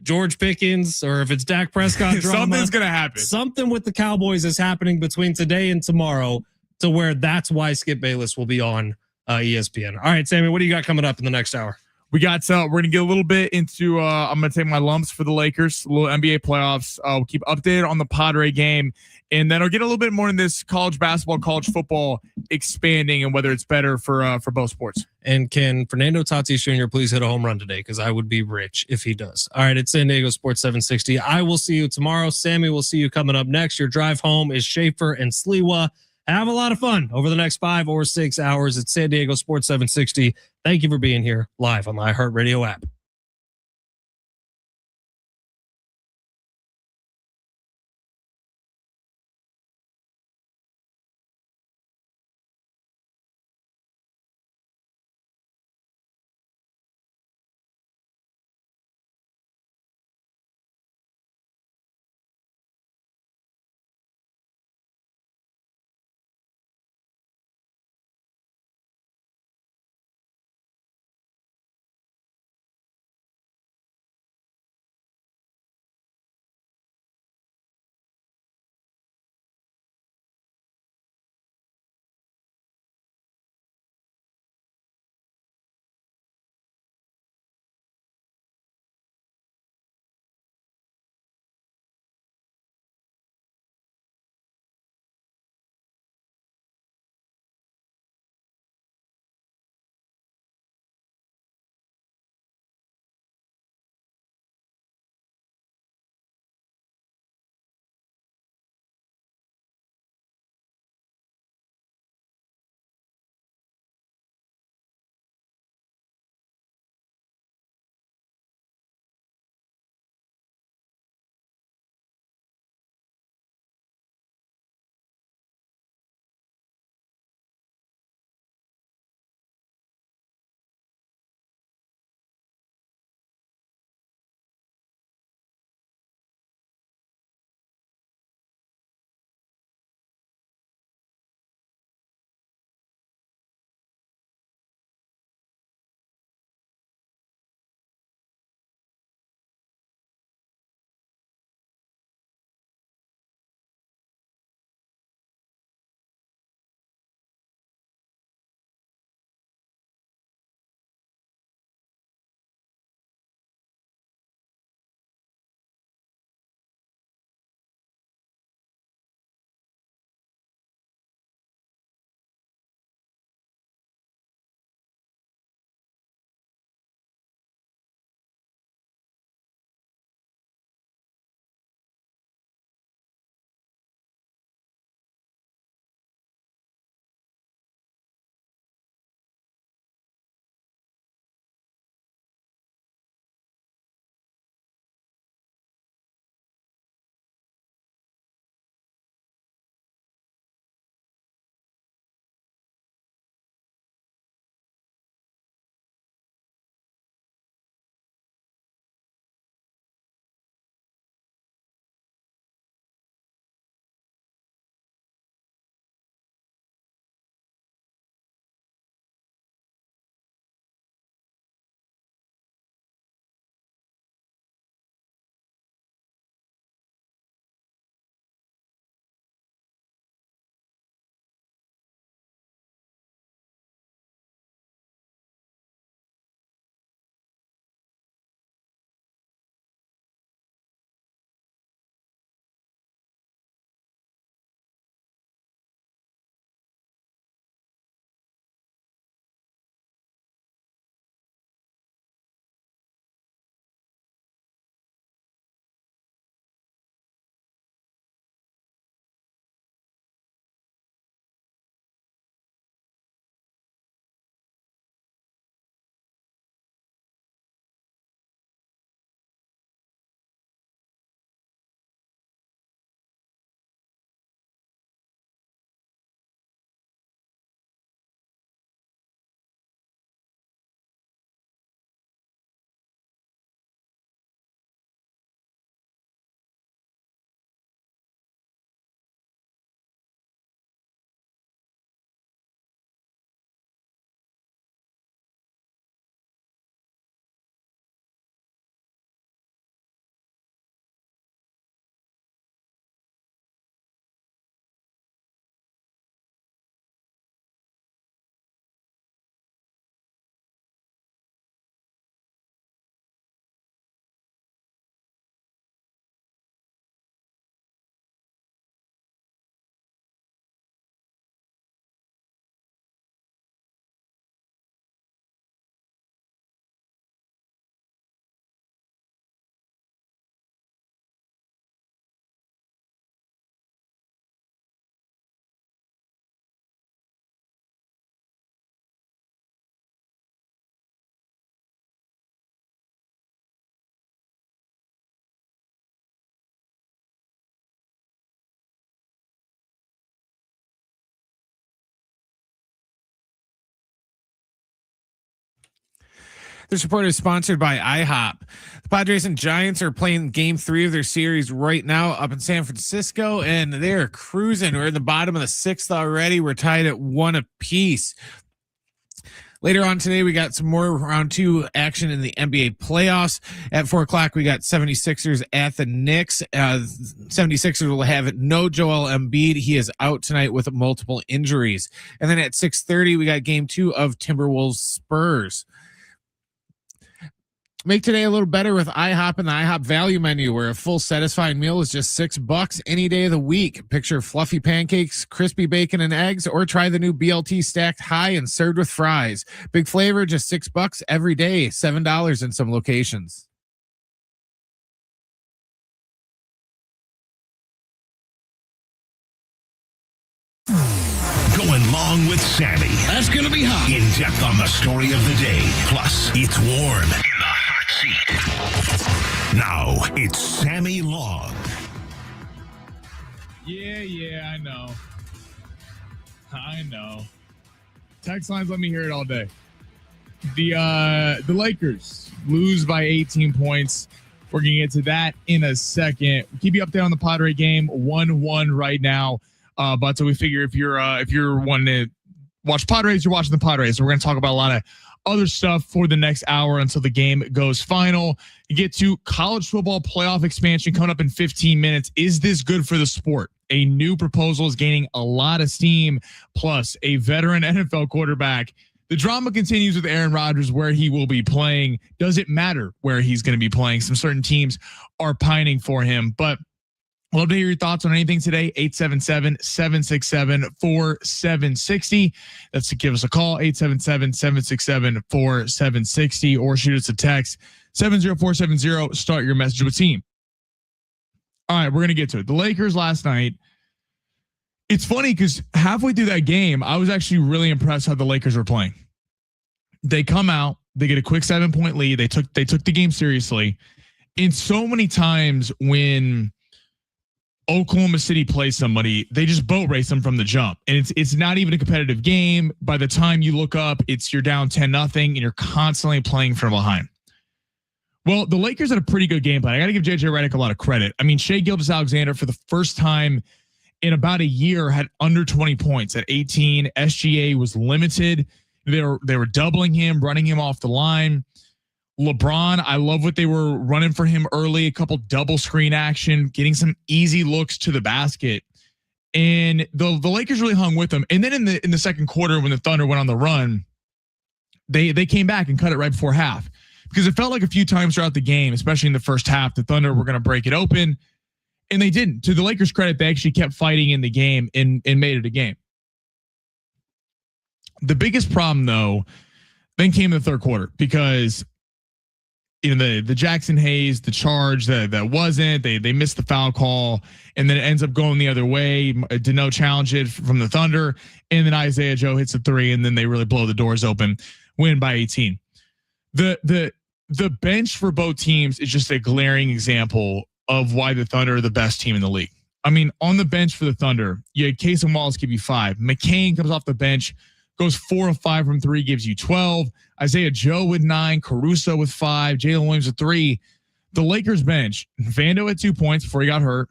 Speaker 2: George Pickens or if it's Dak Prescott drama.
Speaker 1: Something's going to happen.
Speaker 2: Something with the Cowboys is happening between today and tomorrow to where that's why Skip Bayless will be on ESPN. All right, Sammy, what do you got coming up in the next hour?
Speaker 1: We're going to get a little bit into, I'm going to take my lumps for the Lakers, a little NBA playoffs. We'll keep updated on the Padre game. And then I'll get a little bit more in this college basketball, college football expanding and whether it's better for both sports.
Speaker 2: And can Fernando Tatis Jr. please hit a home run today? Because I would be rich if he does. All right, it's San Diego Sports 760. I will see you tomorrow. Sammy will see you coming up next. Your drive home is Schaefer and Sliwa. Have a lot of fun over the next 5 or 6 hours at San Diego Sports 760. Thank you for being here live on the iHeartRadio app.
Speaker 6: This report is sponsored by IHOP. The Padres and Giants are playing game 3 of their series right now up in San Francisco, and they're cruising. We're in the bottom of the 6th already. We're tied at 1 apiece. Later on today, we got some more round 2 action in the NBA playoffs. At 4 o'clock, we got 76ers at the Knicks. 76ers will have no Joel Embiid. He is out tonight with multiple injuries. And then at 6:30, we got game 2 of Timberwolves Spurs. Make today a little better with IHOP and the IHOP value menu, where a full satisfying meal is just $6 any day of the week. Picture fluffy pancakes, crispy bacon and eggs, or try the new BLT stacked high and served with fries. Big flavor, just $6 every day, $7 in some locations.
Speaker 4: Going long with Sammy.
Speaker 5: That's going to be hot.
Speaker 4: In depth on the story of the day. Plus, it's warm in the hot seat. Now, it's Sammy Long.
Speaker 1: Yeah, I know. Text lines, let me hear it all day. The Lakers lose by 18 points. We're going to get to that in a second. Keep you updated on the Padre game, 1-1 right now. But so we figure if you're wanting to watch Padres, you're watching the Padres. So we're going to talk about a lot of other stuff for the next hour until the game goes final. You get to college football playoff expansion coming up in 15 minutes. Is this good for the sport? A new proposal is gaining a lot of steam, plus a veteran NFL quarterback. The drama continues with Aaron Rodgers, where he will be playing. Does it matter where he's going to be playing? Some certain teams are pining for him, but love to hear your thoughts on anything today. 877-767-4760. That's to give us a call, 877-767-4760, or shoot us a text, 70470. Start your message with team. All right, we're going to get to it. The Lakers last night. It's funny because halfway through that game, I was actually really impressed how the Lakers were playing. They come out, they get a quick 7-point lead. They took the game seriously. And so many times when Oklahoma City plays somebody, they just boat race them from the jump. And it's not even a competitive game. By the time you look up, you're down 10-0 and you're constantly playing from behind. Well, the Lakers had a pretty good game plan. I got to give JJ Redick a lot of credit. I mean, Shai Gilgeous-Alexander for the first time in about a year had under 20 points at 18. SGA was limited. They were doubling him, running him off the line. LeBron, I love what they were running for him early, a couple double screen action, getting some easy looks to the basket. And the Lakers really hung with them. And then in the second quarter, when the Thunder went on the run, they came back and cut it right before half, because it felt like a few times throughout the game, especially in the first half, the Thunder were going to break it open, and they didn't. To the Lakers' credit, they actually kept fighting in the game and made it a game. The biggest problem, though, then came in the third quarter, because the Jackson Hayes, the charge that wasn't, they missed the foul call, and then it ends up going the other way. Dano challenge it from the Thunder, and then Isaiah Joe hits a 3, and then they really blow the doors open, win by 18. The bench for both teams is just a glaring example of why the Thunder are the best team in the league. I mean, on the bench for the Thunder, you had Case and Wallace give you 5. McCain comes off the bench, goes 4 of 5 from 3, gives you 12. Isaiah Joe with 9, Caruso with 5, Jalen Williams with 3. The Lakers bench, Vando had 2 points before he got hurt.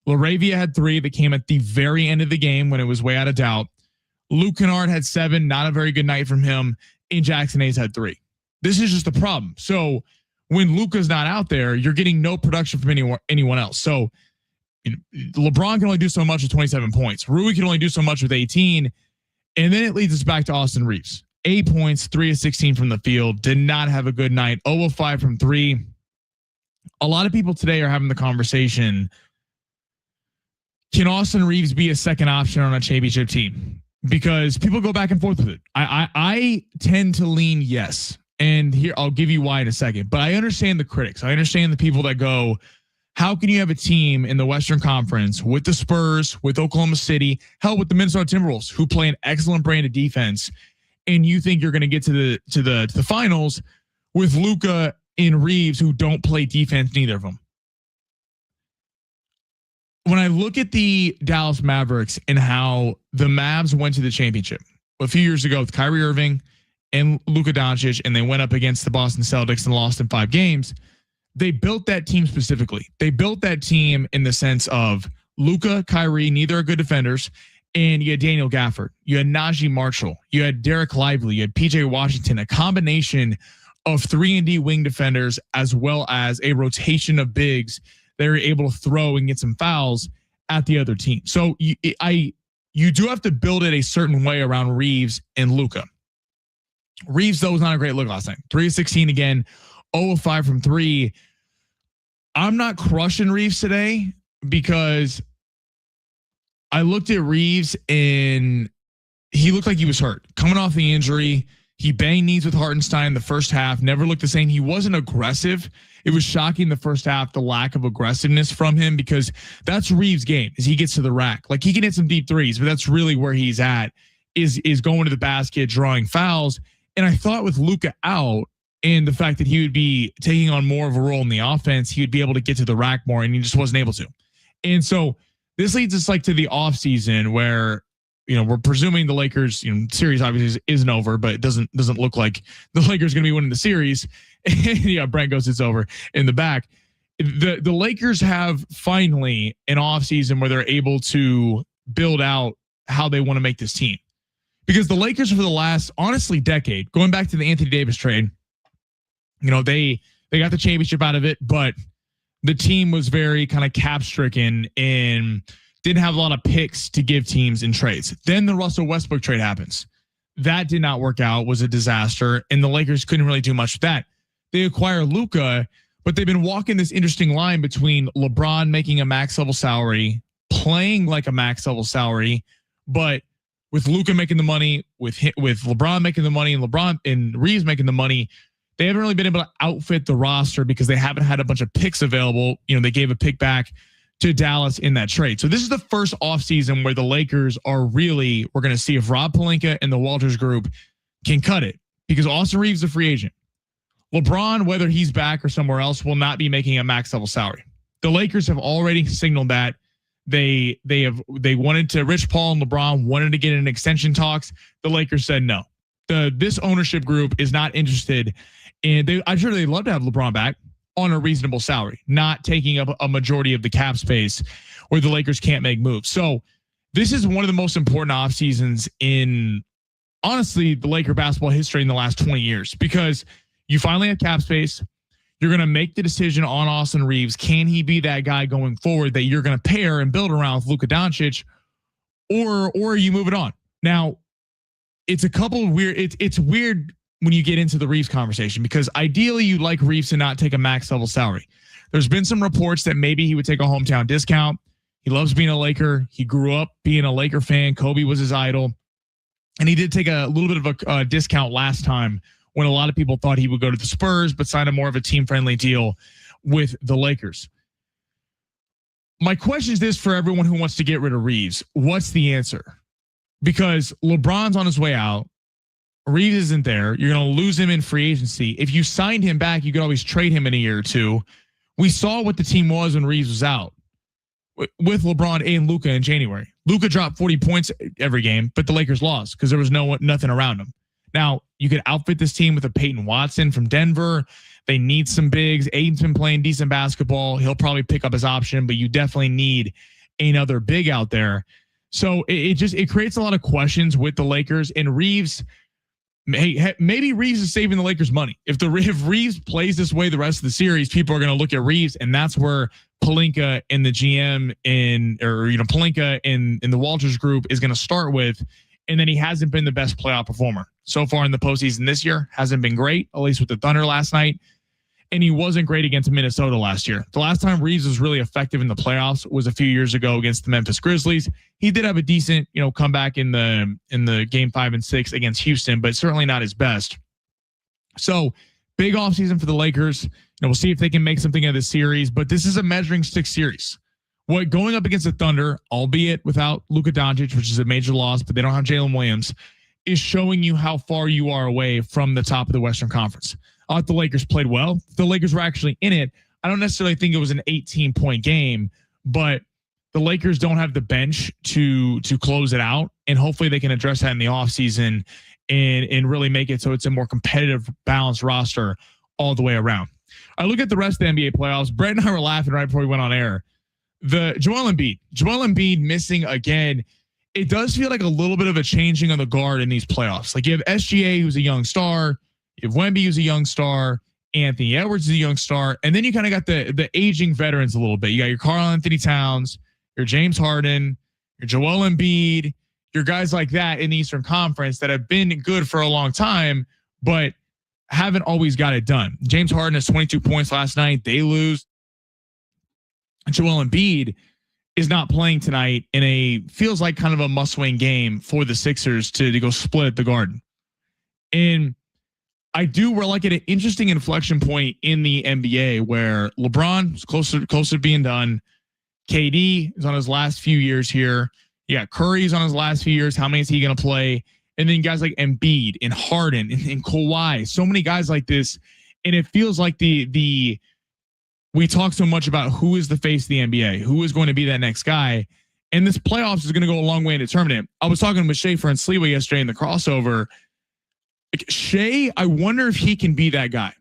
Speaker 1: LaRavia had 3 that came at the very end of the game when it was way out of doubt. Luke Kennard had 7, not a very good night from him. And Jackson Hayes had 3. This is just the problem. So when Luka's not out there, you're getting no production from anyone else. So LeBron can only do so much with 27 points. Rui can only do so much with 18. And then it leads us back to Austin Reeves. 8 points, 3 of 16 from the field. Did not have a good night. 0 of 5 from 3. A lot of people today are having the conversation, can Austin Reeves be a second option on a championship team? Because people go back and forth with it. I tend to lean yes. And here, I'll give you why in a second. But I understand the critics. I understand the people that go, how can you have a team in the Western Conference with the Spurs, with Oklahoma City, hell, with the Minnesota Timberwolves, who play an excellent brand of defense, and you think you're going to get to the finals with Luka and Reeves, who don't play defense, neither of them? When I look at the Dallas Mavericks and how the Mavs went to the championship a few years ago with Kyrie Irving and Luka Doncic, and they went up against the Boston Celtics and lost in 5 games. They built that team specifically. They built that team in the sense of Luka, Kyrie, neither are good defenders, and you had Daniel Gafford, you had Najee Marshall, you had Derek Lively, you had PJ Washington, a combination of 3-and-D wing defenders as well as a rotation of bigs that are able to throw and get some fouls at the other team. So you do have to build it a certain way around Reeves and Luka. Reeves, though, was not a great look last night. 3 of 16 again, 0 of 5 from 3. I'm not crushing Reeves today because I looked at Reeves and he looked like he was hurt. Coming off the injury, he banged knees with Hartenstein the first half, never looked the same. He wasn't aggressive. It was shocking the first half, the lack of aggressiveness from him, because that's Reeves' game as he gets to the rack. Like, he can hit some deep threes, but that's really where he's at, is going to the basket, drawing fouls. And I thought with Luka out and the fact that he would be taking on more of a role in the offense, he would be able to get to the rack more, and he just wasn't able to. And so this leads us like to the offseason where, we're presuming the Lakers, series obviously isn't over, but it doesn't look like the Lakers going to be winning the series. Yeah, Brent goes, it's over in the back. The Lakers have finally an offseason where they're able to build out how they want to make this team. Because the Lakers for the last, honestly, decade, going back to the Anthony Davis trade, they got the championship out of it, but the team was very kind of cap stricken and didn't have a lot of picks to give teams in trades. Then the Russell Westbrook trade happens. That did not work out, was a disaster, and the Lakers couldn't really do much with that. They acquire Luka, but they've been walking this interesting line between LeBron making a max level salary, playing like a max level salary, but with Luka making the money, with LeBron making the money, and Reeves making the money, they haven't really been able to outfit the roster because they haven't had a bunch of picks available. They gave a pick back to Dallas in that trade. So this is the first offseason where the Lakers are we're going to see if Rob Pelinka and the Walters group can cut it, because Austin Reeves is a free agent. LeBron, whether he's back or somewhere else, will not be making a max level salary. The Lakers have already signaled that they wanted to, Rich Paul and LeBron wanted to get in extension talks. The Lakers said no. This ownership group is not interested, and I'm sure they'd love to have LeBron back on a reasonable salary, not taking up a majority of the cap space where the Lakers can't make moves. So this is one of the most important off seasons in, honestly, the Laker basketball history in the last 20 years, because you finally have cap space. You're going to make the decision on Austin Reeves. Can he be that guy going forward that you're going to pair and build around with Luka Doncic, or you move it on? Now, it's a couple of weird. It's weird when you get into the Reeves conversation, because ideally you'd like Reeves to not take a max level salary. There's been some reports that maybe he would take a hometown discount. He loves being a Laker. He grew up being a Laker fan. Kobe was his idol. And he did take a little bit of a discount last time when a lot of people thought he would go to the Spurs, but sign a more of a team-friendly deal with the Lakers. My question is this for everyone who wants to get rid of Reeves. What's the answer? Because LeBron's on his way out. Reeves isn't there. You're going to lose him in free agency. If you signed him back, you could always trade him in a year or two. We saw what the team was when Reeves was out with LeBron and Luka in January. Luka dropped 40 points every game, but the Lakers lost because there was nothing around him. Now, you could outfit this team with a Peyton Watson from Denver. They need some bigs. Aiden's been playing decent basketball. He'll probably pick up his option, but you definitely need another big out there. So it creates a lot of questions with the Lakers. And Reeves, maybe Reeves is saving the Lakers money. If Reeves plays this way the rest of the series, people are going to look at Reeves, and that's where Pelinka and the GM Pelinka and the Walters group is going to start with. And then he hasn't been the best playoff performer so far in the postseason this year. Hasn't been great, at least with the Thunder last night. And he wasn't great against Minnesota last year. The last time Reeves was really effective in the playoffs was a few years ago against the Memphis Grizzlies. He did have a decent, comeback in the game 5 and 6 against Houston, but certainly not his best. So big offseason for the Lakers. We'll see if they can make something of this series, but this is a measuring stick series. Going up against the Thunder, albeit without Luka Doncic, which is a major loss, but they don't have Jalen Williams, is showing you how far you are away from the top of the Western Conference. I thought the Lakers played well. The Lakers were actually in it. I don't necessarily think it was an 18-point game, but the Lakers don't have the bench to close it out, and hopefully they can address that in the offseason and really make it so it's a more competitive, balanced roster all the way around. I look at the rest of the NBA playoffs. Brett and I were laughing right before we went on air. The Joel Embiid missing again. It does feel like a little bit of a changing of the guard in these playoffs. Like you have SGA, who's a young star. You have Wemby, who's a young star. Anthony Edwards is a young star. And then you kind of got the aging veterans a little bit. You got your Karl-Anthony Towns, your James Harden, your Joel Embiid, your guys like that in the Eastern Conference that have been good for a long time, but haven't always got it done. James Harden has 22 points last night. They lose. Joel Embiid is not playing tonight in a feels like kind of a must-win game for the Sixers to go split at the Garden. And we're like at an interesting inflection point in the NBA where LeBron is closer to being done. KD is on his last few years here. Yeah, Curry's on his last few years. How many is he going to play? And then guys like Embiid and Harden and Kawhi, so many guys like this. And it feels like we talk so much about who is the face of the NBA, who is going to be that next guy. And this playoffs is going to go a long way to determine it. I was talking with Schaefer and Sleeway yesterday in the crossover. Like Shea, I wonder if he can be that guy.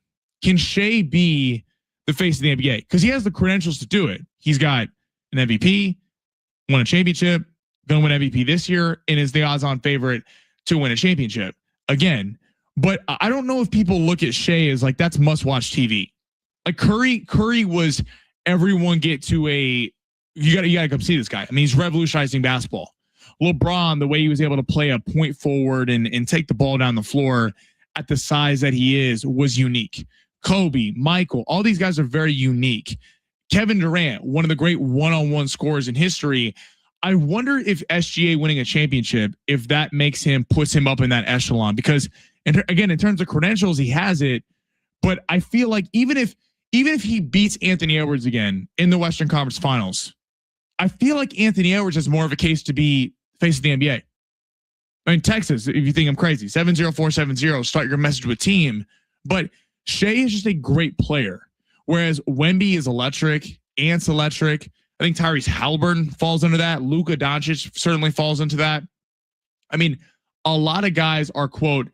Speaker 1: Can Shea be the face of the NBA? Because he has the credentials to do it. He's got an MVP, won a championship, going to win MVP this year, and is the odds-on favorite to win a championship again. But I don't know if people look at Shea as like that's must-watch TV. Like Curry was everyone get to a you gotta come see this guy. I mean, he's revolutionizing basketball. LeBron, the way he was able to play a point forward and take the ball down the floor at the size that he is was unique. Kobe, Michael, all these guys are very unique. Kevin Durant, one of the great one-on-one scorers in history. I wonder if SGA winning a championship, if that puts him up in that echelon, because again, in terms of credentials, he has it. But I feel like even if he beats Anthony Edwards again in the Western Conference Finals, I feel like Anthony Edwards has more of a case to be face of the NBA. I mean, Texas, if you think I'm crazy, 70470, start your message with team. But Shea is just a great player. Whereas Wemby is electric, Ant's electric. I think Tyrese Halliburton falls into that. Luka Doncic certainly falls into that. I mean, a lot of guys are, quote,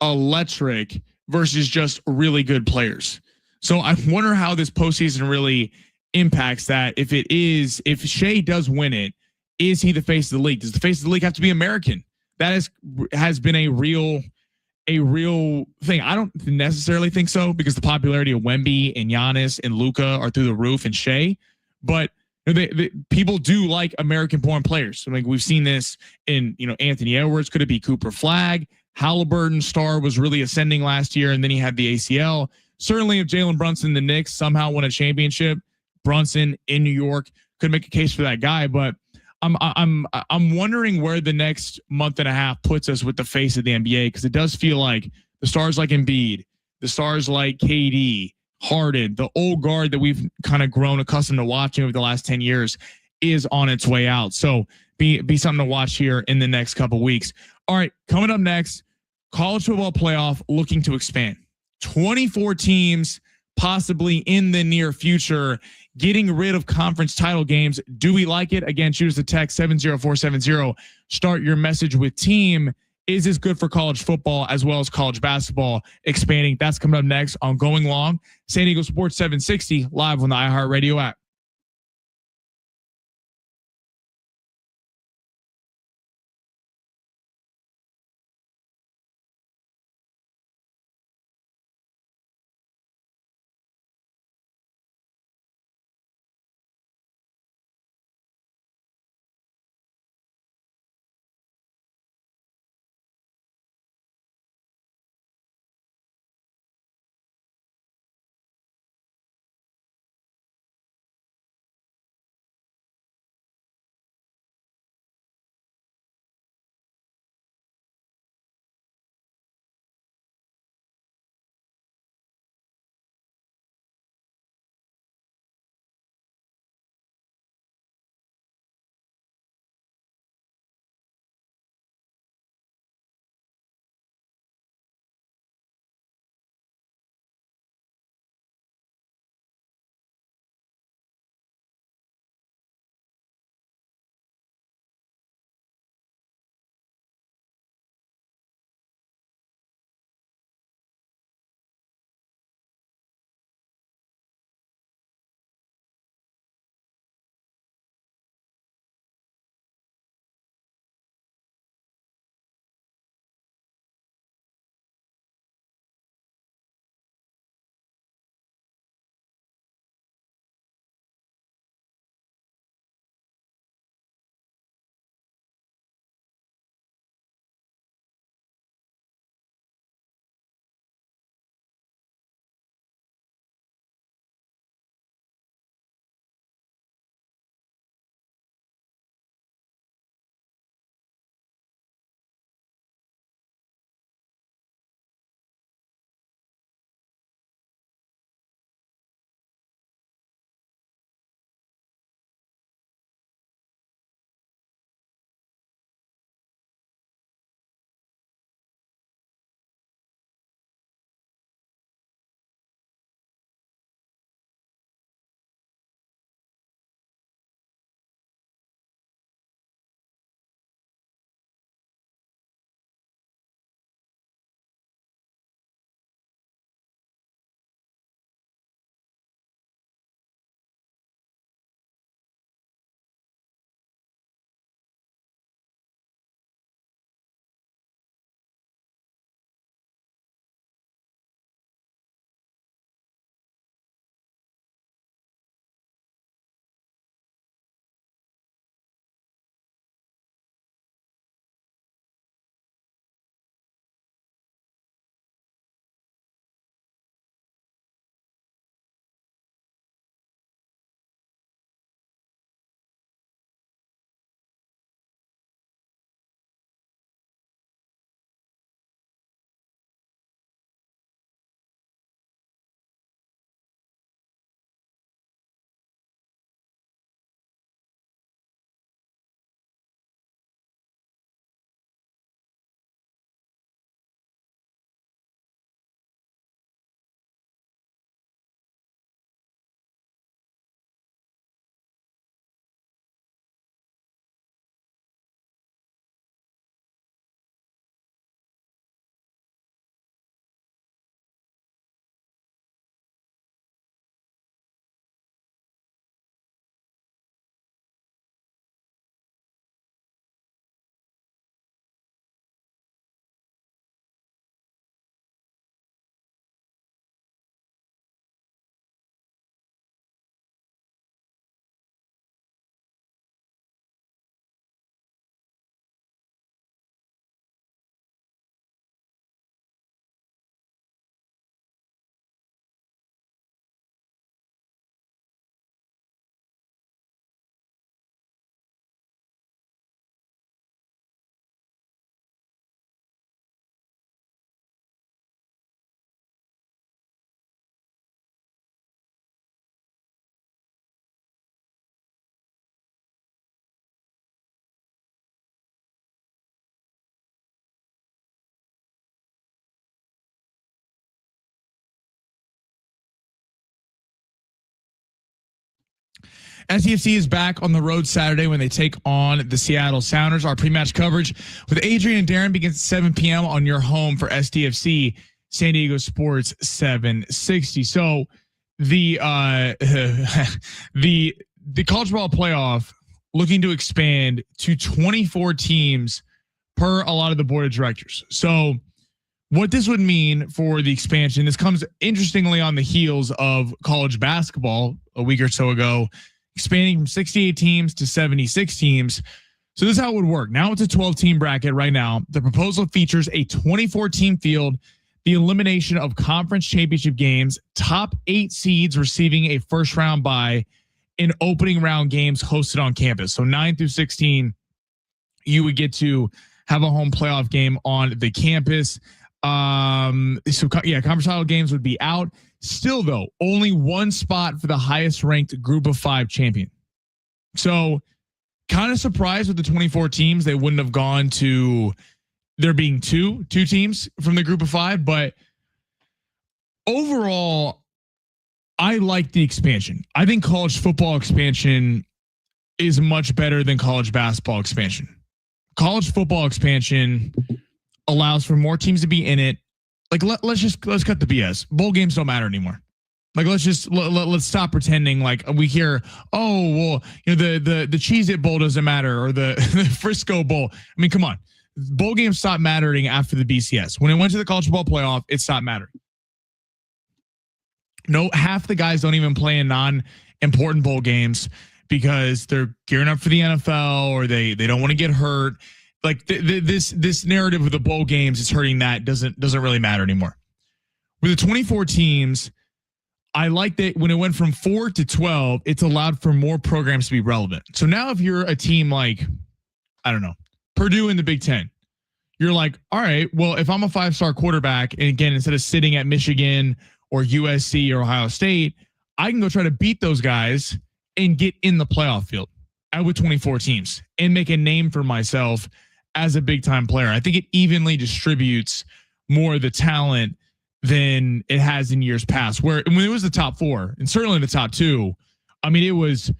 Speaker 1: electric versus just really good players. So I wonder how this postseason really impacts that. If Shea does win it, is he the face of the league? Does the face of the league have to be American? That has been a real thing. I don't necessarily think so because the popularity of Wemby and Giannis and Luka are through the roof and Shea, but people do like American-born players. I mean, we've seen this in Anthony Edwards. Could it be Cooper Flagg? Halliburton's star was really ascending last year, and then he had the ACL. Certainly, if Jalen Brunson, the Knicks, somehow won a championship, Brunson in New York could make a case for that guy. But I'm wondering where the next month and a half puts us with the face of the NBA, because it does feel like the stars like Embiid, the stars like KD, Harden, the old guard that we've kind of grown accustomed to watching over the last 10 years is on its way out. So be something to watch here in the next couple weeks. All right, coming up next, college football playoff looking to expand. 24 teams possibly in the near future, getting rid of conference title games. Do we like it? Again, shoot us a text 70470. Start your message with team. Is this good for college football as well as college basketball expanding? That's coming up next on Going Long, San Diego Sports 760, live on the iHeartRadio app. SEFC is back on the road Saturday when they take on the Seattle Sounders. Our pre-match coverage with Adrian and Darren begins at 7 p.m. on your home for SDFC San Diego Sports 760. So the the college ball playoff looking to expand to 24 teams per a lot of the board of directors. So what this would mean for the expansion, this comes interestingly on the heels of college basketball a week or so ago, expanding from 68 teams to 76 teams. So this is how it would work. Now it's a 12-team bracket right now. The proposal features a 24-team field, the elimination of conference championship games, top 8 seeds receiving a first-round bye, and opening round games hosted on campus. So 9 through 16, you would get to have a home playoff game on the campus. Conference title games would be out. Still, though, only one spot for the highest ranked group of 5 champion. So kind of surprised with the 24 teams. They wouldn't have gone to there being two teams from the group of 5. But overall, I like the expansion. I think college football expansion is much better than college basketball expansion. College football expansion allows for more teams to be in it. Like let's cut the BS. Bowl games don't matter anymore. Like let's stop pretending like we hear, oh well, the Cheez-It Bowl doesn't matter or the Frisco Bowl. I mean, come on. Bowl games stopped mattering after the BCS. When it went to the college football playoff, it stopped mattering. No, half the guys don't even play in non-important bowl games because they're gearing up for the NFL or they don't want to get hurt. Like this narrative of the bowl games is hurting that doesn't really matter anymore. With the 24 teams, I like that when it went from 4 to 12, it's allowed for more programs to be relevant. So now if you're a team like, I don't know, Purdue in the Big Ten, you're like, all right, well, if I'm a 5-star quarterback, and again, instead of sitting at Michigan or USC or Ohio State, I can go try to beat those guys and get in the playoff field with 24 teams and make a name for myself as a big time player. I think it evenly distributes more of the talent than it has in years past, where when it was the top 4 and certainly the top 2, I mean, it was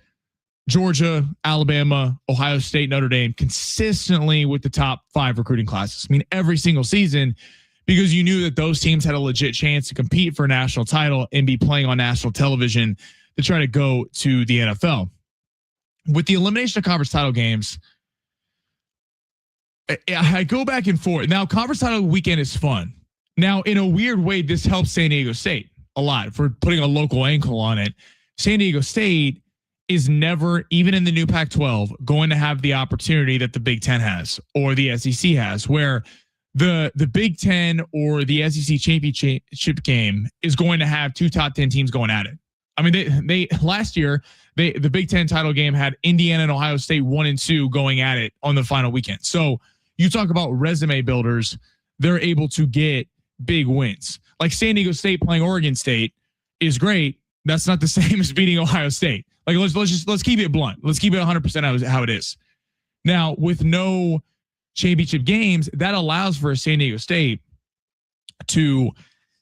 Speaker 1: Georgia, Alabama, Ohio State, Notre Dame consistently with the top 5 recruiting classes. I mean, every single season, because you knew that those teams had a legit chance to compete for a national title and be playing on national television to try to go to the NFL. With the elimination of conference title games, I go back and forth. Now, conference title weekend is fun. Now, in a weird way, this helps San Diego State a lot for putting a local ankle on it. San Diego State is never, even in the new Pac-12, going to have the opportunity that the Big Ten has or the SEC has, where the Big Ten or the SEC championship game is going to have 2 top 10 teams going at it. I mean, they last year, the Big Ten title game had Indiana and Ohio State 1 and 2 going at it on the final weekend. So you talk about resume builders, they're able to get big wins. Like San Diego State playing Oregon State is great. That's not the same as beating Ohio State. Like let's keep it blunt. Let's keep it 100% how it is. Now, with no championship games, that allows for San Diego State to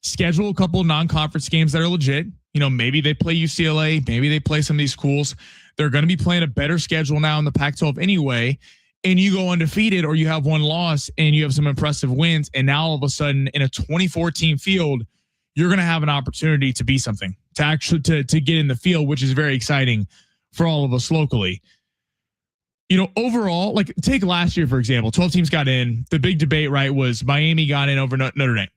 Speaker 1: schedule a couple of non-conference games that are legit. Maybe they play UCLA, maybe they play some of these schools. They're going to be playing a better schedule now in the Pac-12 anyway. And you go undefeated or you have one loss and you have some impressive wins. And now all of a sudden in a 24-team field, you're going to have an opportunity to be something, to actually to get in the field, which is very exciting for all of us locally. Overall, like take last year, for example, 12 teams got in. The big debate, right, was Miami got in over Notre Dame.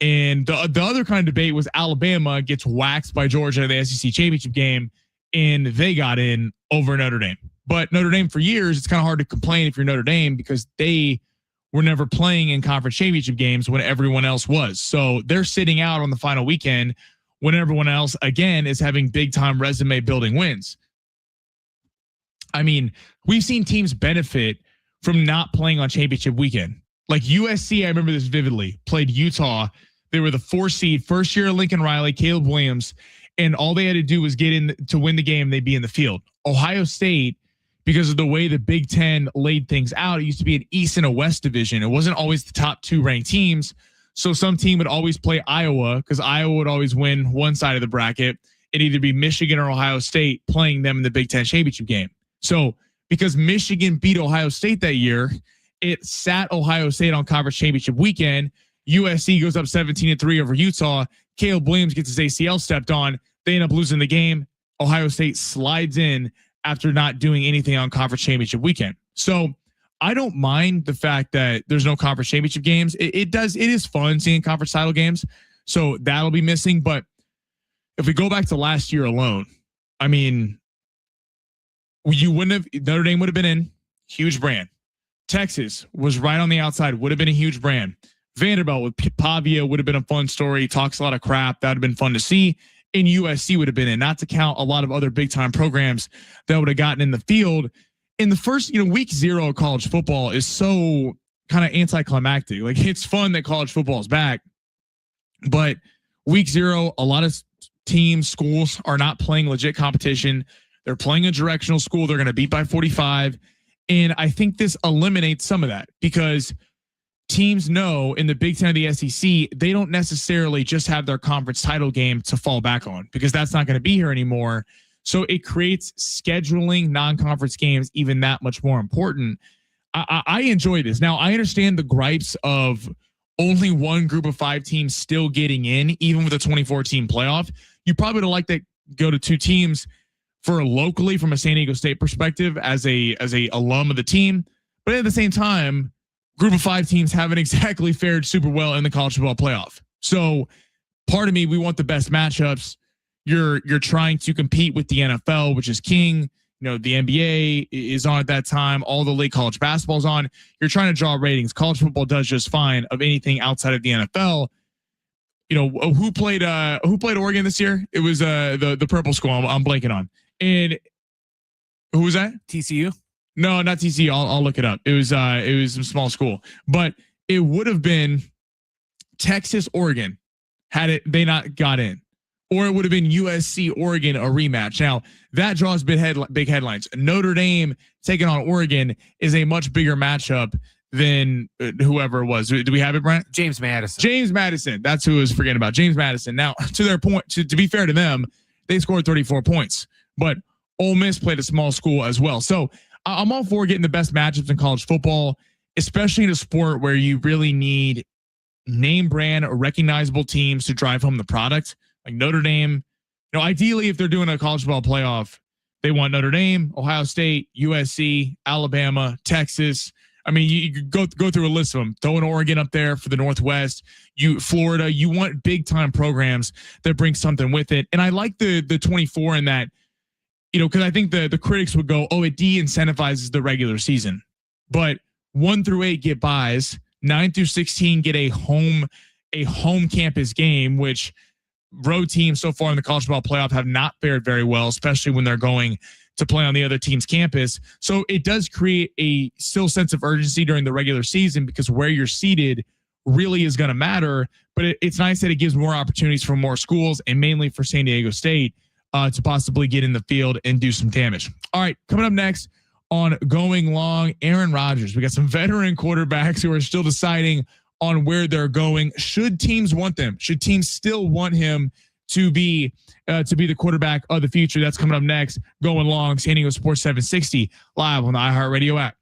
Speaker 1: And the other kind of debate was Alabama gets waxed by Georgia in the SEC championship game, and they got in over Notre Dame. But Notre Dame, for years, it's kind of hard to complain if you're Notre Dame because they were never playing in conference championship games when everyone else was. So they're sitting out on the final weekend when everyone else, again, is having big-time resume-building wins. I mean, we've seen teams benefit from not playing on championship weekend. Like USC, I remember this vividly, played Utah. They were the 4 seed, first year of Lincoln Riley, Caleb Williams, and all they had to do was get in to win the game. They'd be in the field. Ohio State, because of the way the Big Ten laid things out, it used to be an East and a West division. It wasn't always the top 2 ranked teams. So some team would always play Iowa because Iowa would always win one side of the bracket it'd either be Michigan or Ohio State playing them in the Big Ten championship game. So because Michigan beat Ohio State that year, it sat Ohio State on conference championship weekend. USC goes up 17-3 over Utah. Caleb Williams gets his ACL stepped on. They end up losing the game. Ohio State slides in after not doing anything on conference championship weekend. So I don't mind the fact that there's no conference championship games. It is fun seeing conference title games. So that'll be missing. But if we go back to last year alone, I mean, Notre Dame would have been in, huge brand. Texas was right on the outside, would have been a huge brand. Vanderbilt with Pavia would have been a fun story. Talks a lot of crap. That would have been fun to see. And USC would have been in, not to count a lot of other big time programs that would have gotten in the field. In the first, week 0 of college football is so kind of anticlimactic. Like, it's fun that college football is back, but week 0, a lot of teams, schools are not playing legit competition. They're playing a directional school. They're going to beat by 45. And I think this eliminates some of that because teams know in the Big Ten of the SEC, they don't necessarily just have their conference title game to fall back on because that's not going to be here anymore. So it creates scheduling non-conference games even that much more important. I enjoy this. Now, I understand the gripes of only one group of 5 teams still getting in, even with a 24-team playoff. You probably would like to go to 2 teams for locally from a San Diego State perspective as a alum of the team. But at the same time, group of 5 teams haven't exactly fared super well in the college football playoff. So part of me, we want the best matchups. You're trying to compete with the NFL, which is king. The NBA is on at that time. All the late college basketball's on. You're trying to draw ratings. College football does just fine of anything outside of the NFL. Who played Oregon this year? It was the purple school I'm blanking on. And who was that?
Speaker 6: TCU?
Speaker 1: No, not TCU. I'll look it up. It was some small school, but it would have been Texas, Oregon had they not got in, or it would have been USC, Oregon, a rematch. Now that draws big headlines. Notre Dame taking on Oregon is a much bigger matchup than whoever it was. Do we have it, Brent?
Speaker 6: James Madison.
Speaker 1: James Madison. That's who I was forgetting about. James Madison. Now, to their point, to be fair to them, they scored 34 points, but Ole Miss played a small school as well. So I'm all for getting the best matchups in college football, especially in a sport where you really need name brand or recognizable teams to drive home the product. Like Notre Dame, ideally, if they're doing a college football playoff, they want Notre Dame, Ohio State, USC, Alabama, Texas. I mean, you go through a list of them. Throwing Oregon up there for the Northwest, Florida. You want big time programs that bring something with it. And I like the 24 in that, because I think the critics would go, oh, it de-incentivizes the regular season. But 1 through 8 get buys, 9 through 16 get a home campus game, which road teams so far in the college football playoff have not fared very well, especially when they're going to play on the other team's campus. So it does create a still sense of urgency during the regular season because where you're seated really is going to matter. But it's nice that it gives more opportunities for more schools and mainly for San Diego State to possibly get in the field and do some damage. All right, coming up next on Going Long, Aaron Rodgers. We got some veteran quarterbacks who are still deciding on where they're going. Should teams want them? Should teams still want him to be the quarterback of the future? That's coming up next. Going Long, San Diego Sports 760 live on the iHeartRadio app.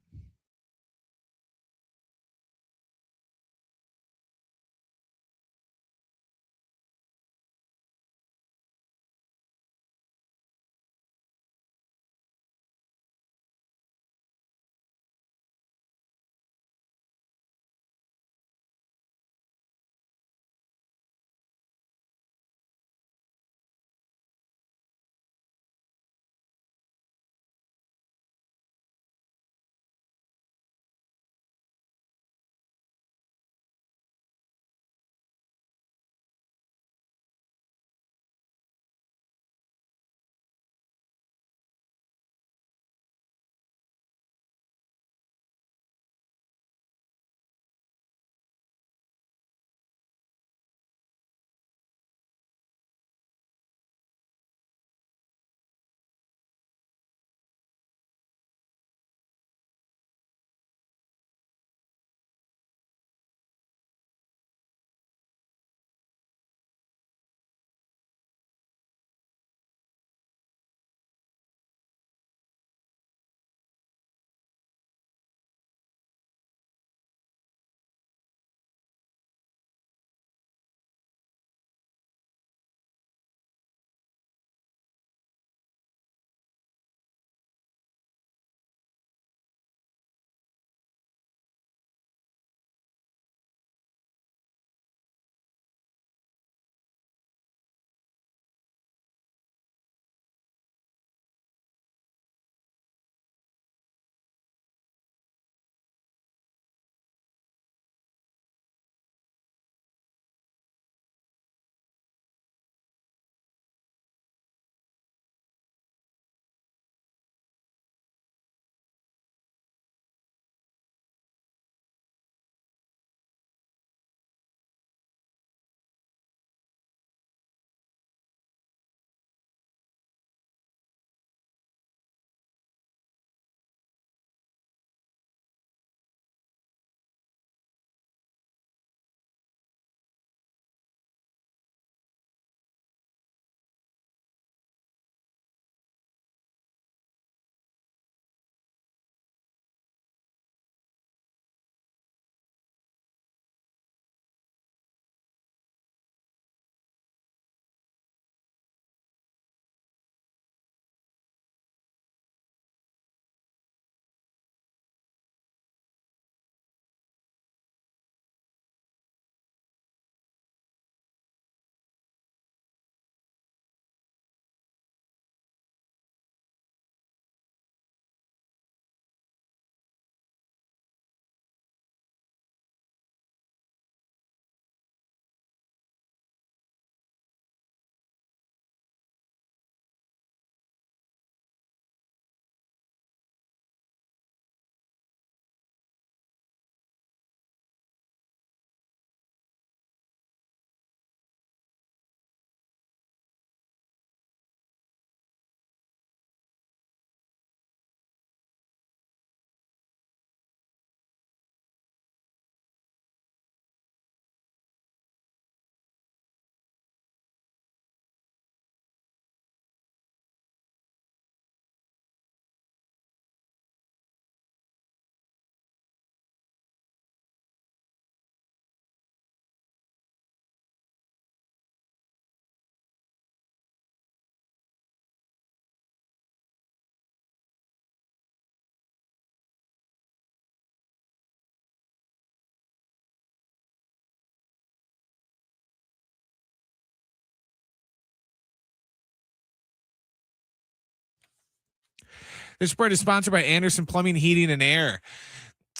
Speaker 6: This spread is sponsored by Anderson Plumbing, Heating, and Air.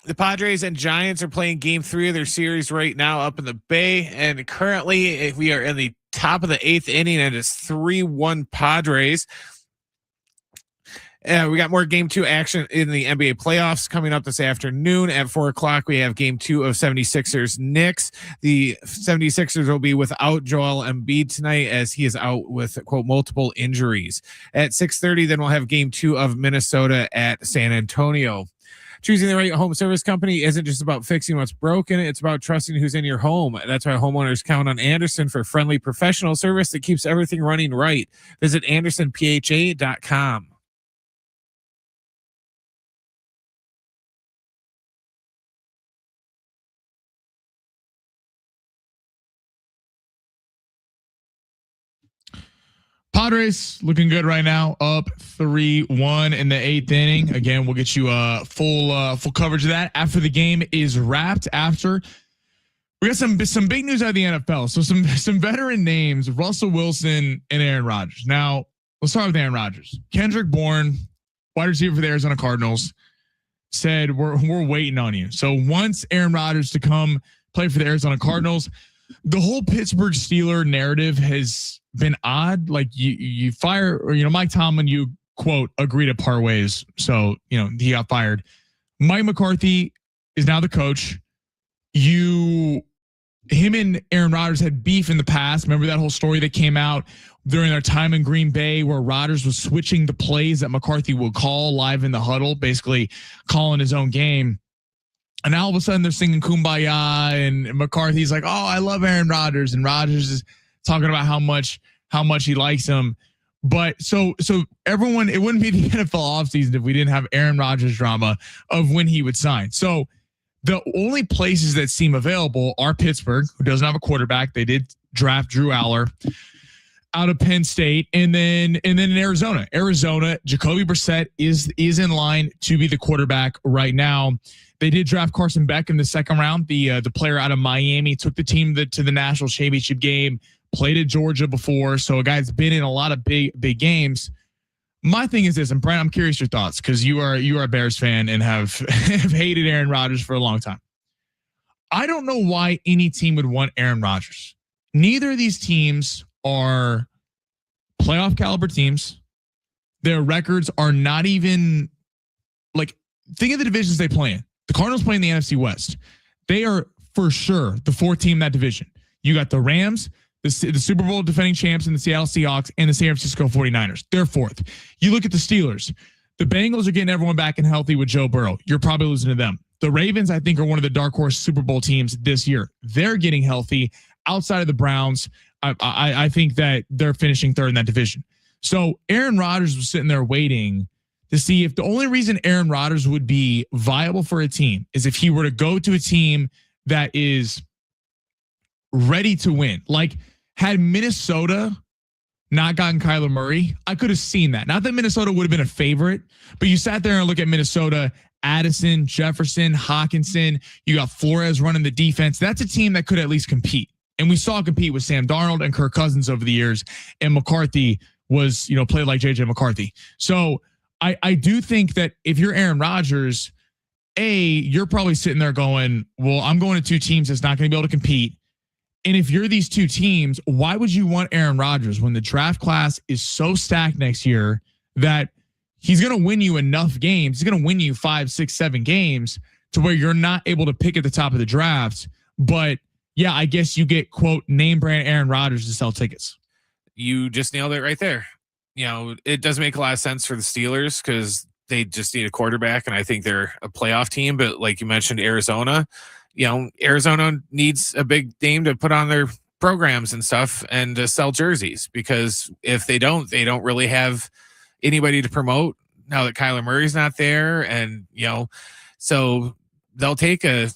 Speaker 6: The Padres and Giants are playing game 3 of their series right now up in the Bay. And currently we are in the top of the 8th inning and it's 3-1 Padres. We got more game 2 action in the NBA playoffs coming up this afternoon at 4:00. We have game 2 of 76ers Knicks. The 76ers will be without Joel Embiid tonight as he is out with quote multiple injuries. At 6:30, then we'll have game 2 of Minnesota at San Antonio. Choosing the right home service company isn't just about fixing what's broken. It's about trusting who's in your home. That's why homeowners count on Anderson for friendly professional service that keeps everything running right. Visit AndersonPHA.com.
Speaker 1: Padres looking good right now, up 3-1 in the 8th inning. Again, we'll get you full coverage of that after the game is wrapped. After we got some big news out of the NFL. So some veteran names: Russell Wilson and Aaron Rodgers. Now let's start with Aaron Rodgers. Kendrick Bourne, wide receiver for the Arizona Cardinals, said we're waiting on you. So once Aaron Rodgers to come play for the Arizona Cardinals, the whole Pittsburgh Steeler narrative has been odd. Like you fire, or Mike Tomlin, you quote agree to part ways. So he got fired. Mike McCarthy is now the coach. Him and Aaron Rodgers had beef in the past. Remember that whole story that came out during their time in Green Bay where Rodgers was switching the plays that McCarthy would call live in the huddle, basically calling his own game. And now all of a sudden they're singing Kumbaya, and McCarthy's like, "Oh, I love Aaron Rodgers," and Rodgers is talking about how much he likes him. But so everyone, it wouldn't be the NFL offseason if we didn't have Aaron Rodgers drama of when he would sign. So the only places that seem available are Pittsburgh, who doesn't have a quarterback. They did draft Drew Aller out of Penn State, and then in Arizona, Jacoby Brissett is in line to be the quarterback right now. They did draft Carson Beck in the second round. The player out of Miami took the team to the national championship game, played at Georgia before. So a guy's been in a lot of big games. My thing is this, and Brian, I'm curious your thoughts because you are a Bears fan and have hated Aaron Rodgers for a long time. I don't know why any team would want Aaron Rodgers. Neither of these teams are playoff caliber teams. Their records are not even like, think of the divisions they play in. The Cardinals play in the NFC West. They are for sure the 4th team in that division. You got the Rams, the Super Bowl defending champs in the Seattle Seahawks, and the San Francisco 49ers. They're 4th. You look at the Steelers. The Bengals are getting everyone back and healthy with Joe Burrow. You're probably losing to them. The Ravens, I think, are one of the dark horse Super Bowl teams this year. They're getting healthy. Outside of the Browns, I think that they're finishing 3rd in that division. So Aaron Rodgers was sitting there waiting to see if the only reason Aaron Rodgers would be viable for a team is if he were to go to a team that is ready to win. Like, had Minnesota not gotten Kyler Murray, I could have seen that. Not that Minnesota would have been a favorite, but you sat there and look at Minnesota, Addison, Jefferson, Hawkinson, you got Flores running the defense. That's a team that could at least compete. And we saw compete with Sam Darnold and Kirk Cousins over the years, and McCarthy was, played like JJ McCarthy. So I do think that if you're Aaron Rodgers, you're probably sitting there going, well, I'm going to 2 teams that's not going to be able to compete. And if you're these 2 teams, why would you want Aaron Rodgers when the draft class is so stacked next year that he's going to win you enough games? He's going to win you 5, 6, 7 games to where you're not able to pick at the top of the draft. But yeah, I guess you get quote name brand Aaron Rodgers to sell tickets.
Speaker 6: You just nailed it right there. It does make a lot of sense for the Steelers because they just need a quarterback, and I think they're a playoff team. But like you mentioned, Arizona needs a big name to put on their programs and stuff and to sell jerseys, because if they don't really have anybody to promote now that Kyler Murray's not there. And, so they'll take a,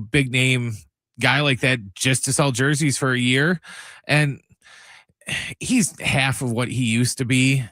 Speaker 6: big name guy like that just to sell jerseys for a year. And he's half of what he used to be.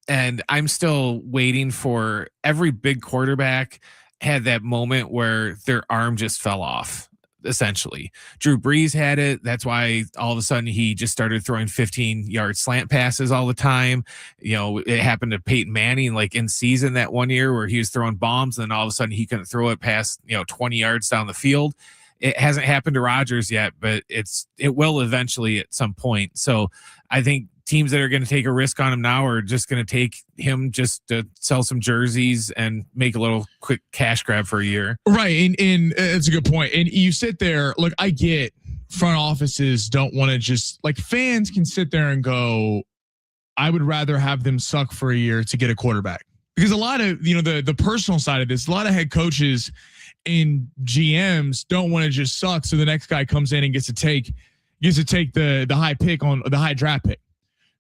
Speaker 6: And I'm still waiting for every big quarterback had that moment where their arm just fell off. essentially. Drew Brees had it. That's why all of a sudden he just started throwing 15-yard slant passes all the time. It happened to Peyton Manning like in season that one year where he was throwing bombs and then all of a sudden he couldn't throw it past 20 yards down the field. It hasn't happened to Rodgers yet, but it will eventually at some point. So I think teams that are going to take a risk on him now are just going to take him just to sell some jerseys and make a little quick cash grab for a year.
Speaker 1: Right. And it's a good point. And you sit there, look, I get front offices don't want to just like fans can sit there and go, I would rather have them suck for a year to get a quarterback, because a lot of, the personal side of this, a lot of head coaches and GMs don't want to just suck. So the next guy comes in and gets to take the high pick on the high draft pick.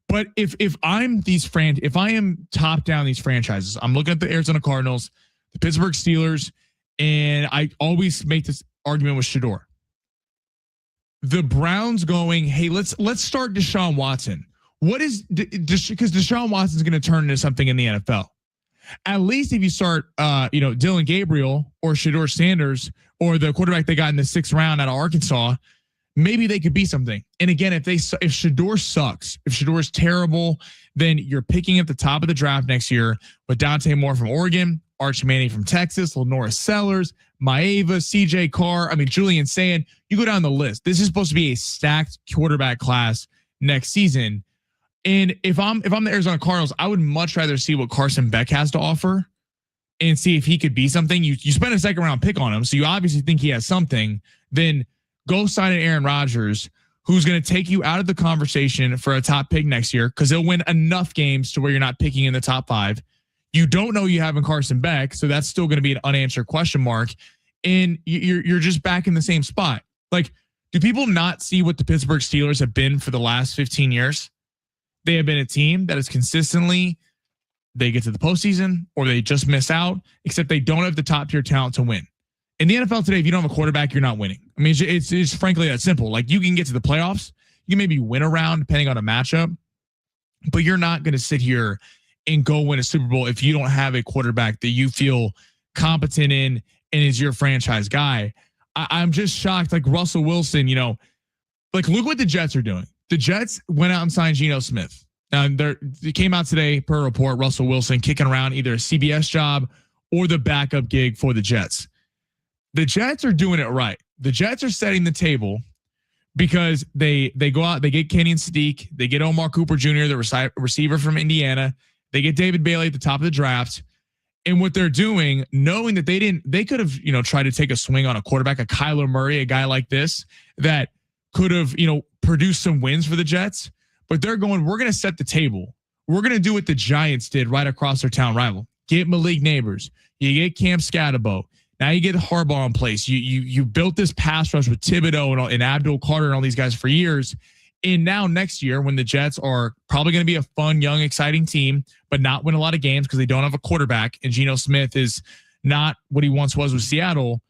Speaker 1: But if I am top down these franchises, I'm looking at the Arizona Cardinals, the Pittsburgh Steelers, and I always make this argument with Shador. The Browns going, hey, let's start Deshaun Watson. What is because Deshaun Watson is going to turn into something in the NFL. At least if you start, Dylan Gabriel or Shador Sanders or the quarterback they got in the 6th round out of Arkansas, maybe they could be something. And again, if Shador sucks, if Shador is terrible, then you're picking at the top of the draft next year with Dante Moore from Oregon, Arch Manning from Texas, Lenora Sellers, Maeva, CJ Carr. Julian Sand. You go down the list. This is supposed to be a stacked quarterback class next season. And if I'm the Arizona Cardinals, I would much rather see what Carson Beck has to offer and see if he could be something. You spend a 2nd round pick on him, so you obviously think he has something. Then go sign an Aaron Rodgers, who's going to take you out of the conversation for a top pick next year because he'll win enough games to where you're not picking in the top 5. You don't know you have in Carson Beck, so that's still going to be an unanswered question mark. And you're just back in the same spot. Like, do people not see what the Pittsburgh Steelers have been for the last 15 years? They have been a team that is consistently, they get to the postseason or they just miss out, except they don't have the top tier talent to win. In the NFL today, if you don't have a quarterback, you're not winning. It's frankly that simple. Like, you can get to the playoffs, you can maybe win a round depending on a matchup, but you're not going to sit here and go win a Super Bowl if you don't have a quarterback that you feel competent in and is your franchise guy. I'm just shocked. Like Russell Wilson, like look what the Jets are doing. The Jets went out and signed Geno Smith. It came out today per report, Russell Wilson kicking around either a CBS job or the backup gig for the Jets. The Jets are doing it right. The Jets are setting the table because they go out, they get Kenyon Sadiq, they get Omar Cooper Jr., the receiver from Indiana. They get David Bailey at the top of the draft. And what they're doing, knowing that they could have, tried to take a swing on a quarterback, a Kyler Murray, a guy like this that could have, produced some wins for the Jets, but they're going, we're going to set the table. We're going to do what the Giants did right across their town rival. Get Malik Neighbors. You get Cam Scatterbo. Now you get Harbaugh in place. You built this pass rush with Thibodeau and Abdul Carter and all these guys for years. And now next year, when the Jets are probably going to be a fun, young, exciting team, but not win a lot of games because they don't have a quarterback, and Geno Smith is not what he once was with Seattle,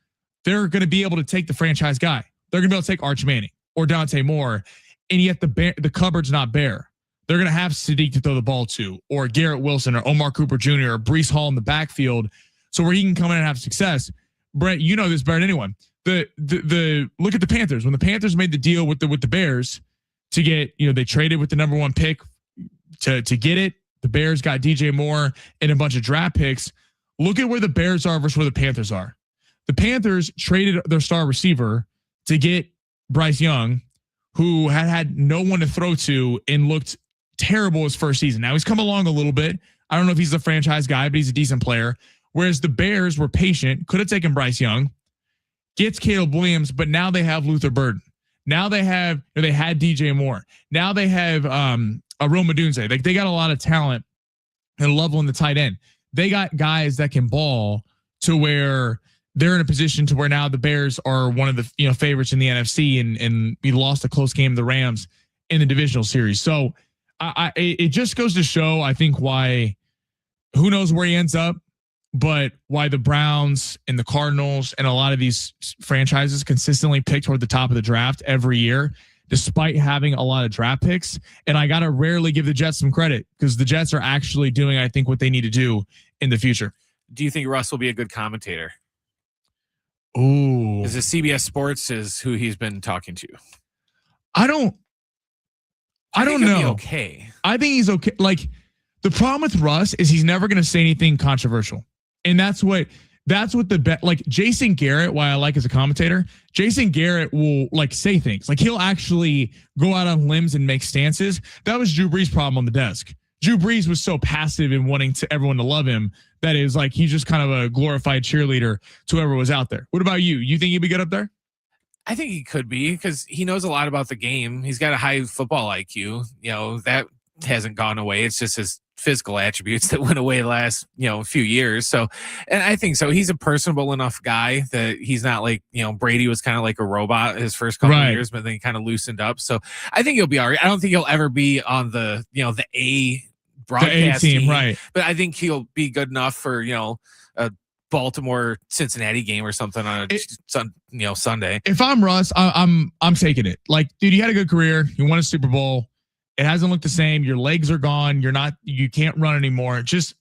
Speaker 1: they're going to be able to take the franchise guy. They're going to be able to take Arch Manning or Dante Moore, and yet the cupboard's not bare. They're going to have Sadiq to throw the ball to, or Garrett Wilson, or Omar Cooper Jr., or Breece Hall in the backfield, so where he can come in and have success. Brent, you know this better than anyone. The look at the Panthers. When the Panthers made the deal with the Bears to get, they traded with the number 1 pick to get it. The Bears got DJ Moore and a bunch of draft picks. Look at where the Bears are versus where the Panthers are. The Panthers traded their star receiver to get Bryce Young, who had no one to throw to and looked terrible his first season. Now he's come along a little bit. I don't know if he's a franchise guy, but he's a decent player. Whereas the Bears were patient, could have taken Bryce Young, gets Caleb Williams, but now they have Luther Burden. Now they had DJ Moore. Now they have a Roma Dunze. Like, they got a lot of talent and leveling the tight end. They got guys that can ball to where they're in a position to where now the Bears are one of the favorites in the NFC, and we lost a close game to the Rams in the divisional series. So it just goes to show, I think, why, who knows where he ends up, but why the Browns and the Cardinals and a lot of these franchises consistently pick toward the top of the draft every year, despite having a lot of draft picks. And I got to rarely give the Jets some credit because the Jets are actually doing, I think, what they need to do in the future.
Speaker 6: Do you think Russ will be a good commentator?
Speaker 1: Ooh,
Speaker 6: Because the CBS Sports is who he's been talking to.
Speaker 1: I don't
Speaker 6: think he'll be
Speaker 1: know.
Speaker 6: okay.
Speaker 1: I think he's okay. Like the problem with Russ is he's never going to say anything controversial, and that's what the bet. Like Jason Garrett, why I like as a commentator, Jason Garrett will like say things. Like he'll actually go out on limbs and make stances. That was Drew Brees' problem on the desk. Drew Brees was so passive in wanting everyone to love him that is like he's just kind of a glorified cheerleader to whoever was out there. What about you? You think he'd be good up there?
Speaker 6: I think he could be because he knows a lot about the game. He's got a high football IQ. That hasn't gone away. It's just his physical attributes that went away the last, few years. So, and I think so. He's a personable enough guy that he's not like, Brady was kind of like a robot his first couple of years, but then he kind of loosened up. So I think he'll be all right. I don't think he'll ever be on the, the A broadcast team,
Speaker 1: right?
Speaker 6: But I think he'll be good enough for, a Baltimore Cincinnati game or something on Sunday.
Speaker 1: If I'm Russ, I'm taking it. Like, dude, you had a good career. You won a Super Bowl. It hasn't looked the same. Your legs are gone. You can't run anymore. Just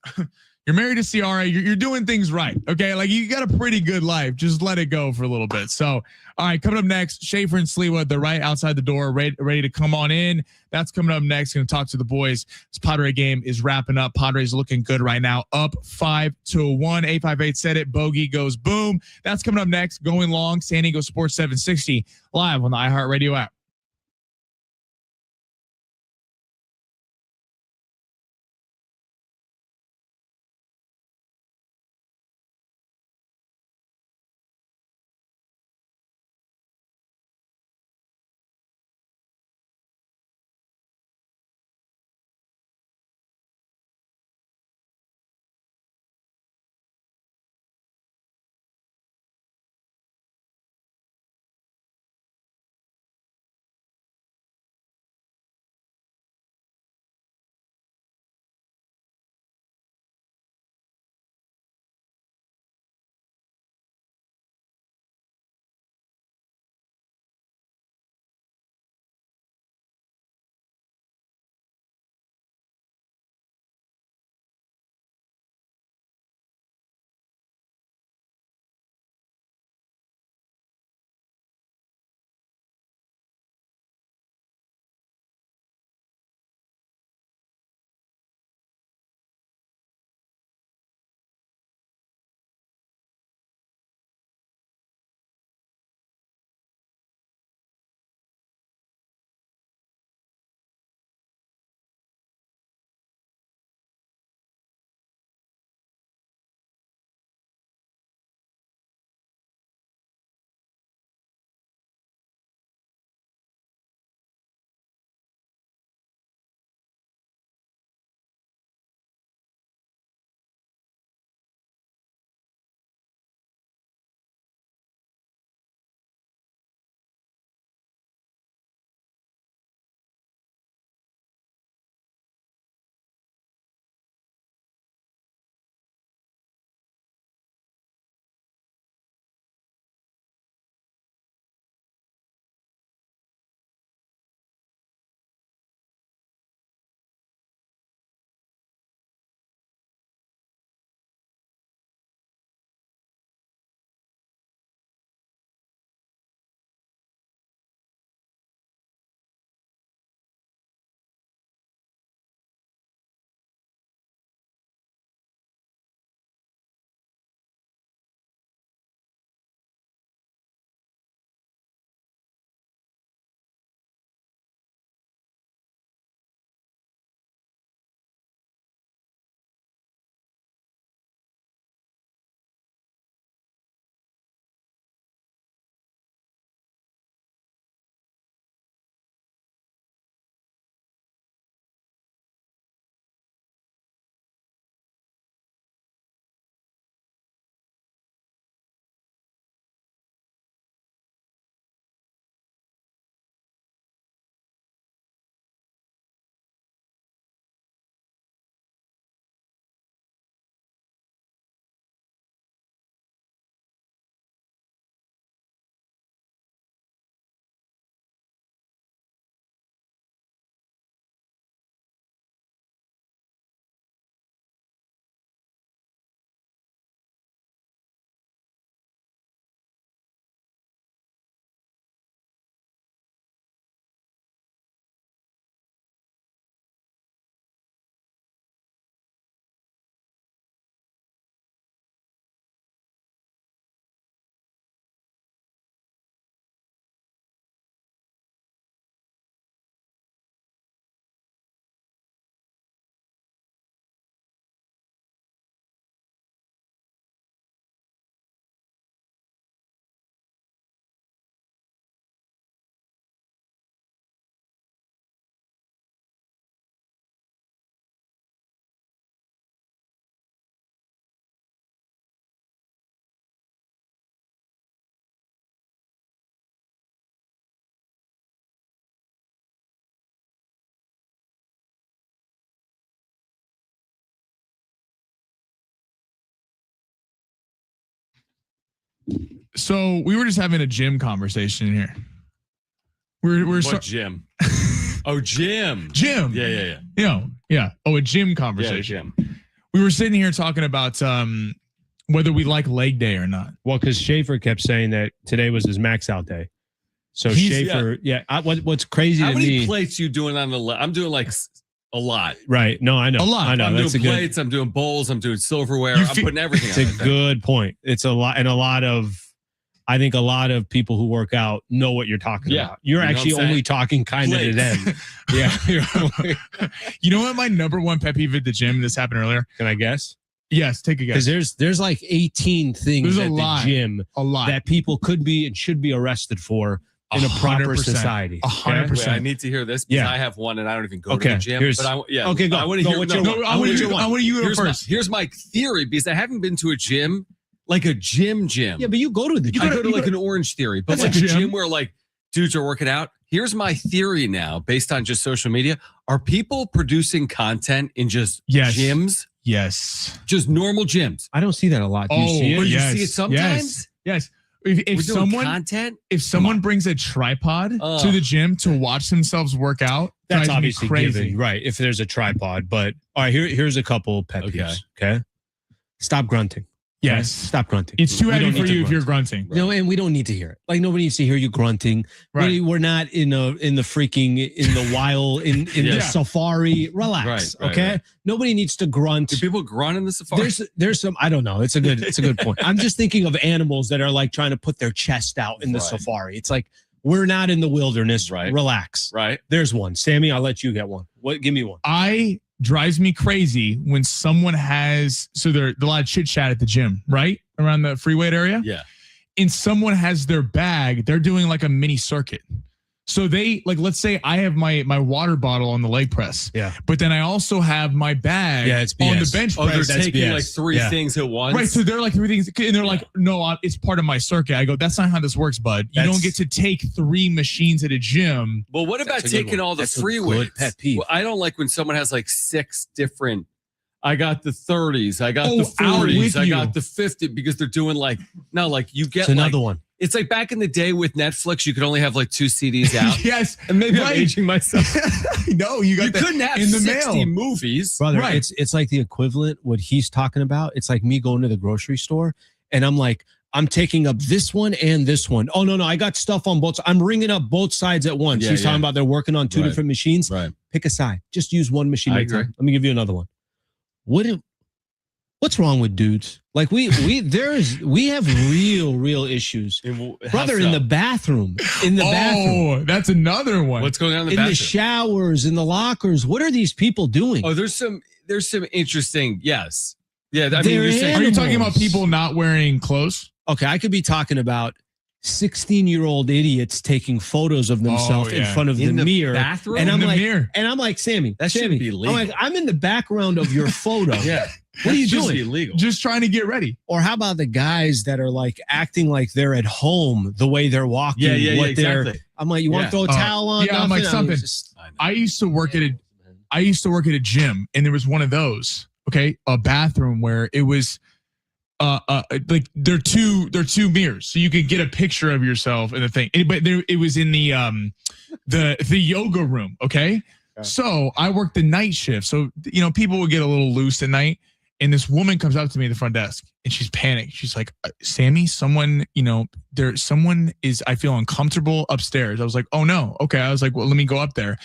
Speaker 1: you're married to Ciara. You're doing things right. Okay. Like you got a pretty good life. Just let it go for a little bit. So, all right, coming up next, Schaefer and Sliwa, they're right outside the door, ready to come on in. That's coming up next. Going to talk to the boys. This Padre game is wrapping up. Padres looking good right now. Up 5-1. 858 said it. Bogey goes boom. That's coming up next. Going long. San Diego Sports 760 live on the iHeartRadio app. So we were just having a gym conversation in here.
Speaker 7: What gym? Oh, gym.
Speaker 1: Gym.
Speaker 7: Yeah.
Speaker 1: Oh, a gym conversation.
Speaker 7: Yeah, gym.
Speaker 1: We were sitting here talking about whether we like leg day or not.
Speaker 8: Well, because Schaefer kept saying that today was his max out day. So Schaefer, what's crazy
Speaker 7: How
Speaker 8: to
Speaker 7: many
Speaker 8: me?
Speaker 7: plates you doing on the I'm doing like a lot.
Speaker 8: Right. No, I know.
Speaker 1: A lot.
Speaker 8: I know.
Speaker 7: I'm
Speaker 8: That's
Speaker 7: doing
Speaker 8: a good.
Speaker 7: plates. I'm doing bowls. I'm doing silverware.
Speaker 1: You
Speaker 7: I'm putting everything
Speaker 8: It's
Speaker 7: on
Speaker 8: a
Speaker 7: that thing.
Speaker 8: good point. It's a lot, and I think a lot of people who work out know what you're talking about. You're
Speaker 7: You know
Speaker 8: actually
Speaker 7: what I'm
Speaker 8: only
Speaker 7: saying?
Speaker 8: talking kind of to
Speaker 7: Plates.
Speaker 8: them. Yeah.
Speaker 1: You know what my number one pet peeve at the gym, this happened earlier?
Speaker 8: Can I guess?
Speaker 1: Yes, take a guess.
Speaker 8: Because there's like 18 things
Speaker 1: There's a
Speaker 8: at
Speaker 1: lot.
Speaker 8: the gym
Speaker 1: A lot.
Speaker 8: that people could be and should be arrested for in a proper
Speaker 1: 100%.
Speaker 8: society.
Speaker 1: 100%.
Speaker 7: Wait, I need to hear this because
Speaker 8: Yeah.
Speaker 7: I have one and I don't even go to
Speaker 8: Okay,
Speaker 7: the gym.
Speaker 8: here's-
Speaker 7: But
Speaker 8: okay, go.
Speaker 7: I want to
Speaker 8: Go,
Speaker 7: hear
Speaker 8: what's your
Speaker 7: no,
Speaker 8: one?
Speaker 1: I want you to go
Speaker 7: here's
Speaker 1: first.
Speaker 7: here's my theory because I haven't been to a gym, like a gym.
Speaker 8: Yeah, but you go to the
Speaker 7: I
Speaker 8: gym.
Speaker 7: go to like an Orange Theory, but
Speaker 1: That's
Speaker 7: like
Speaker 1: a
Speaker 7: a
Speaker 1: gym.
Speaker 7: gym where like dudes are working out. Here's my theory now, based on just social media: are people producing content in just
Speaker 1: Yes.
Speaker 7: gyms,
Speaker 1: Yes.
Speaker 7: just normal gyms?
Speaker 8: I don't see that a lot. Do you see it?
Speaker 7: But you
Speaker 1: yes.
Speaker 7: see it sometimes?
Speaker 1: Yes.
Speaker 7: We're
Speaker 1: If
Speaker 7: doing
Speaker 1: someone
Speaker 7: content.
Speaker 1: brings a tripod
Speaker 7: Ugh.
Speaker 1: to the gym to watch themselves work out,
Speaker 8: That's
Speaker 1: drives me
Speaker 8: obviously
Speaker 1: crazy.
Speaker 8: given, right? If there's a tripod, but all right, here's a couple pet
Speaker 7: Okay.
Speaker 8: peeves. Okay, stop grunting.
Speaker 1: Yes.
Speaker 8: Okay? Stop grunting.
Speaker 1: It's too
Speaker 8: We
Speaker 1: heavy
Speaker 8: don't
Speaker 1: for
Speaker 8: need to
Speaker 1: you if
Speaker 8: grunt.
Speaker 1: you're grunting.
Speaker 8: No, and we don't need to hear it. Like nobody needs to hear you grunting.
Speaker 1: Right.
Speaker 8: We're not in the wild in
Speaker 7: Yeah.
Speaker 8: the safari. Relax,
Speaker 7: Right,
Speaker 8: okay?
Speaker 7: right.
Speaker 8: Nobody needs to grunt.
Speaker 7: Do people grunt in the safari?
Speaker 8: There's some I don't know. It's a good point. I'm just thinking of animals that are like trying to put their chest out in the
Speaker 7: Right.
Speaker 8: safari. It's like we're not in the wilderness.
Speaker 7: Right.
Speaker 8: Relax.
Speaker 7: right.
Speaker 8: There's one. Sammy, I'll let you get one. Give me one.
Speaker 1: Drives me crazy when someone has there's a lot of chit chat at the gym, right? Around the free weight area.
Speaker 7: Yeah.
Speaker 1: And someone has their bag, they're doing like a mini circuit. So they let's say I have my water bottle on the leg press.
Speaker 8: Yeah.
Speaker 1: But then I also have my bag
Speaker 8: It's
Speaker 1: on the
Speaker 8: BS.
Speaker 1: bench
Speaker 7: Oh, they're
Speaker 1: press.
Speaker 8: that's
Speaker 7: taking
Speaker 8: BS.
Speaker 7: like three
Speaker 8: Yeah.
Speaker 7: things at once.
Speaker 1: Right, so they're like three things, and they're like, "No, it's part of my circuit." I go, "That's not how this works, bud. You don't get to take 3 machines at a gym."
Speaker 7: Well, what about
Speaker 8: That's a good
Speaker 7: taking
Speaker 8: one.
Speaker 7: all the
Speaker 8: That's a
Speaker 7: free
Speaker 8: good
Speaker 7: weights?
Speaker 8: pet peeve.
Speaker 7: Well, I don't like when someone has like 6 different. I got the 30s. I got
Speaker 1: Oh,
Speaker 7: the
Speaker 1: I'm
Speaker 7: 40s.
Speaker 1: with
Speaker 7: I
Speaker 1: you.
Speaker 7: got the 50 because they're doing like you get
Speaker 8: It's another
Speaker 7: like,
Speaker 8: one.
Speaker 7: It's like back in the day with Netflix, you could only have like 2 CDs out.
Speaker 1: Yes,
Speaker 7: And maybe I'm
Speaker 1: right.
Speaker 7: aging myself.
Speaker 1: No, you got
Speaker 7: You
Speaker 1: that
Speaker 7: couldn't have
Speaker 1: in the
Speaker 7: 60
Speaker 1: mail.
Speaker 7: movies.
Speaker 8: Brother,
Speaker 1: Right.
Speaker 8: it's like the equivalent what he's talking about. It's like me going to the grocery store and I'm like, I'm taking up this one and this one. Oh no, I got stuff on both. I'm ringing up both sides at once.
Speaker 7: Yeah,
Speaker 8: He's talking
Speaker 7: yeah.
Speaker 8: about they're working on 2
Speaker 7: Right.
Speaker 8: different machines.
Speaker 7: Right.
Speaker 8: Pick a side. Just use one machine.
Speaker 7: I
Speaker 8: at a time.
Speaker 7: agree.
Speaker 8: Let me give you another one. What's wrong with dudes? Like we have real issues. Brother, in the bathroom.
Speaker 1: Oh, that's another one.
Speaker 7: What's going on in the
Speaker 8: In
Speaker 7: bathroom?
Speaker 8: the showers, in the lockers. What are these people doing?
Speaker 7: Oh, there's some interesting. Yes. Yeah. I mean,
Speaker 8: They're
Speaker 7: you're saying
Speaker 1: Are you talking about
Speaker 8: animals.
Speaker 1: people not wearing clothes?
Speaker 8: Okay, I could be talking about 16-year-old idiots taking photos of themselves in
Speaker 1: yeah.
Speaker 8: front of
Speaker 7: in
Speaker 8: the mirror.
Speaker 7: bathroom.
Speaker 8: And I'm
Speaker 1: the
Speaker 8: like,
Speaker 1: mirror.
Speaker 8: Sammy,
Speaker 7: That shouldn't be legal.
Speaker 8: I'm like, I'm in the background of your photo.
Speaker 7: yeah.
Speaker 8: What are you
Speaker 7: That should
Speaker 8: doing?
Speaker 7: be illegal.
Speaker 1: Just trying to get ready.
Speaker 8: Or how about the guys that are like acting like they're at home the way they're walking?
Speaker 7: Yeah,
Speaker 8: they're.
Speaker 7: exactly.
Speaker 8: I'm like, you want
Speaker 7: Yeah.
Speaker 8: to throw a towel on?
Speaker 1: yeah, I'm like,
Speaker 8: Nothing? I mean,
Speaker 1: something.
Speaker 8: just-
Speaker 1: I used to work at a gym, and there was one of those. Okay, a bathroom where it was like they're two mirrors, so you could get a picture of yourself in the thing. But it was in the yoga room. Okay, so I worked the night shift, so people would get a little loose at night. And this woman comes up to me at the front desk, and she's panicked. She's like, "Sammy, someone is. I feel uncomfortable upstairs." I was like, "Oh no, okay." I was like, "Well, let me go up there."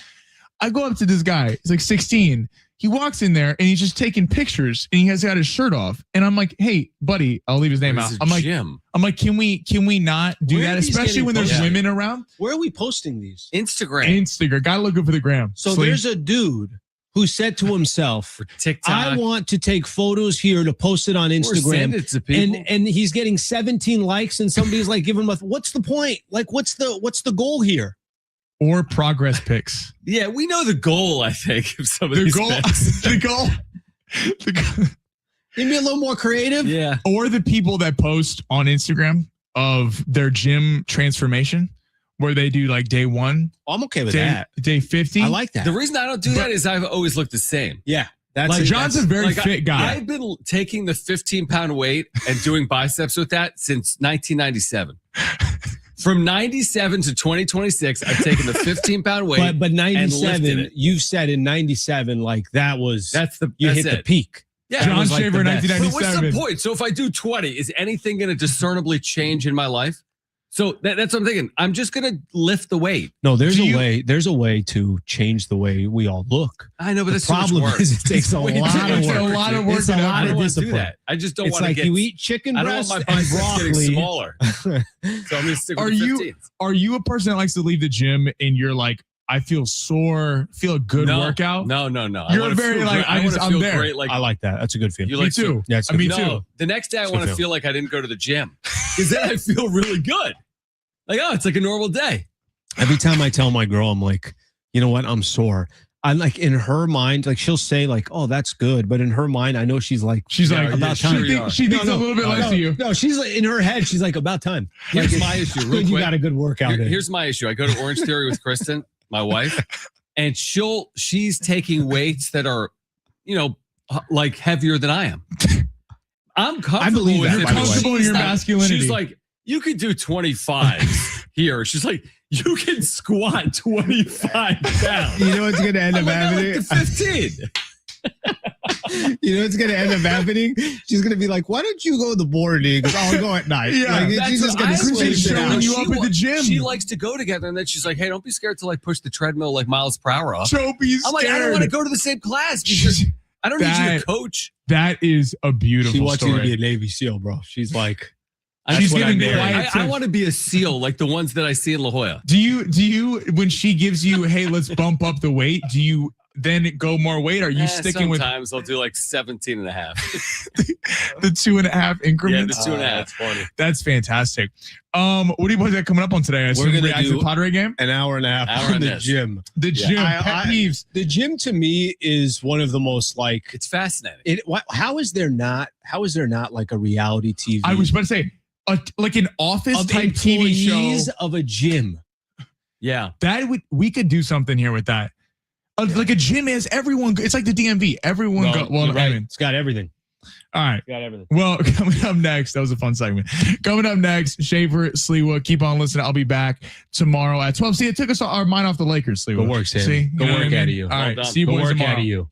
Speaker 1: I go up to this guy. He's like 16. He walks in there and he's just taking pictures, and he has got his shirt off. And I'm like, "Hey, buddy," I'll leave his name out. I'm like,
Speaker 7: gym.
Speaker 1: "Can we not do
Speaker 8: Where are
Speaker 1: that,
Speaker 8: these
Speaker 1: especially
Speaker 8: getting
Speaker 1: when there's
Speaker 8: posted?
Speaker 1: women around?"
Speaker 8: Where are we posting these?
Speaker 7: Instagram.
Speaker 1: Gotta look good for the gram.
Speaker 8: So
Speaker 1: Sleep.
Speaker 8: there's a dude who said to himself,
Speaker 7: For TikTok.
Speaker 8: I want to take photos here to post it on
Speaker 7: Or send
Speaker 8: Instagram.
Speaker 7: it to people.
Speaker 8: And he's getting 17 likes, and somebody's like giving him what's the point? Like, what's the goal here?
Speaker 1: or progress pics.
Speaker 7: Yeah, we know the goal, I think, of some of
Speaker 1: The
Speaker 7: these
Speaker 1: goal,
Speaker 7: bets.
Speaker 1: the goal.
Speaker 8: Can you be a little more creative?
Speaker 7: Yeah.
Speaker 1: Or the people that post on Instagram of their gym transformation, where they do like day 1,
Speaker 8: I'm okay with
Speaker 1: day,
Speaker 8: that.
Speaker 1: day 50.
Speaker 8: I like that.
Speaker 7: The reason I don't do that is I've always looked the same.
Speaker 8: Yeah. That's
Speaker 7: Like,
Speaker 1: John's a very
Speaker 7: Like,
Speaker 1: fit guy.
Speaker 7: I've been taking the 15-pound weight and doing biceps with that since 1997. From 97 to 2026, I've taken the 15-pound weight.
Speaker 8: but
Speaker 7: and lifted
Speaker 8: 97,
Speaker 7: it.
Speaker 8: you've said in 97, like that was you
Speaker 7: that's
Speaker 8: hit the
Speaker 7: it.
Speaker 8: peak.
Speaker 7: Yeah,
Speaker 1: John
Speaker 8: it was like
Speaker 1: Shaver,
Speaker 8: the best.
Speaker 7: But what's the
Speaker 1: 1997.
Speaker 7: point? So if I do 20, is anything going to discernibly change in my life? So that's what I'm thinking. I'm just going to lift the weight.
Speaker 8: No, there's
Speaker 1: Do you-
Speaker 8: a way. There's a way to change the way we all look.
Speaker 7: I know, but
Speaker 8: The
Speaker 7: that's too much
Speaker 8: problem
Speaker 7: work.
Speaker 8: is it takes a lot of
Speaker 1: It's
Speaker 8: work.
Speaker 1: a lot of work.
Speaker 8: It's a
Speaker 1: and
Speaker 8: lot
Speaker 7: I
Speaker 1: effort.
Speaker 7: don't
Speaker 8: of
Speaker 7: want to do
Speaker 8: discipline.
Speaker 7: that. I just don't
Speaker 8: It's
Speaker 7: want to
Speaker 8: like
Speaker 7: get.
Speaker 8: you eat chicken
Speaker 7: I don't want
Speaker 8: breast
Speaker 7: my
Speaker 8: and
Speaker 7: biceps getting
Speaker 8: broccoli.
Speaker 7: smaller. So I'm going to stick with
Speaker 1: Are
Speaker 7: the
Speaker 1: you
Speaker 7: 15.
Speaker 1: are you a person that likes to leave the gym and you're like, I feel sore, feel a good workout?
Speaker 7: No. I
Speaker 1: You're
Speaker 7: wanna
Speaker 1: very
Speaker 7: feel
Speaker 1: like,
Speaker 7: great. I want to
Speaker 1: I'm
Speaker 7: feel
Speaker 1: there.
Speaker 7: great. Like
Speaker 8: I like that. That's a good feeling.
Speaker 7: you
Speaker 1: Me
Speaker 7: like
Speaker 1: too.
Speaker 8: Yeah, it's
Speaker 1: Me
Speaker 8: good.
Speaker 1: too.
Speaker 7: No, the next day I
Speaker 8: It's
Speaker 7: want
Speaker 8: good
Speaker 7: to
Speaker 8: feel.
Speaker 7: feel like I didn't go to the gym because then I feel really good. Like, oh, it's like a normal day.
Speaker 8: Every time I tell my girl, I'm like, you know what? I'm sore. I'm like, in her mind, like she'll say like, oh, that's good. But in her mind, I know she's like, about time.
Speaker 1: She thinks a little bit less of you.
Speaker 8: No, she's like, in her head, she's like, about time.
Speaker 7: Here's
Speaker 8: Like,
Speaker 7: my issue. Real
Speaker 8: you
Speaker 7: quick.
Speaker 8: got a good workout in.
Speaker 7: Here's my issue. I go to Orange Theory with Kristen, my wife, and she's taking weights that are, like heavier than I am. I'm comfortable
Speaker 8: believe
Speaker 7: with
Speaker 8: that,
Speaker 7: it.
Speaker 8: by the
Speaker 7: but
Speaker 8: way.
Speaker 1: Comfortable in
Speaker 7: she's
Speaker 1: your
Speaker 7: not.
Speaker 1: masculinity.
Speaker 7: She's like, you could do 25s here. She's like, you can squat 25 pounds.
Speaker 8: You know what's gonna end
Speaker 7: I'm
Speaker 8: up
Speaker 7: like, I
Speaker 8: happening?
Speaker 7: like the 15.
Speaker 8: You know what's gonna end up happening? She's gonna be like, "Why don't you go to the morning? Because I'll go at night."
Speaker 1: Yeah,
Speaker 8: like,
Speaker 7: That's
Speaker 8: she's just
Speaker 7: what
Speaker 8: gonna
Speaker 7: I
Speaker 8: switch
Speaker 7: was
Speaker 8: it
Speaker 1: showing
Speaker 8: out.
Speaker 1: you up at the gym.
Speaker 7: She likes to go together, and then she's like, hey, don't be scared to like push the treadmill like miles per hour up.
Speaker 1: Don't be
Speaker 7: I'm like, I don't
Speaker 1: scared.
Speaker 7: want to go to the same class because I don't need you
Speaker 1: That-
Speaker 7: to coach.
Speaker 1: That is a beautiful
Speaker 8: She wants
Speaker 1: story.
Speaker 8: you to be a Navy SEAL, bro. She's like,
Speaker 1: She's
Speaker 8: what I
Speaker 1: giving
Speaker 8: married.
Speaker 1: quiet
Speaker 7: I
Speaker 1: tips.
Speaker 7: want to be a SEAL like the ones that I see in La Jolla.
Speaker 1: Do you when she gives you, hey, let's bump up the weight, do you then go more weight? Are you sticking with
Speaker 7: Sometimes I'll do like 17 and a half.
Speaker 1: the 2.5
Speaker 7: Yeah,
Speaker 1: increments?
Speaker 7: the 2.5.
Speaker 8: That's funny.
Speaker 1: That's fantastic. What do you boys got coming up on today? I assume
Speaker 8: gonna
Speaker 1: react to
Speaker 8: do-
Speaker 1: the Padre game?
Speaker 8: An hour and a half
Speaker 7: Hour
Speaker 8: in
Speaker 7: and
Speaker 8: the
Speaker 7: this.
Speaker 8: gym.
Speaker 1: The gym,
Speaker 8: I-
Speaker 1: pet
Speaker 8: I-
Speaker 1: peeves.
Speaker 8: The gym to me is one of the most like.
Speaker 7: It's fascinating.
Speaker 8: How is there not like a reality TV?
Speaker 1: I was about to say, like an office
Speaker 8: of
Speaker 1: type TV show.
Speaker 8: employees of a gym.
Speaker 7: Yeah.
Speaker 1: We could do something here with that. Like a gym is everyone. It's like the DMV. Everyone go. Well,
Speaker 8: you're right.
Speaker 1: I mean,
Speaker 8: It's got everything.
Speaker 1: all right.
Speaker 8: Got everything.
Speaker 1: Well, coming up next, that was a fun segment. Coming up next, Schaefer, Sliwa, keep on listening. I'll be back tomorrow at 12. See, it took us our mind off the Lakers, Sliwa.
Speaker 8: Good work, Sam.
Speaker 1: See,
Speaker 8: Good
Speaker 1: You know
Speaker 8: work
Speaker 1: what I
Speaker 8: out of
Speaker 1: mean?
Speaker 8: you.
Speaker 1: All
Speaker 7: Well
Speaker 1: right,
Speaker 7: done.
Speaker 1: see you
Speaker 8: Good
Speaker 1: boys
Speaker 8: work
Speaker 1: tomorrow.
Speaker 8: out of you.